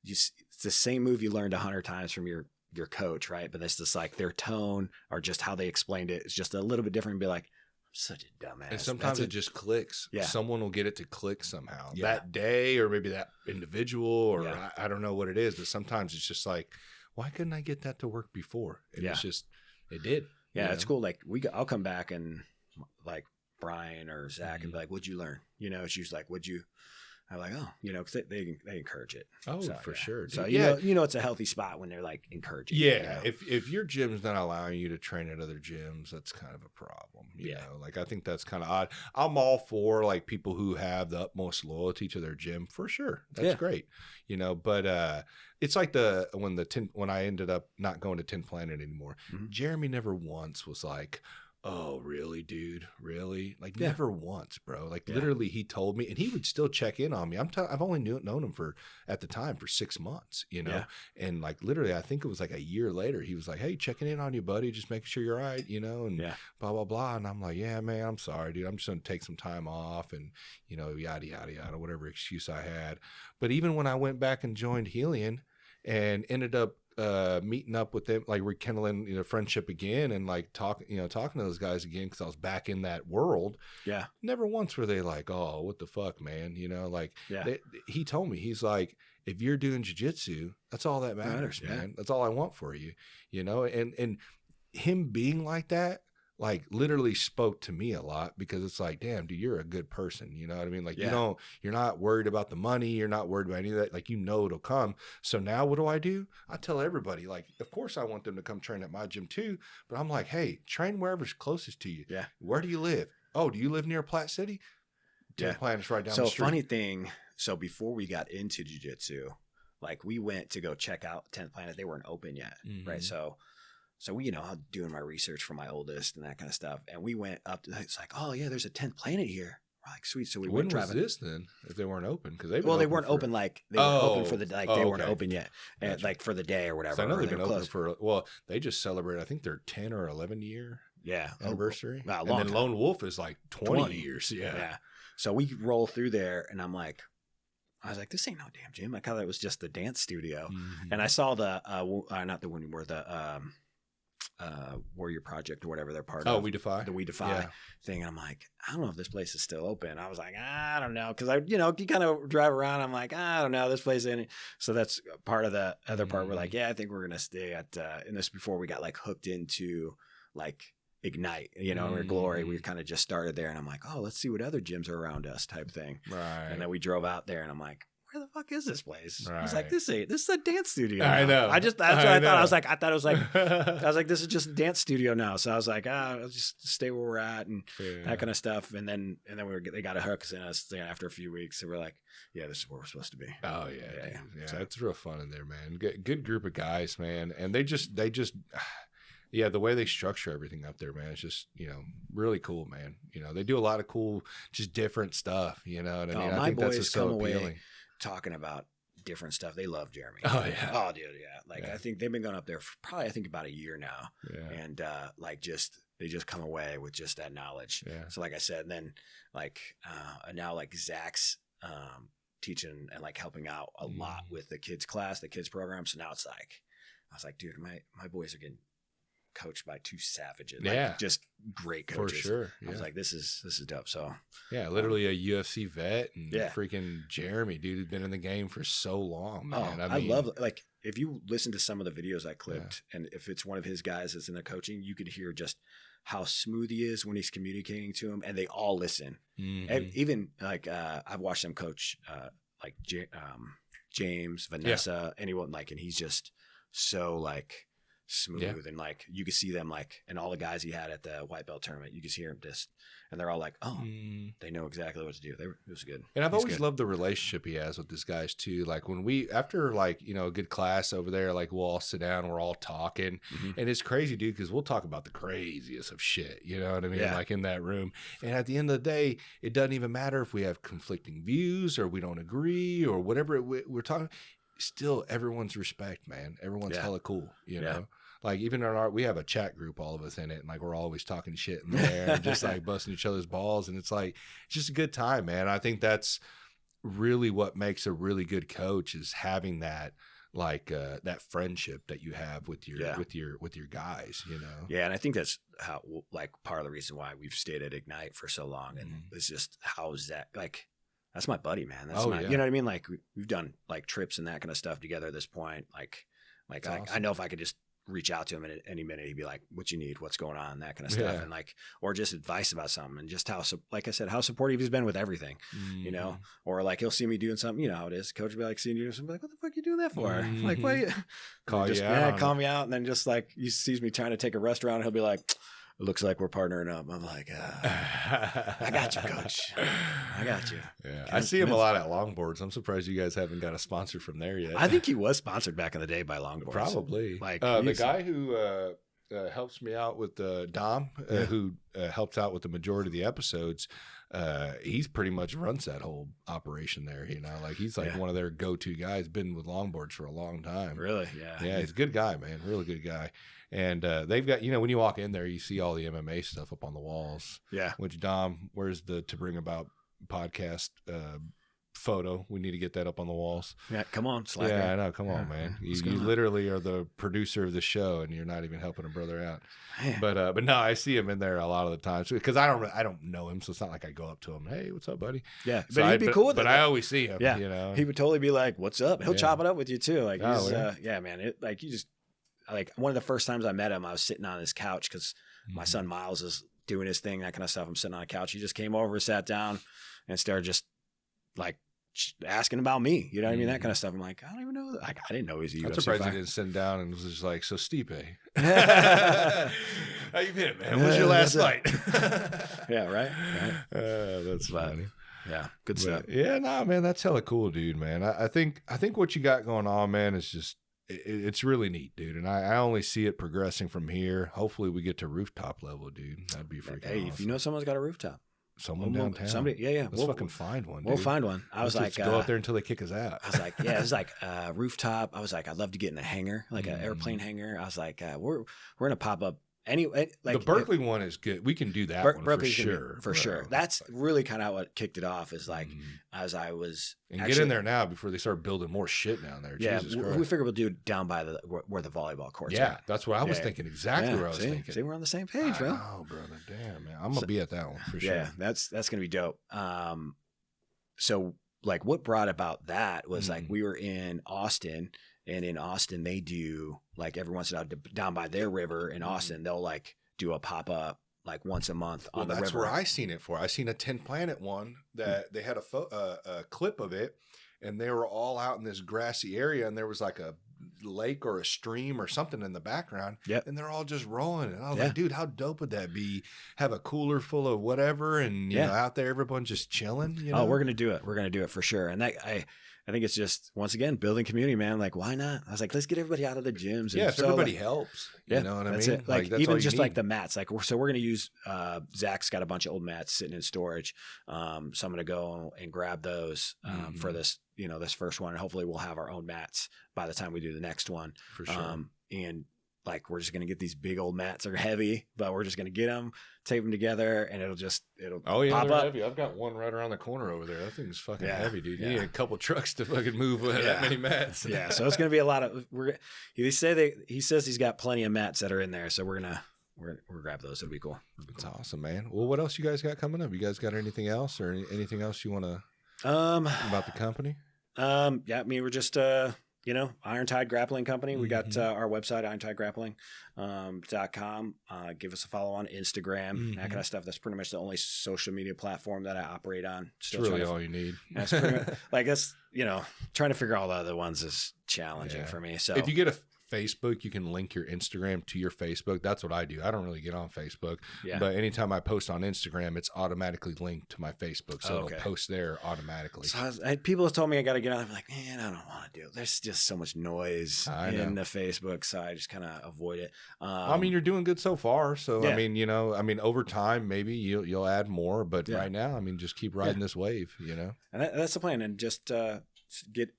It's the same move you learned 100 times from your coach, right? But it's just like their tone or just how they explained it is just a little bit different and be like, I'm such a dumbass. And sometimes it just clicks. Yeah. Someone will get it to click somehow that day, or maybe that individual, or I don't know what it is, but sometimes it's just like, why couldn't I get that to work before? And it's just, it did. Yeah. It's cool. Like I'll come back and like Brian or Zach and be like, what'd you learn? You know, she's like, what'd you, I'm like, oh, you know, because they encourage it. Oh, so, for sure. Dude. So you know, it's a healthy spot when they're like encouraging. Yeah, you know? if your gym's not allowing you to train at other gyms, that's kind of a problem. You know, like I think that's kind of odd. I'm all for like people who have the utmost loyalty to their gym for sure. That's great. You know, but it's like when I ended up not going to 10th Planet anymore. Jeremy never once was like, oh, really, dude? Really? Like never once, bro. Like literally he told me, and he would still check in on me. I've only known him at the time for 6 months, you know? And like literally, I think it was like a year later, he was like, hey, checking in on you, buddy. Just making sure you're all right, you know? And blah, blah, blah. And I'm like, yeah, man, I'm sorry, dude. I'm just going to take some time off and, you know, yada, yada, yada, whatever excuse I had. But even when I went back and joined Helion and ended up meeting up with them, like rekindling, you know, friendship again, and like talking to those guys again, because I was back in that world. Yeah, never once were they like, oh, what the fuck, man, you know, like he told me, he's like, if you're doing jiu-jitsu, that's all that matters, man. That's all I want for you, you know. And him being like that, like literally spoke to me a lot, because it's like, damn, dude, you're a good person. You know what I mean? Like, you're not worried about the money. You're not worried about any of that. Like, you know, it'll come. So now what do? I tell everybody, like, of course I want them to come train at my gym too, but I'm like, hey, train wherever's closest to you. Yeah. Where do you live? Oh, do you live near Platte City? 10th Planet's right down the street. So funny thing. So before we got into jiu-jitsu, like we went to go check out 10th Planet. They weren't open yet. Right. So we, you know, I'm doing my research for my oldest and that kind of stuff. And we went up to, it's like, oh yeah, there's a 10th Planet here. We're like, sweet. So we went driving. When was this then? If they weren't open? Because they weren't open like they weren't open for the they weren't open yet, and like for the day or whatever. So I know they've been open for they just celebrated, I think their 10 or 11 year anniversary. And then Lone Wolf is like 20 years. Yeah. So we roll through there, and I was like, this ain't no damn gym. I thought it was just the dance studio, and I saw the not the Winning War, the Warrior Project or whatever they're part of. We Defy. The We Defy thing. I'm like, I don't know if this place is still open. I was like, I don't know. Cause you kind of drive around. I'm like, I don't know. This place ain't. So that's part of the other part. We're like, I think we're going to stay at, and this before we got like hooked into like Ignite, you know, or Glory. We kind of just started there, and I'm like, oh, let's see what other gyms are around us type thing. Right. And then we drove out there, and I'm like, where the fuck is this place? Right. I was like, this is a dance studio now. I know. That's what I thought. I was like, this is just a dance studio now. So I was like, I'll just stay where we're at and that kind of stuff. And then they got a hook in us after a few weeks. So we're like, yeah, this is where we're supposed to be. Oh yeah. So it's real fun in there, man. Good group of guys, man. And they just the way they structure everything up there, man, it's just, you know, really cool, man. You know, they do a lot of cool, just different stuff. You know what I mean? I think that's just so appealing. Talking about different stuff. They love Jeremy. Oh yeah. Oh dude. Yeah. Like I think they've been going up there for probably, I think about a year now. Yeah. And they just come away with just that knowledge. Yeah. So like I said, and then now like Zach's teaching and like helping out a lot with the kids class, the kids program. So now it's like, I was like, dude, my boys are getting coached by two savages, like just great coaches. For sure. I was like, this is dope. So literally a UFC vet and freaking Jeremy, dude, who's been in the game for so long, man. I love, like, if you listen to some of the videos I clipped, and if it's one of his guys that's in the coaching, you could hear just how smooth he is when he's communicating to him, and they all listen. And even like I've watched them coach like James, Vanessa, anyone, like, and he's just so like smooth. And like, you could see them like, and all the guys he had at the white belt tournament, you could hear him just, and they're all like, oh, they know exactly what to do. It was good. And I've always loved the relationship he has with these guys too. Like when after like, you know, a good class over there, like we'll all sit down, we're all talking, and it's crazy, dude, because we'll talk about the craziest of shit. You know what I mean? Yeah. Like in that room. And at the end of the day, it doesn't even matter if we have conflicting views or we don't agree or whatever we're talking. Still, everyone's respect, man. Everyone's hella cool. You know. Like even in we have a chat group, all of us in it, and like we're always talking shit in there, and just like busting each other's balls, and it's like it's just a good time, man. I think that's really what makes a really good coach is having that like that friendship that you have with your guys, you know. Yeah, and I think that's how like part of the reason why we've stayed at Ignite for so long, and it's just how's that like. That's my buddy, man. That's you know what I mean? Like we've done like trips and that kind of stuff together at this point. Like awesome. I know if I could just reach out to him at any minute, he'd be like, what you need, what's going on, that kind of stuff. And like, or just advice about something, and just how, like I said, how supportive he's been with everything, you know, or like he'll see me doing something, you know how it is. Coach will be like, seeing you do something, like, what the fuck are you doing that for? Like, what you call me out. And then just like, he sees me trying to take a restaurant, and he'll be like, it looks like we're partnering up. I'm like, I got you, coach. I got you. Yeah, I see him a lot at Longboards. I'm surprised you guys haven't got a sponsor from there yet. I think he was sponsored back in the day by Longboards. Probably. Like the guy who helps me out with Dom, who helps out with the majority of the episodes. He's pretty much runs that whole operation there. You know, like he's like one of their go-to guys. Been with Longboards for a long time. Really? Yeah. Yeah, he's a good guy, man. Really good guy. And they've got, you know, when you walk in there, you see all the MMA stuff up on the walls. Yeah. Which, Dom, where's the To Bring About podcast photo? We need to get that up on the walls. Yeah, come on, Slacker. Yeah, I know. Come on, man. You literally are the producer of the show, and you're not even helping a brother out. Man. But no, I see him in there a lot of the times because I don't know him, so it's not like I go up to him. Hey, what's up, buddy? Yeah, so but he'd be cool with it. But I always see him. Yeah, you know, he would totally be like, "What's up?" He'll chop it up with you too. Like, yeah, man. It like you just. Like one of the first times I met him, I was sitting on his couch because my son Miles is doing his thing, that kind of stuff. I'm sitting on a couch. He just came over, sat down, and started just like asking about me. You know what I mean? That kind of stuff. I'm like, I don't even know. Like, I didn't know he was a UFC I'm surprised he didn't sit down and was just like, so Stipe. How you been, man? What's your last fight? Yeah, right. That's funny. Yeah, good stuff. Yeah, nah, man, that's hella cool, dude, man. I think what you got going on, man, is just it's really neat, dude. And I only see it progressing from here. Hopefully we get to rooftop level, dude. That'd be freaking awesome. If you know someone's got a rooftop. Someone downtown. Somebody, yeah. Let's fucking find one, dude. We'll find one. I was like, go out there until they kick us out. I was like, yeah, it was like rooftop. I was like, I'd love to get in a hangar, like an airplane hangar. I was like, we're going to pop up. Anyway, like the Berkeley one is good. We can do that one for sure. For sure. That's really kind of what kicked it off is like, as I was. And get in there now before they start building more shit down there. Yeah. Jesus Christ. We figured we'll do it down by where the volleyball courts are. Yeah. That's what I was thinking. Exactly where I was thinking. See, we're on the same page, bro. Oh, brother. Damn, man. I'm going to be at that one for sure. Yeah. That's going to be dope. So like what brought about that was like we were in Austin. And in Austin, they do like every once in a while down by their river in Austin, they'll like do a pop up like once a month on the river. That's where I seen it for. I seen a 10 Planet one that they had a clip of it, and they were all out in this grassy area, and there was like a lake or a stream or something in the background. Yep. And they're all just rolling. And I was like, dude, how dope would that be? Have a cooler full of whatever, and you know, out there, everyone just chilling. You know? Oh, we're gonna do it. We're gonna do it for sure. And that I think it's just, once again, building community, man. Like, why not? I was like, let's get everybody out of the gyms. And if everybody helps, you know what I mean? It. Like even just like the mats. Like, so we're going to use, Zach's got a bunch of old mats sitting in storage. So I'm going to go and grab those for this, you know, this first one. And hopefully we'll have our own mats by the time we do the next one. For sure. And like, we're just going to get these big old mats. They're heavy, but we're just going to get them, tape them together, and it'll pop up. Heavy. I've got one right around the corner over there. That thing's fucking heavy, dude. You need a couple trucks to fucking move that many mats. Yeah, so it's going to be a lot of. He says he's got plenty of mats that are in there, so we're gonna grab those. It'll be cool. It's awesome, man. Well, what else you guys got coming up? You guys got anything else or anything else you want to about the company? Yeah, I mean, we're just you know, Iron Tide Grappling Company. We got our website, irontidegrappling.com. Give us a follow on Instagram, that kind of stuff. That's pretty much the only social media platform that I operate on. Still it's really all you need. That's pretty much, like, that's, you know, trying to figure all the other ones is challenging for me. So if you get Facebook, you can link your Instagram to your Facebook. That's what I do. I don't really get on Facebook, but anytime I post on Instagram, it's automatically linked to my Facebook. So it'll post there automatically. So people have told me I got to get on. I'm like, man, I don't want to do it. There's just so much noise in the Facebook, so I just kind of avoid it. I mean, you're doing good so far. So, I mean, over time, maybe you'll add more, but right now, I mean, just keep riding this wave, And that's the plan. And just get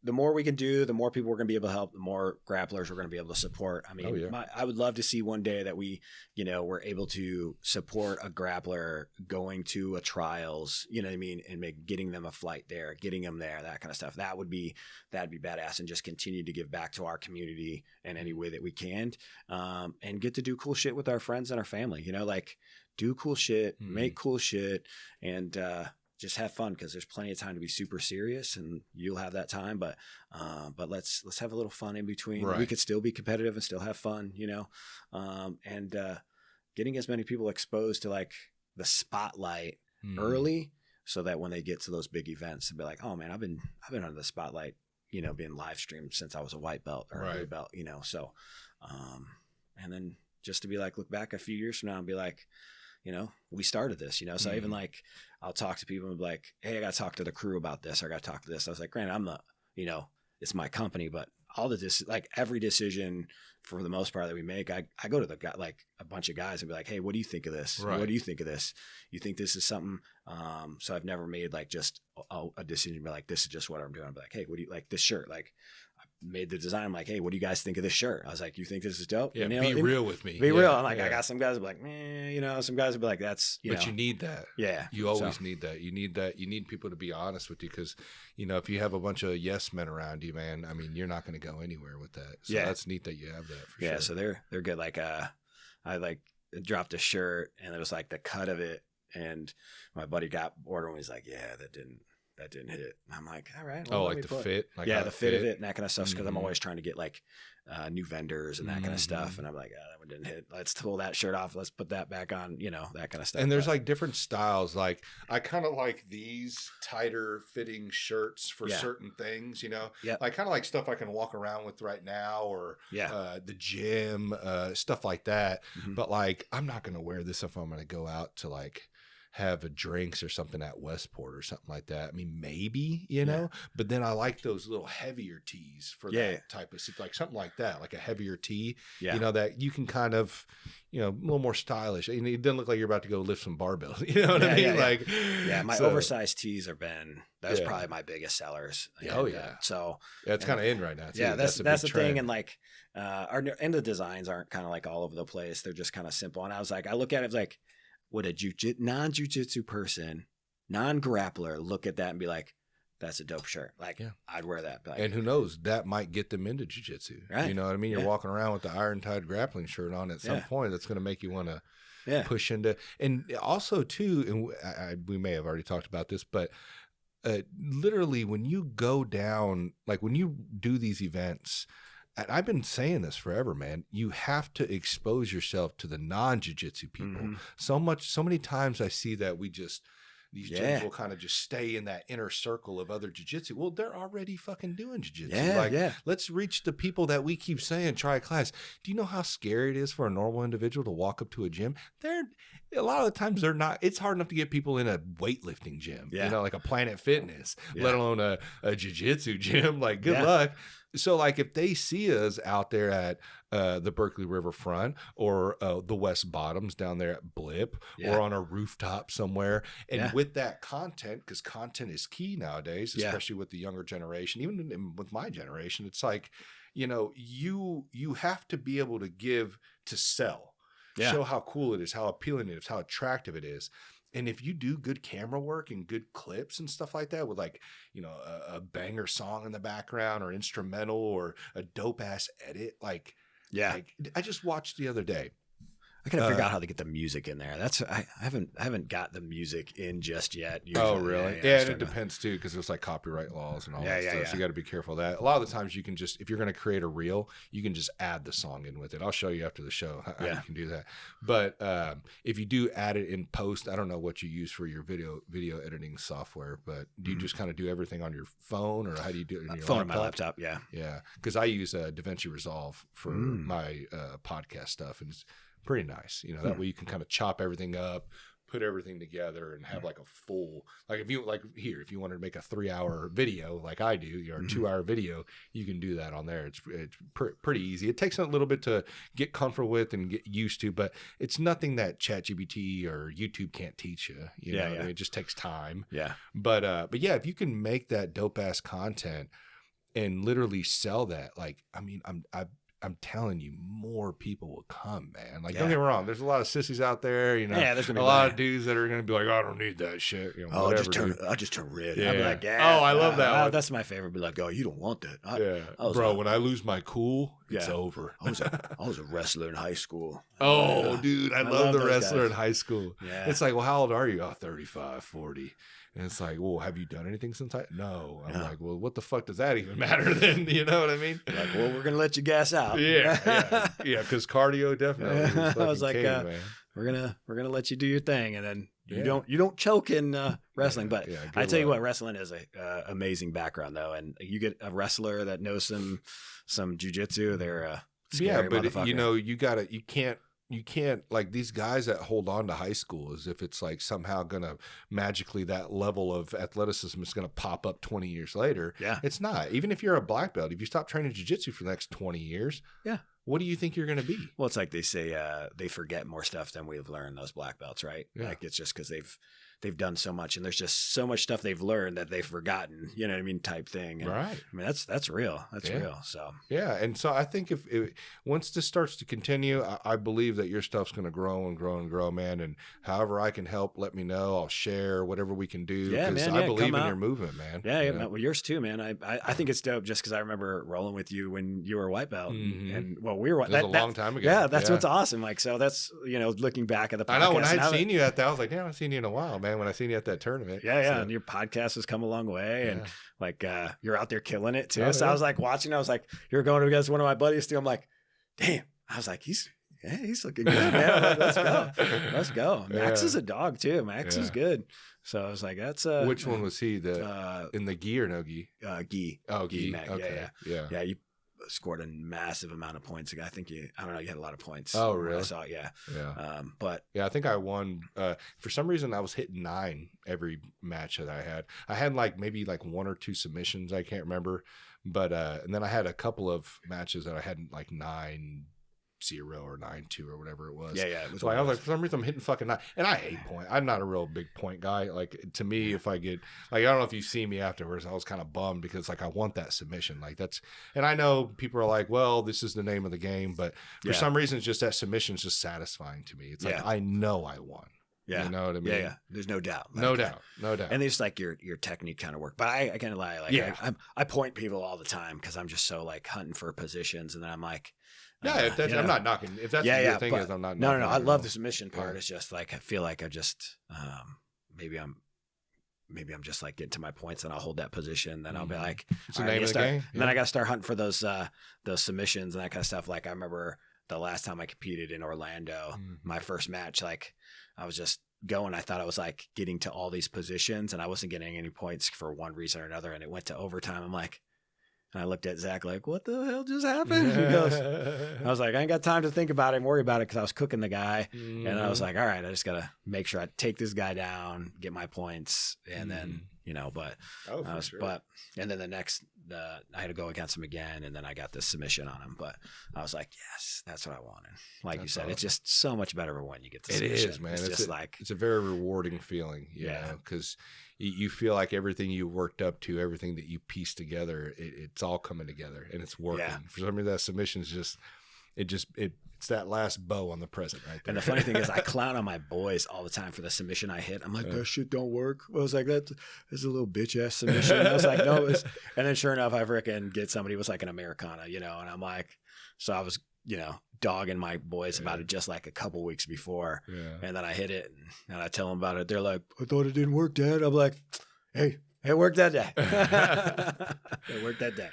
the more we can do, the more people we're going to be able to help, the more grapplers we're going to be able to support. I mean, I would love to see one day that we, we're able to support a grappler going to a trials, you know what I mean? And getting them a flight there, getting them there, that kind of stuff. That'd be badass, and just continue to give back to our community in any way that we can. And get to do cool shit with our friends and our family, do cool shit, make cool shit, and, just have fun, because there's plenty of time to be super serious, and you'll have that time. But let's have a little fun in between. Right. We could still be competitive and still have fun, and getting as many people exposed to like the spotlight early, so that when they get to those big events, they'll be like, oh man, I've been under the spotlight, being live streamed since I was a white belt or a blue belt, So, and then just to be like, look back a few years from now and be like, we started this, so even like, I'll talk to people and be like, hey, I got to talk to the crew about this. Or I got to talk to this. I was like, granted, I'm the, it's my company, but all like every decision for the most part that we make, I go to the guy, like a bunch of guys, and be like, hey, what do you think of this? Right. What do you think of this? You think this is something? So I've never made like just a decision, be like, this is just what I'm doing. I'm like, hey, what do you like this shirt? Like, made the design. I'm like, hey, what do you guys think of this shirt? I was like, you think this is dope? Yeah, be real with me. Be real. I'm like, I got some guys who be like, man, some guys will be like, that's, But you need that. Yeah. You always need that. You need that. You need people to be honest with you, because, if you have a bunch of yes men around you, man, I mean, you're not going to go anywhere with that. So that's neat that you have that for sure. Yeah, so they're good. Like, I like dropped a shirt, and it was like the cut of it, and my buddy got ordered, and he's like, yeah, that didn't hit. I'm like, all right. Well, like the fit? Like the fit of it and that kind of stuff. Because I'm always trying to get like new vendors and that kind of stuff. And I'm like, that one didn't hit. Let's pull that shirt off. Let's put that back on, that kind of stuff. And there's like different styles. Like I kind of like these tighter fitting shirts for certain things, I kind of like stuff I can walk around with right now, or the gym, stuff like that. But like, I'm not going to wear this if I'm going to go out to like have a drinks or something at Westport or something like that. I mean, maybe, but then I like those little heavier tees for that type of, like something like that, like a heavier tee, that you can kind of, a little more stylish. It doesn't look like you're about to go lift some barbells. You know what I mean? My oversized tees that's probably my biggest sellers. So it's kind of in right now too. Yeah, that's the thing. And like, the designs aren't kind of like all over the place. They're just kind of simple. And I was like, I look at it like, would a non-jujitsu person, non-grappler look at that and be like, that's a dope shirt. Like, I'd wear that. Like, and who knows, that might get them into jiu-jitsu. Right. You know what I mean? You're walking around with the Iron Tide Grappling shirt on at some point. That's going to make you want to push into. And also, too, and we may have already talked about this, but literally when you go down, like when you do these events, and I've been saying this forever, man, you have to expose yourself to the non-jiu-jitsu people. So many times I see that these gyms will kind of just stay in that inner circle of other jiu-jitsu. Well, they're already fucking doing jiu-jitsu. Let's reach the people that we keep saying, try a class. Do you know how scary it is for a normal individual to walk up to a gym? A lot of the times they're not. It's hard enough to get people in a weightlifting gym, like a Planet Fitness, let alone a jiu-jitsu gym. Like, good luck. So, like, if they see us out there at the Berkeley Riverfront or the West Bottoms down there at Blip or on a rooftop somewhere, and with that content, because content is key nowadays, especially with the younger generation, even with my generation, it's like, you have to be able to give to sell, show how cool it is, how appealing it is, how attractive it is. And if you do good camera work and good clips and stuff like that with like, a banger song in the background or instrumental or a dope ass edit, like I just watched the other day. I gotta figure out how to get the music in there. I haven't got the music in just yet. Usually. Oh, really? Yeah, and it depends too, because there's like copyright laws and all that stuff. So you got to be careful of that. A lot of the times you can just, if you're going to create a reel, you can just add the song in with it. I'll show you after the show how you can do that. But if you do add it in post, I don't know what you use for your video editing software, but do you just kind of do everything on your phone, or how do you do it in your phone laptop? On my laptop? Yeah. Yeah, because I use DaVinci Resolve for my podcast stuff, and it's pretty nice. You know, that way you can kind of chop everything up, put everything together, and have like a full, like if you wanted to make a 3-hour video like I do, or a 2-hour video, you can do that on there. It's pretty easy. It takes a little bit to get comfortable with and get used to, but it's nothing that ChatGPT or YouTube can't teach you. You know, I mean, it just takes time. Yeah. But yeah, if you can make that dope ass content and literally sell that, like, I mean, I'm telling you, more people will come, man. Like, don't get me wrong. There's a lot of sissies out there, you know. Yeah, there's gonna be a lot of dudes that are going to be like, I don't need that shit. You know, I'll just turn red. Yeah. I'm like, oh, I love that one. That's my favorite. Be like, oh, you don't want that. When I lose my cool, it's over. I was a wrestler in high school. Oh, dude, I love the wrestler guys. in high school. Yeah. It's like, well, how old are you? Oh, 35, 40. And it's like, well, have you done anything since No. I'm like, well, what the fuck does that even matter then? You know what I mean? Like, well, we're going to let you gas out. Yeah. Because cardio definitely is I was like, king, man. we're gonna let you do your thing, and then you don't choke in wrestling. But I tell you what, wrestling is a amazing background though, and you get a wrestler that knows some jujitsu. They're scary but you know, you can't like these guys that hold on to high school as if it's like somehow gonna magically that level of athleticism is gonna pop up 20 years later. Yeah, it's not. Even if you're a black belt, if you stop training jiu-jitsu for the next 20 years, what do you think you're going to be? Well, it's like they say they forget more stuff than we've learned, those black belts, right? Yeah. Like it's just because they've done so much, and there's just so much stuff they've learned that they've forgotten, you know what I mean, type thing. And, right. I mean, that's real. That's real. So yeah, and so I think if once this starts to continue, I believe that your stuff's going to grow and grow and grow, man. And however I can help, let me know. I'll share whatever we can do. Yeah, man. I believe in your movement, man. Yeah, well, yours too, man. I think it's dope just because I remember rolling with you when you were a white belt, and well, we were that was a long time ago. Yeah, that's what's awesome. Like, so that's looking back at the podcast. I know when I had seen you at that, I was like, damn, I haven't seen you in a while, man. When I seen you at that tournament. Yeah. And your podcast has come a long way, and like you're out there killing it too. So I was like watching. I was like, you're going against one of my buddies too. I'm like, damn. I was like, he's looking good, man. Let's go. Max is a dog too. Max is good. So I was like, that's which one was he? In the gi or no gi? Gi. Oh, gi. Mac. Okay. Yeah. You scored a massive amount of points. I think you had a lot of points. Oh, really? I saw it, yeah. But yeah, I think I won. For some reason, I was hitting 9 every match that I had. I had maybe 1 or 2 submissions. I can't remember, but and then I had a couple of matches that I had 9-0 or 9-2 or whatever it was. Yeah. It was so I was like, for some reason, I'm hitting fucking 9, and I hate point. I'm not a real big point guy. Like to me, if I get I don't know if you see me afterwards, I was kind of bummed because I want that submission. And I know people are like, well, this is the name of the game, but for some reason, it's just that submission is just satisfying to me. It's like I know I won. Yeah. You know what I mean? Yeah. There's no doubt. No doubt. And it's like your technique kind of work. But I kind of lie. I point people all the time because I'm just so hunting for positions, and then I'm like, I'm not knocking. If that's what your thing is, I'm not. No. I love the submission part. It's just I feel like I just maybe I'm just getting to my points, and I'll hold that position. Then I'll be like, it's the name of the game. And then I got to start hunting for those submissions and that kind of stuff. Like I remember the last time I competed in Orlando, my first match, I was just going. I thought I was getting to all these positions, and I wasn't getting any points for one reason or another. And it went to overtime. I'm like. And I looked at Zach like, what the hell just happened? He goes, I was like, I ain't got time to think about it and worry about it because I was cooking the guy. And I was like, all right, I just got to make sure I take this guy down, get my points. And then, and then the next, I had to go against him again. And then I got this submission on him. But I was like, yes, that's what I wanted. Like you said, awesome. It's just so much better when you get the submission. It is, man. It's just it's a very rewarding feeling, you know, because you feel like everything you worked up to, everything that you pieced together, it's all coming together and it's working. Yeah. For some reason, that submission is it's that last bow on the present right there. And the funny thing is I clown on my boys all the time for the submission I hit. I'm like, that shit don't work. I was like, that's a little bitch ass submission. I was like, no. And then sure enough, I freaking get somebody who was like an Americana, and I'm like, so I was dogging my boys about it just like a couple weeks before. Yeah. And then I hit it and I tell them about it. They're like, I thought it didn't work, Dad. I'm like, hey, it worked that day. It worked that day.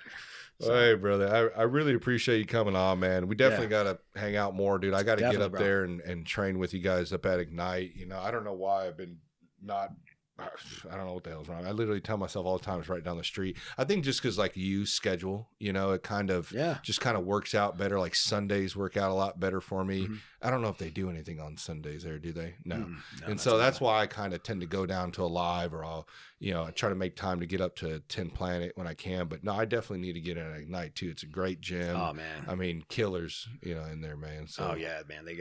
So, hey, brother, I really appreciate you coming on, man. We definitely got to hang out more, dude. I got to get up there and train with you guys up at Ignite. I don't know why I've been not – I don't know what the hell's wrong. I literally tell myself all the time it's right down the street. I think just because like you schedule, it kind of just kind of works out better. Like Sundays work out a lot better for me. Mm-hmm. I don't know if they do anything on Sundays there, do they? No. No, and so that's why I kind of tend to go down to a live, or I'll, I try to make time to get up to 10 Planet when I can. But no, I definitely need to get in at Ignite too. It's a great gym. Oh man. I mean, killers, in there, man. So, oh yeah, man. They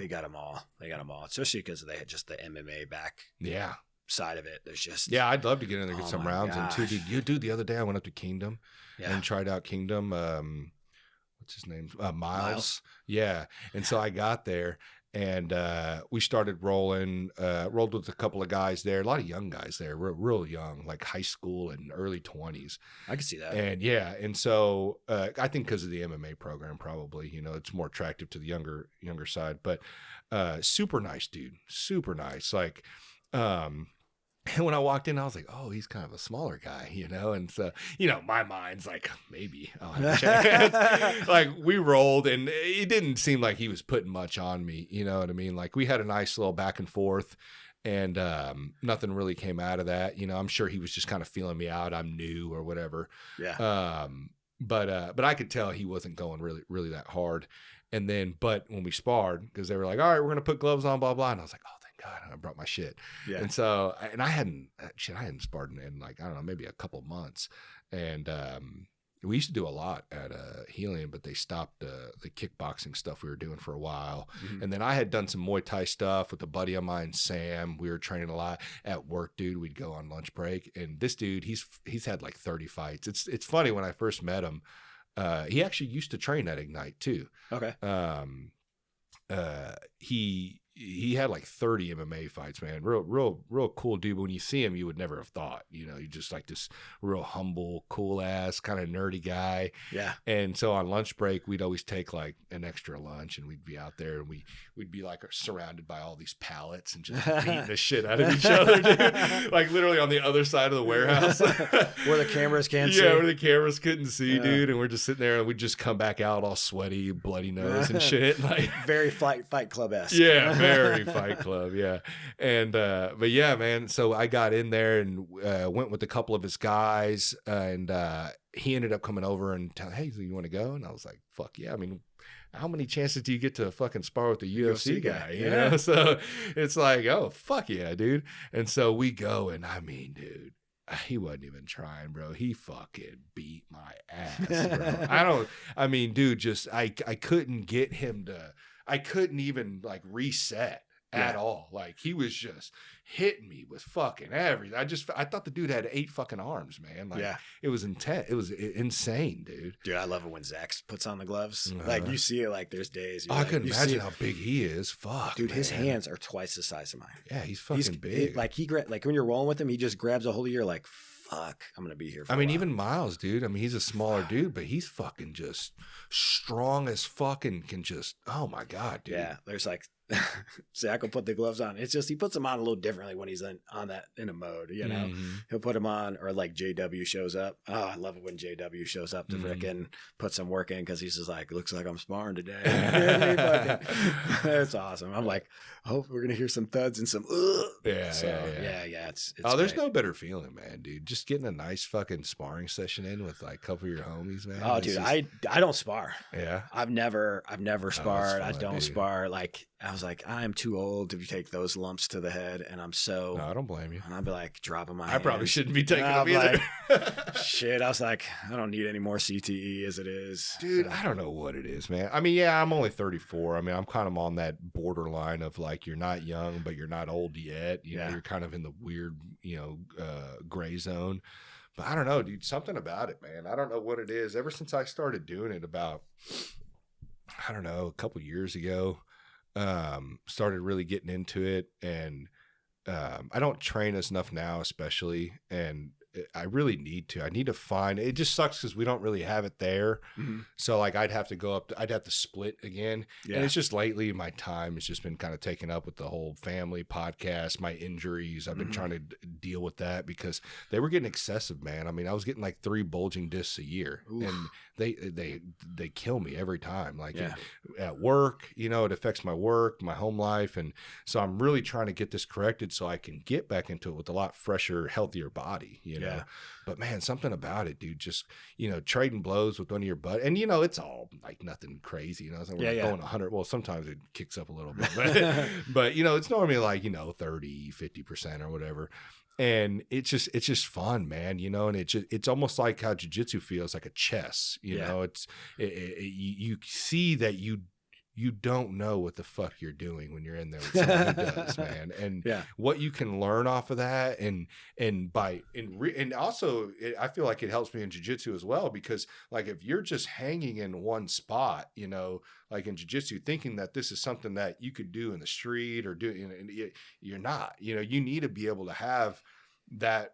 got them all. They got them all. Especially because they had just the MMA back. Yeah. Side of it. There's just I'd love to get in there, get some rounds. Gosh. And dude, the other day I went up to Kingdom and tried out Kingdom. What's his name? Miles. Yeah. And so I got there and we started rolling. Rolled with a couple of guys there, a lot of young guys there, real young, like high school and early 20s. I can see that. And and so I think because of the MMA program, probably it's more attractive to the younger side. But super nice dude, super nice. Like and when I walked in, I was like, oh, he's kind of a smaller guy, And so, my mind's like, maybe I'll have a chance. Like, we rolled, and it didn't seem like he was putting much on me. You know what I mean? Like, we had a nice little back and forth, and nothing really came out of that. I'm sure he was just kind of feeling me out. I'm new or whatever. Yeah. But I could tell he wasn't going really, really that hard. And then, but when we sparred, because they were like, all right, we're going to put gloves on, blah, blah. And I was like, oh, God, I brought my shit. Yeah. And so, and I hadn't sparred in like, I don't know, maybe a couple months. And we used to do a lot at Helium, but they stopped the kickboxing stuff we were doing for a while. Mm-hmm. And then I had done some Muay Thai stuff with a buddy of mine, Sam. We were training a lot at work, dude. We'd go on lunch break. And this dude, he's had like 30 fights. It's funny, when I first met him, he actually used to train at Ignite too. Okay. He had like 30 MMA fights, man. Real cool dude. But when you see him, you would never have thought, you're just like this real humble, cool ass, kind of nerdy guy. Yeah. And so on lunch break, we'd always take like an extra lunch, and we'd be out there, and we'd be like surrounded by all these pallets and just beating the shit out of each other, dude. Like literally on the other side of the warehouse. Where the cameras can't see. Yeah, where the cameras couldn't see, dude. And we're just sitting there, and we'd just come back out all sweaty, bloody nose and shit. Like very Fight Club-esque. Yeah, very Fight Club, yeah. And but yeah, man, so I got in there and went with a couple of his guys, and he ended up coming over and telling, hey, so you want to go? And I was like, fuck yeah. I mean, how many chances do you get to fucking spar with the UFC guy, you know? So it's like, oh, fuck yeah, dude. And so we go, and I mean, dude, he wasn't even trying, bro. He fucking beat my ass, bro. I couldn't get him to, I couldn't even like reset at all. Like, he was just hitting me with fucking everything. I thought the dude had 8 fucking arms, man. Like, it was intense. It was insane, dude. Dude, I love it when Zach puts on the gloves. Like, you see it, like, there's days. I couldn't imagine how big he is. Fuck, dude, man. His hands are twice the size of mine. Yeah, he's fucking big. Like when you're rolling with him, he just grabs a hold of you, like, fuck, I'm gonna be here for a while. Even Miles, dude. I mean, he's a smaller dude, but he's fucking just strong as fucking can just, oh my God, dude. Yeah, there's like, Zach will put the gloves on. It's just, he puts them on a little differently when he's in a mode, Mm-hmm. He'll put them on, or like JW shows up. Oh, I love it when JW shows up to frickin' put some work in, because he's just like, looks like I'm sparring today. It's awesome. I'm like, oh, we're gonna hear some thuds and some yeah. It's there's no better feeling, man, dude. Just getting a nice fucking sparring session in with like a couple of your homies, man. Oh, dude, I don't spar. Yeah, I've never sparred. I don't spar. Like, I was like, I am too old to take those lumps to the head, and I'm so. No, I don't blame you. And I'd be like dropping my. I probably shouldn't be taking them either. Like, shit, I was like, I don't need any more CTE as it is, dude. I don't know what it is, man. I mean, yeah, I'm only 34. I mean, I'm kind of on that borderline of like, you're not young, but you're not old yet. You know, you're kind of in the weird, gray zone. But I don't know, dude. Something about it, man. I don't know what it is. Ever since I started doing it about, I don't know, a couple years ago. Started really getting into it, and I don't train as enough now, especially, and I really need to. I need to find. It just sucks because we don't really have it there. Mm-hmm. So like I'd have to go up. I'd have to split again. Yeah. And it's just lately my time has just been kind of taken up with the whole family podcast, my injuries. I've been trying to deal with that because they were getting excessive, man. I mean, I was getting like 3 bulging discs a year. Oof. And they kill me every time. Like at work, you know, it affects my work, my home life. And so I'm really trying to get this corrected so I can get back into it with a lot fresher, healthier body, you know. But man, something about it, dude, just, you know, trading blows with one of your buddies. And, you know, it's all like nothing crazy, you know. So we're going 100. Well, sometimes it kicks up a little bit, but you know, it's normally like, you know, 30, 50% or whatever. And it's just fun, man, you know, and it's almost like how jiu-jitsu feels, like a chess, you know. You see that you don't know what the fuck you're doing when you're in there with someone who does, man. And what you can learn off of that, and also I feel like it helps me in jiu-jitsu as well, because like if you're just hanging in one spot, you know, like in jiu-jitsu, thinking that this is something that you could do in the street or do, and you're not, you know, you need to be able to have that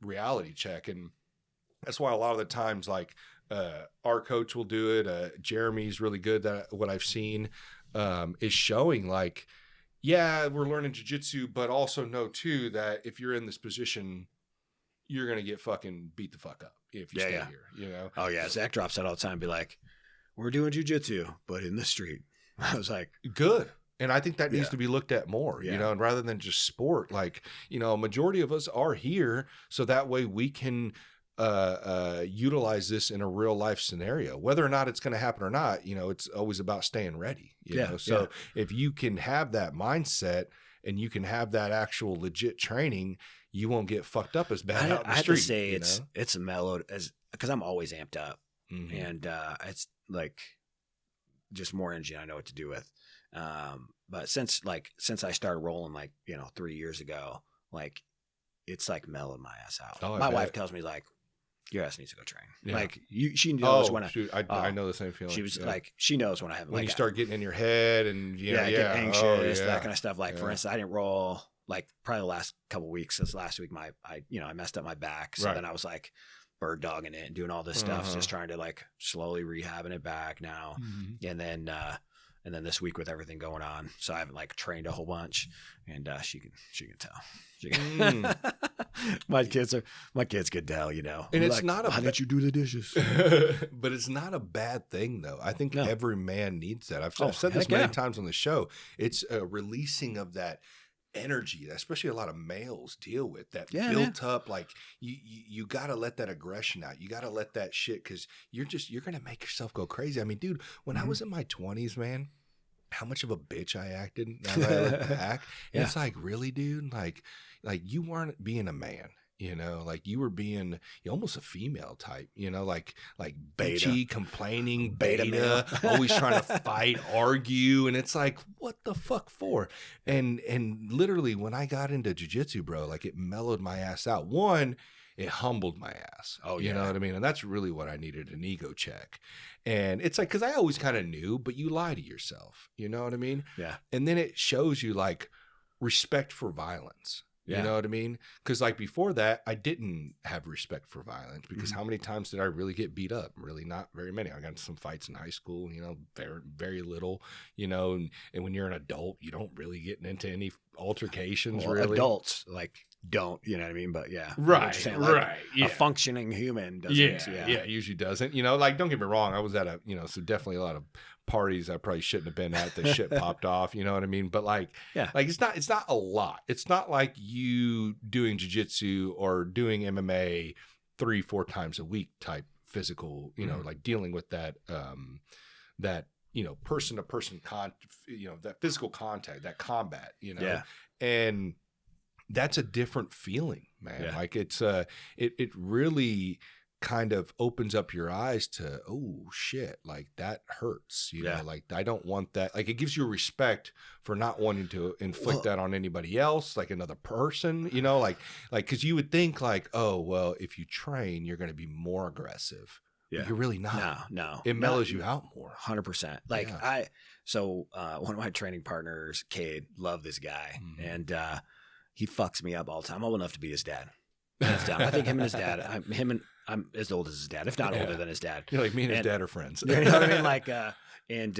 reality check. And that's why a lot of the times, like, our coach will do it. Jeremy's really good. That what I've seen is showing like, yeah, we're learning jiu-jitsu, but also know too that if you're in this position, you're gonna get fucking beat the fuck up if you stay here. You know? Oh yeah, Zach drops that all the time. Be like, we're doing jiu-jitsu, but in the street. I was like, good. And I think that needs to be looked at more, you know, and rather than just sport, like, you know, a majority of us are here so that way we can utilize this in a real life scenario. Whether or not it's going to happen or not, you know, it's always about staying ready, you know? So if you can have that mindset and you can have that actual legit training, you won't get fucked up as bad out in the street. I have to say it's mellowed because I'm always amped up, and it's like just more energy I know what to do with. But since I started rolling, like, you know, 3 years ago, like it's like mellowed my ass out. My wife tells me like, your ass needs to go train. Yeah. Like she knows when I know the same feeling. She was like, she knows when I have when you start getting in your head and get anxious, that kind of stuff. Like for instance, I didn't roll like probably the last couple of weeks. Since last week, I messed up my back, so then I was like bird dogging it and doing all this stuff, just trying to like slowly rehabbing it back now, and then this week with everything going on, so I haven't like trained a whole bunch, and she can tell. My kids can tell, you know. And it's like, why didn't you do the dishes? But it's not a bad thing, though. I think every man needs that. I've said this many times on the show. It's a releasing of that energy, especially a lot of males deal with that built up. Like you got to let that aggression out. You got to let that shit, because you're going to make yourself go crazy. I mean, dude, when I was in my 20s, man, how much of a bitch I acted now that I look back. And it's like, really, dude? Like you weren't being a man, you know, like you were being almost a female type, you know, like bitchy, complaining, beta always trying to fight, argue. And it's like, what the fuck for? And literally when I got into jiu-jitsu, bro, like it mellowed my ass out. One, it humbled my ass. Oh, yeah. You know what I mean? And that's really what I needed, an ego check. And it's like, because I always kind of knew, but you lie to yourself. You know what I mean? Yeah. And then it shows you like respect for violence. You know what I mean? Because like before that, I didn't have respect for violence, because how many times did I really get beat up? Really not very many. I got into some fights in high school, you know, very, very little, you know, and when you're an adult, you don't really get into any altercations, really. Adults, like, don't, you know what I mean? But right. A functioning human doesn't. Usually doesn't. You know, like, don't get me wrong, I was at so definitely a lot of parties I probably shouldn't have been at. The shit popped off, you know what I mean? But like it's not a lot. It's not like you doing jiu-jitsu or doing MMA 3-4 times a week type physical, you know, like dealing with that you know, person to person that physical contact, that combat, you know. And that's a different feeling, man. Like it's it really kind of opens up your eyes to, oh shit, like that hurts, you know, like I don't want that. Like it gives you respect for not wanting to inflict that on anybody else, like another person, you know, like because you would think like, oh well, if you train, you're going to be more aggressive. But you're really not. No, it mellows you out more. 100%. Like one of my training partners, Cade, love this guy, and he fucks me up all the time. I would love to be his dad. Hands down. I think him and his dad. I'm as old as his dad, if not older than his dad. You're like me and his dad are friends. You know what I mean? Like, and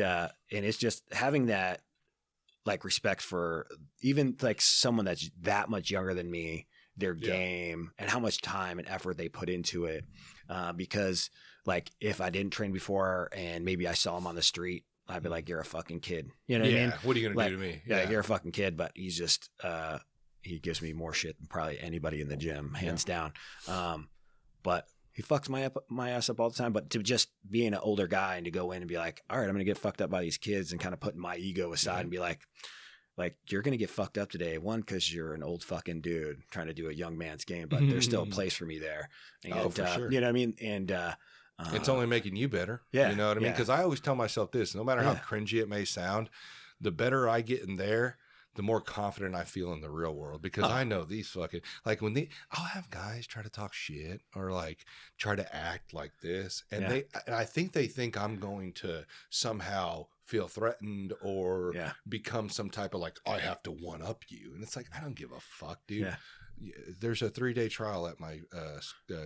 it's just having that like respect for even like someone that's that much younger than me, their game, and how much time and effort they put into it. Because like if I didn't train before and maybe I saw him on the street, I'd be like, "You're a fucking kid." You know what I mean? What are you gonna do to me? Yeah, you're a fucking kid. But he's just he gives me more shit than probably anybody in the gym, hands down. But he fucks my ass up all the time. But to just being an older guy and to go in and be like, all right, I'm going to get fucked up by these kids, and kind of putting my ego aside and be like, you're going to get fucked up today. One, because you're an old fucking dude trying to do a young man's game, but there's still a place for me there. And, for sure. You know what I mean? And it's only making you better. Yeah. You know what I mean? Because I always tell myself this, no matter how cringy it may sound, the better I get in there, the more confident I feel in the real world, because I know these fucking, like I'll have guys try to talk shit or like try to act like this. And I think they think I'm going to somehow feel threatened or become some type of like, I have to one up you. And it's like, I don't give a fuck, dude. Yeah. There's a 3-day trial at my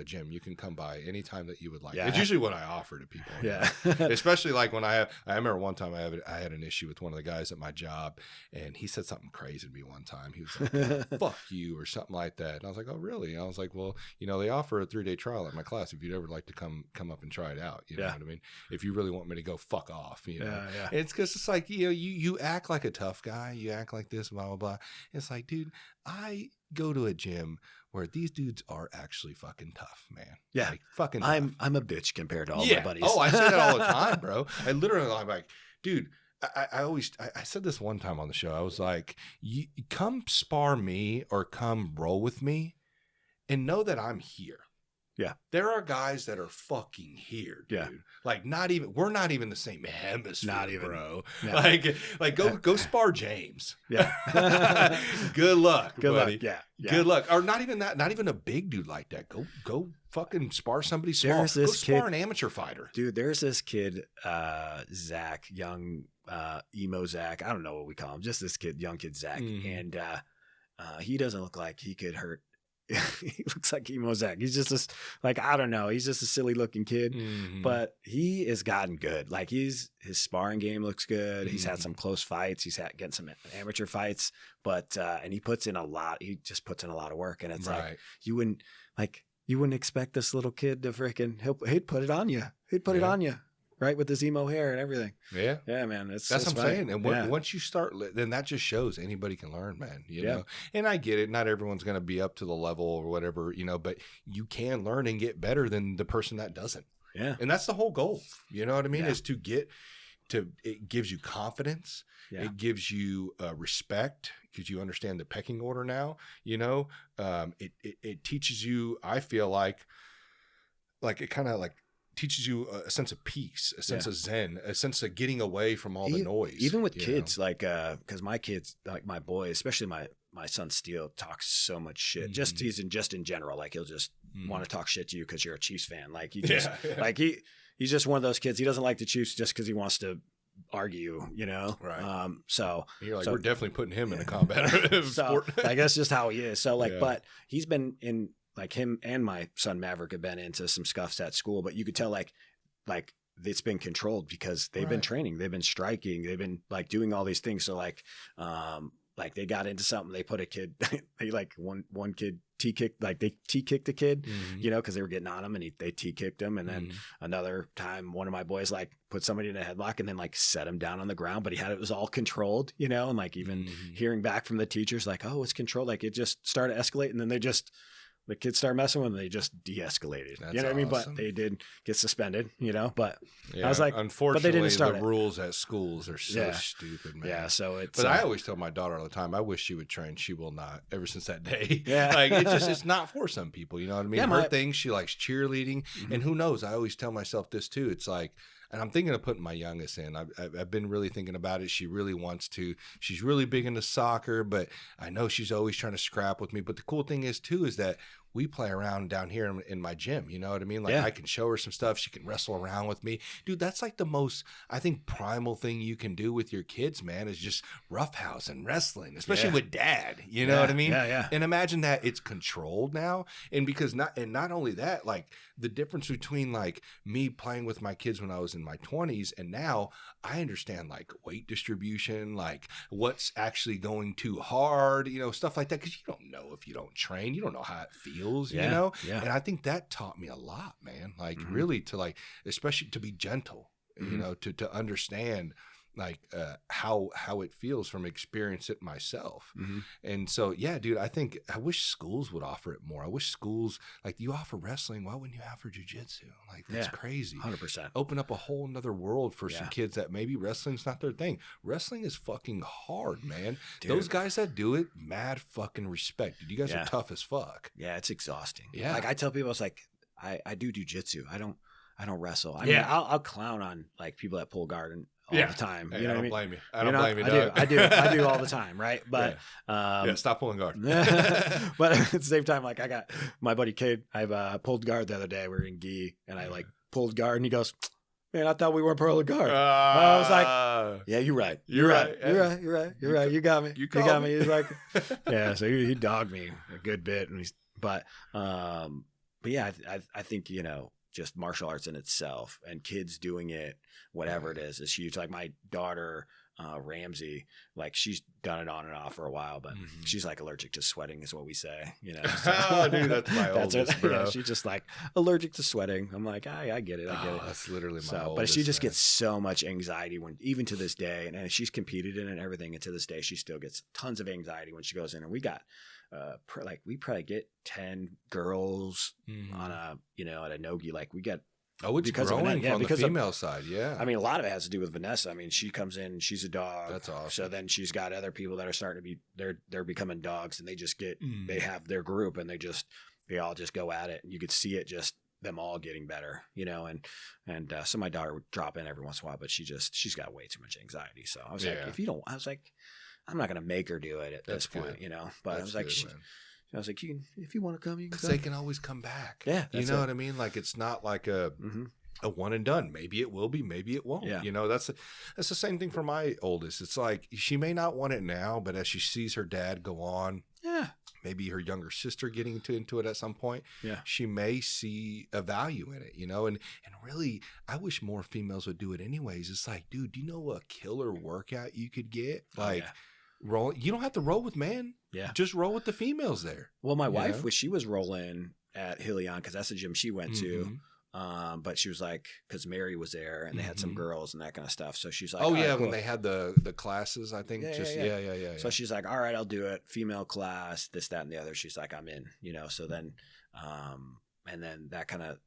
gym. You can come by anytime that you would like. It's usually what I offer to people. Yeah. Especially like when I remember one time I had an issue with one of the guys at my job, and he said something crazy to me one time. He was like, fuck you or something like that. And I was like, oh, really? And I was like, well, they offer a 3-day trial at my class if you'd ever like to come up and try it out. You know what I mean? If you really want me to go fuck off, Yeah. And it's because it's like, you act like a tough guy. You act like this, blah, blah, blah. It's like, dude, I go to a gym where these dudes are actually fucking tough, man. Yeah. Like, fucking tough. I'm a bitch compared to all my buddies. Oh, I say that all the time, bro. I'm like, dude, I said this one time on the show. I was like, you come spar me or come roll with me and know that I'm here. Yeah. There are guys that are fucking here, dude. Yeah. Like we're not even the same hemisphere, not even, bro. No. Like go spar James. Yeah. Good luck, Good buddy. luck. Yeah. Good luck. Or not even that, not even a big dude like that. Go fucking spar somebody small. There's this go spar kid, an amateur fighter. Dude, there's this kid, Zach, young emo Zach. I don't know what we call him. Just this kid, young kid Zach. And he doesn't look like he could hurt. He looks like emo Zach. He's just this, like, I don't know. He's just a silly looking kid, but he has gotten good. Like his sparring game looks good. He's had some close fights. He's getting some amateur fights, but and he puts in a lot. He just puts in a lot of work, and it's like you wouldn't expect this little kid to freaking he'd put it on you. He'd put it on you. Right, with his emo hair and everything. Yeah, man. That's what I'm saying. And once you start, then that just shows anybody can learn, man. You know. And I get it. Not everyone's going to be up to the level or whatever, but you can learn and get better than the person that doesn't. Yeah. And that's the whole goal. You know what I mean? Is to get to. It gives you confidence. Yeah. It gives you respect because you understand the pecking order now. It teaches you. I feel like it kind of like. Teaches you a sense of peace, a sense of zen, a sense of getting away from all the noise. Even with kids, like, because my kids, like my boy, especially my son Steele, talks so much shit. Just in general, like he'll just want to talk shit to you because you're a Chiefs fan. Like he just like he's just one of those kids. He doesn't like the Chiefs just because he wants to argue, Right. So you're like, we're definitely putting him in a combat sport. Like that's just how he is. So like, but he's been in. Like him and my son Maverick have been into some scuffs at school, but you could tell like it's been controlled because they've been training, they've been striking, they've been like doing all these things. So like they got into something, they put a kid, they like one kid T-kicked, like they T-kicked a kid, because they were getting on him and they T-kicked him. And then another time, one of my boys like put somebody in a headlock and then like set him down on the ground, but it was all controlled, and like even hearing back from the teachers, like, oh, it's controlled. Like it just started escalating and then the kids started messing with them. They just de-escalated. That's you know what I mean? awesome. But they did get suspended, but I was like, unfortunately, but they didn't start the rules at schools are so stupid, man. Yeah. So it's, but I always tell my daughter all the time, I wish she would train. She will not ever since that day. Yeah. Like it's not for some people, you know what I mean? Yeah, her thing, she likes cheerleading and who knows? I always tell myself this too. It's like, and I'm thinking of putting my youngest in. I've been really thinking about it. She really wants to. She's really big into soccer, but I know she's always trying to scrap with me. But the cool thing is too, is that we play around down here in my gym. You know what I mean? Like I can show her some stuff. She can wrestle around with me. Dude, that's like the most, I think, primal thing you can do with your kids, man, is just roughhouse and wrestling, especially with dad. You know what I mean? Yeah. And imagine that it's controlled now. And because not only that, like the difference between like me playing with my kids when I was in my 20s and now I understand like weight distribution, like what's actually going too hard, you know, stuff like that. Cause you don't know if you don't train, you don't know how it feels, you know? Yeah. And I think that taught me a lot, man. Like really to like, especially to be gentle, you know, to understand like how it feels from experience it myself. And so yeah, dude, I wish schools would offer it more. I wish schools, like, you offer wrestling, why wouldn't you offer jiu-jitsu? Like, that's crazy. 100%. Open up a whole nother world for some kids that maybe wrestling's not their thing. Wrestling is fucking hard, man. Dude. Those guys that do it, mad fucking respect. Dude, you guys are tough as fuck. Yeah, it's exhausting. Yeah, like I tell people, it's like I do jiu-jitsu. I don't wrestle. I mean, I'll clown on like people that pull guard and all the time. Hey, you know I what I mean? Blame you. I don't blame you. I do all the time, right? But stop pulling guard. But at the same time, like I got my buddy Cade, I pulled guard the other day. We were in gi, and I like pulled guard, and he goes, "Man, I thought we weren't pulling guard." I was like, "Yeah, you're right. You're right. You got me. You got me." He's like, "Yeah." So he dogged me a good bit, and but yeah, I think, you know, just martial arts in itself and kids doing it, whatever it is huge. Like my daughter, Ramsey, like she's done it on and off for a while, but she's like allergic to sweating is what we say, you know. So, oh, dude, that's my oldest, bro. Yeah, she's just like allergic to sweating. I'm like, I get it. That's literally my oldest. But she just gets so much anxiety even to this day, and she's competed in it and everything, and to this day, she still gets tons of anxiety when she goes in. And we got, we probably get 10 girls on a, you know, at a nogi. Like we get, it's growing from the female side. Yeah. I mean, a lot of it has to do with Vanessa. I mean, she comes in, she's a dog. That's awesome. So then she's got other people that are starting to be, they're becoming dogs, and they just get, they have their group, and they all just go at it. And you could see it, just them all getting better, you know, and so my daughter would drop in every once in a while, but she's got way too much anxiety. So I was like, I'm not going to make her do it at this point, you know, but I was like, if you want to come, you can come. They can always come back. Yeah. You know what I mean? Like, it's not like a one and done. Maybe it will be, maybe it won't. You know, that's the same thing for my oldest. It's like, she may not want it now, but as she sees her dad go on, maybe her younger sister getting into it at some point, she may see a value in it, you know? And really, I wish more females would do it anyways. It's like, dude, do you know what killer workout you could get? Like, roll. You don't have to roll with men. Yeah. Just roll with the females there. Well, my wife, she was rolling at Helion, because that's the gym she went to. But she was like, because Mary was there and they had some girls and that kind of stuff. So she's like, when they had the classes, I think. So she's like, all right, I'll do it. Female class, this, that, and the other. She's like, I'm in, you know. So then, and then that kind of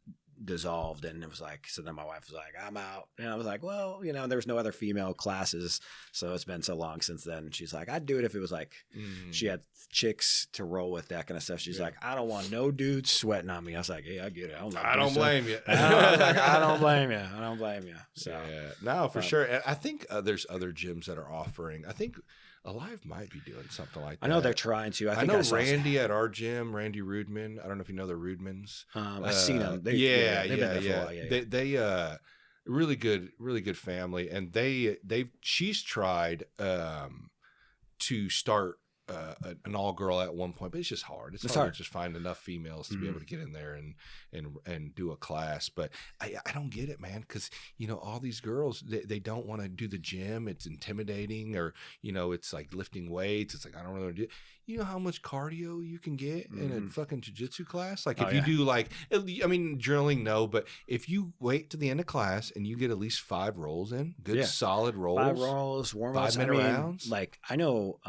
dissolved, and it was like, so then my wife was like, I'm out, and I was like, well, you know, there was no other female classes, so it's been so long since then. She's like, I'd do it if it was like she had chicks to roll with, that kind of stuff. She's like, I don't want no dudes sweating on me. I was like, yeah, I get it. I don't blame you. I don't blame you. So no, for sure. And I think there's other gyms that are offering. I think Alive might be doing something like that. I know they're trying to. I know Randy at our gym, Randy Rudman. I don't know if you know the Rudmans. I've seen them. They've been there for a while. They really good family, and she's tried to start an all girl at one point, but it's just hard. It's hard to just find enough females to be able to get in there and do a class. But I don't get it, man, because, you know, all these girls, they don't want to do the gym. It's intimidating, or, you know, it's like lifting weights. It's like, I don't really want to do it. You know how much cardio you can get in a fucking jiu-jitsu class? Like, if you do, like, I mean, drilling, no, but if you wait to the end of class and you get at least 5 rolls in, solid rolls. 5 rolls, warm-ups. 5-minute rounds. Like, I know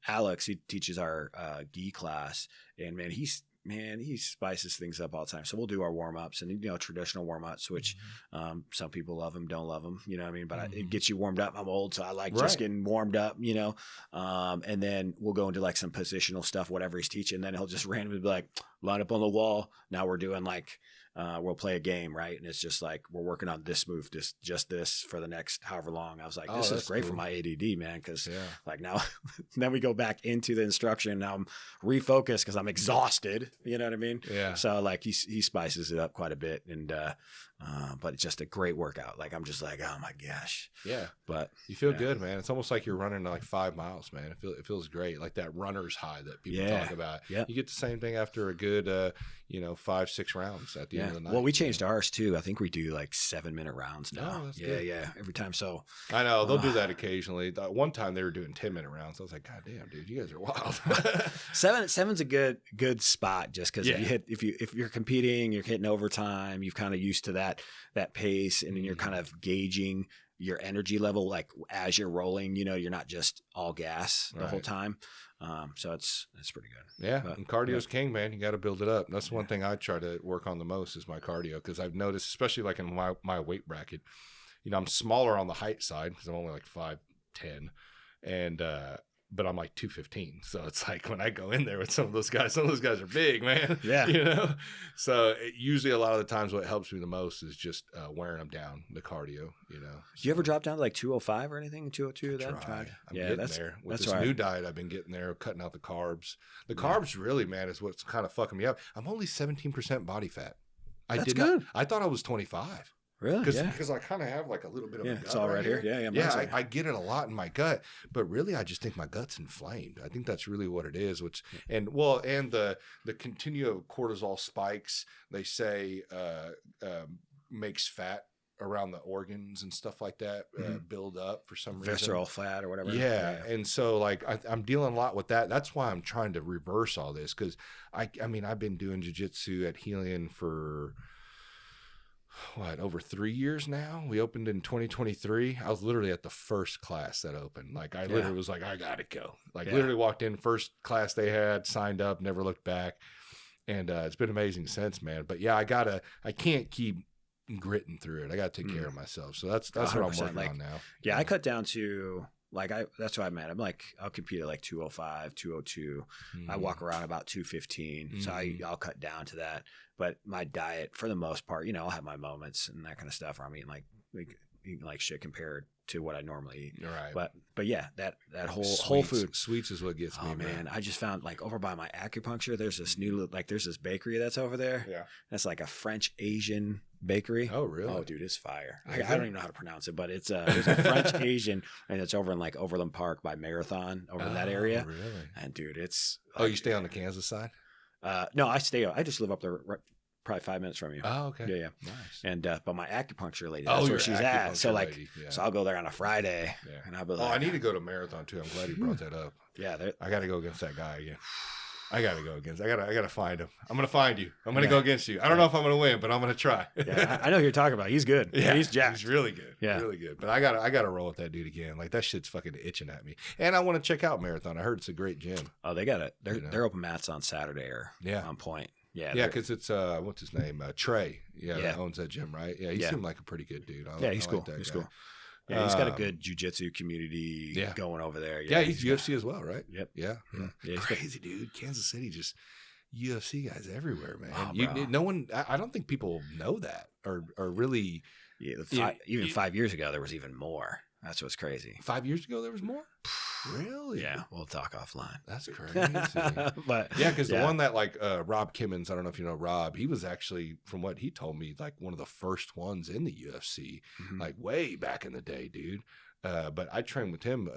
Alex, he teaches our gi class, and man, he spices things up all the time. So we'll do our warm-ups, and, you know, traditional warm-ups, which some people love them, don't love them, you know what I mean? But it gets you warmed up. I'm old, so I like just getting warmed up, you know? And then we'll go into like some positional stuff, whatever he's teaching. Then he'll just randomly be like, line up on the wall. Now we're doing like, we'll play a game, right? And it's just like, we're working on this move, just this for the next however long. I was like, this is great for my ADD, man. Because like now, then we go back into the instruction. Now I'm refocused because I'm exhausted. You know what I mean? Yeah. So like he spices it up quite a bit, and but it's just a great workout. Like I'm just like, oh my gosh. Yeah. But you feel good, man. It's almost like you're running like 5 miles, man. It feels great. Like that runner's high that people talk about. Yeah. You get the same thing after a good, 5-6 rounds at the end of the night. Well, we changed ours too. I think we do like 7-minute rounds now. Oh, that's good. Yeah. Every time. So I know they'll do that occasionally. One time they were doing 10-minute rounds. I was like, God damn, dude, you guys are wild. Seven's a good spot just because if you're competing, you're hitting overtime, you've kind of used to that pace, and then you're kind of gauging your energy level like as you're rolling. You're not just all gas the whole time. So it's pretty good. Yeah, and cardio's king, man. You got to build it up. That's one thing I try to work on the most is my cardio, because I've noticed, especially like in my weight bracket, I'm smaller on the height side because I'm only like 5'10", and but I'm like 215. So it's like when I go in there with some of those guys are big, man. Yeah. So usually a lot of the times what helps me the most is just wearing them down, the cardio, Do you ever drop down to like 205 or anything? 202? I'm getting there. With this new diet, I've been getting there, cutting out the carbs. The carbs really, man, is what's kind of fucking me up. I'm only 17% body fat. That's good. I thought I was 25. Really? Because I kind of have like a little bit of a gut. It's all right here. Yeah. I get it a lot in my gut, but really I just think my gut's inflamed. I think that's really what it is. And the continual cortisol spikes, they say, makes fat around the organs and stuff like that build up for some reason. Visceral fat or whatever. Yeah. And so like I'm dealing a lot with that. That's why I'm trying to reverse all this, because I've been doing jiu-jitsu at Helion for over 3 years now. We opened in 2023. I was literally at the first class that opened. Like I literally was like, I gotta go. Literally walked in, first class they had, signed up, never looked back. And it's been amazing since, man. But yeah, I can't keep gritting through it. I gotta take care of myself. So that's what I'm working on now. Yeah, I cut down to that's what I'm at. I'm like, I'll compete at like 205, 202. I walk around about 215. So I'll cut down to that. But my diet, for the most part, I'll have my moments and that kind of stuff where I'm eating like shit compared to what I normally eat. Right. But yeah, that whole food. Sweets is what gets me, man. I just found like over by my acupuncture, there's this there's this bakery that's over there. Yeah. That's like a French Asian bakery. Oh, really? Oh, dude, it's fire. I don't even know how to pronounce it, but it's a French Asian, and it's over in like Overland Park by Marathon, over in that area. Really? And dude, it's you stay on the Kansas side? No, I just live up there, probably 5 minutes from you. Oh, okay. Yeah. Nice. And but my acupuncture lady, that's where she's at. So so I'll go there on a Friday, and I'll be like, I need to go to Marathon too. I'm glad you brought that up. Yeah, I got to go against that guy again. I got to find him. I'm going to find you. I'm going to go against you. I don't know if I'm going to win, but I'm going to try. Yeah, I know who you're talking about. He's good. Yeah, he's jacked. He's really good. Yeah. Really good. But I got to roll with that dude again. Like that shit's fucking itching at me. And I want to check out Marathon. I heard it's a great gym. Oh, they got it. Their open mats on Saturday are on point. Yeah. Yeah, because it's what's his name? Trey. That owns that gym, right? Yeah, he seemed like a pretty good dude. He's cool. He's cool. Yeah, he's got a good jiu-jitsu community going over there. Yeah, he's UFC as well, right? Yep. Yeah. Crazy, dude. Kansas City, just UFC guys everywhere, man. Oh, no one, I don't think people know that or really. Yeah, even 5 years ago, there was even more. That's what's crazy. 5 years ago, there was more? Really? Yeah, we'll talk offline. That's crazy. But yeah, because the one that Rob Kimmons, I don't know if you know Rob, he was actually, from what he told me, like one of the first ones in the UFC, like way back in the day, dude. But I train with him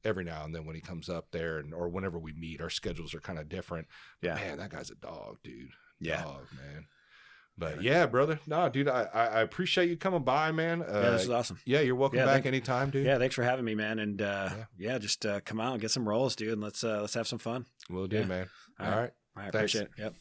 every now and then when he comes up there, or whenever we meet. Our schedules are kind of different. But man, that guy's a dog, dude. Dog, man. But yeah, brother. No, dude, I appreciate you coming by, man. This is awesome. Yeah, you're welcome back anytime, dude. Yeah, thanks for having me, man. And just come out and get some rolls, dude, and let's have some fun. Will do, man. All right. Appreciate it. Yep.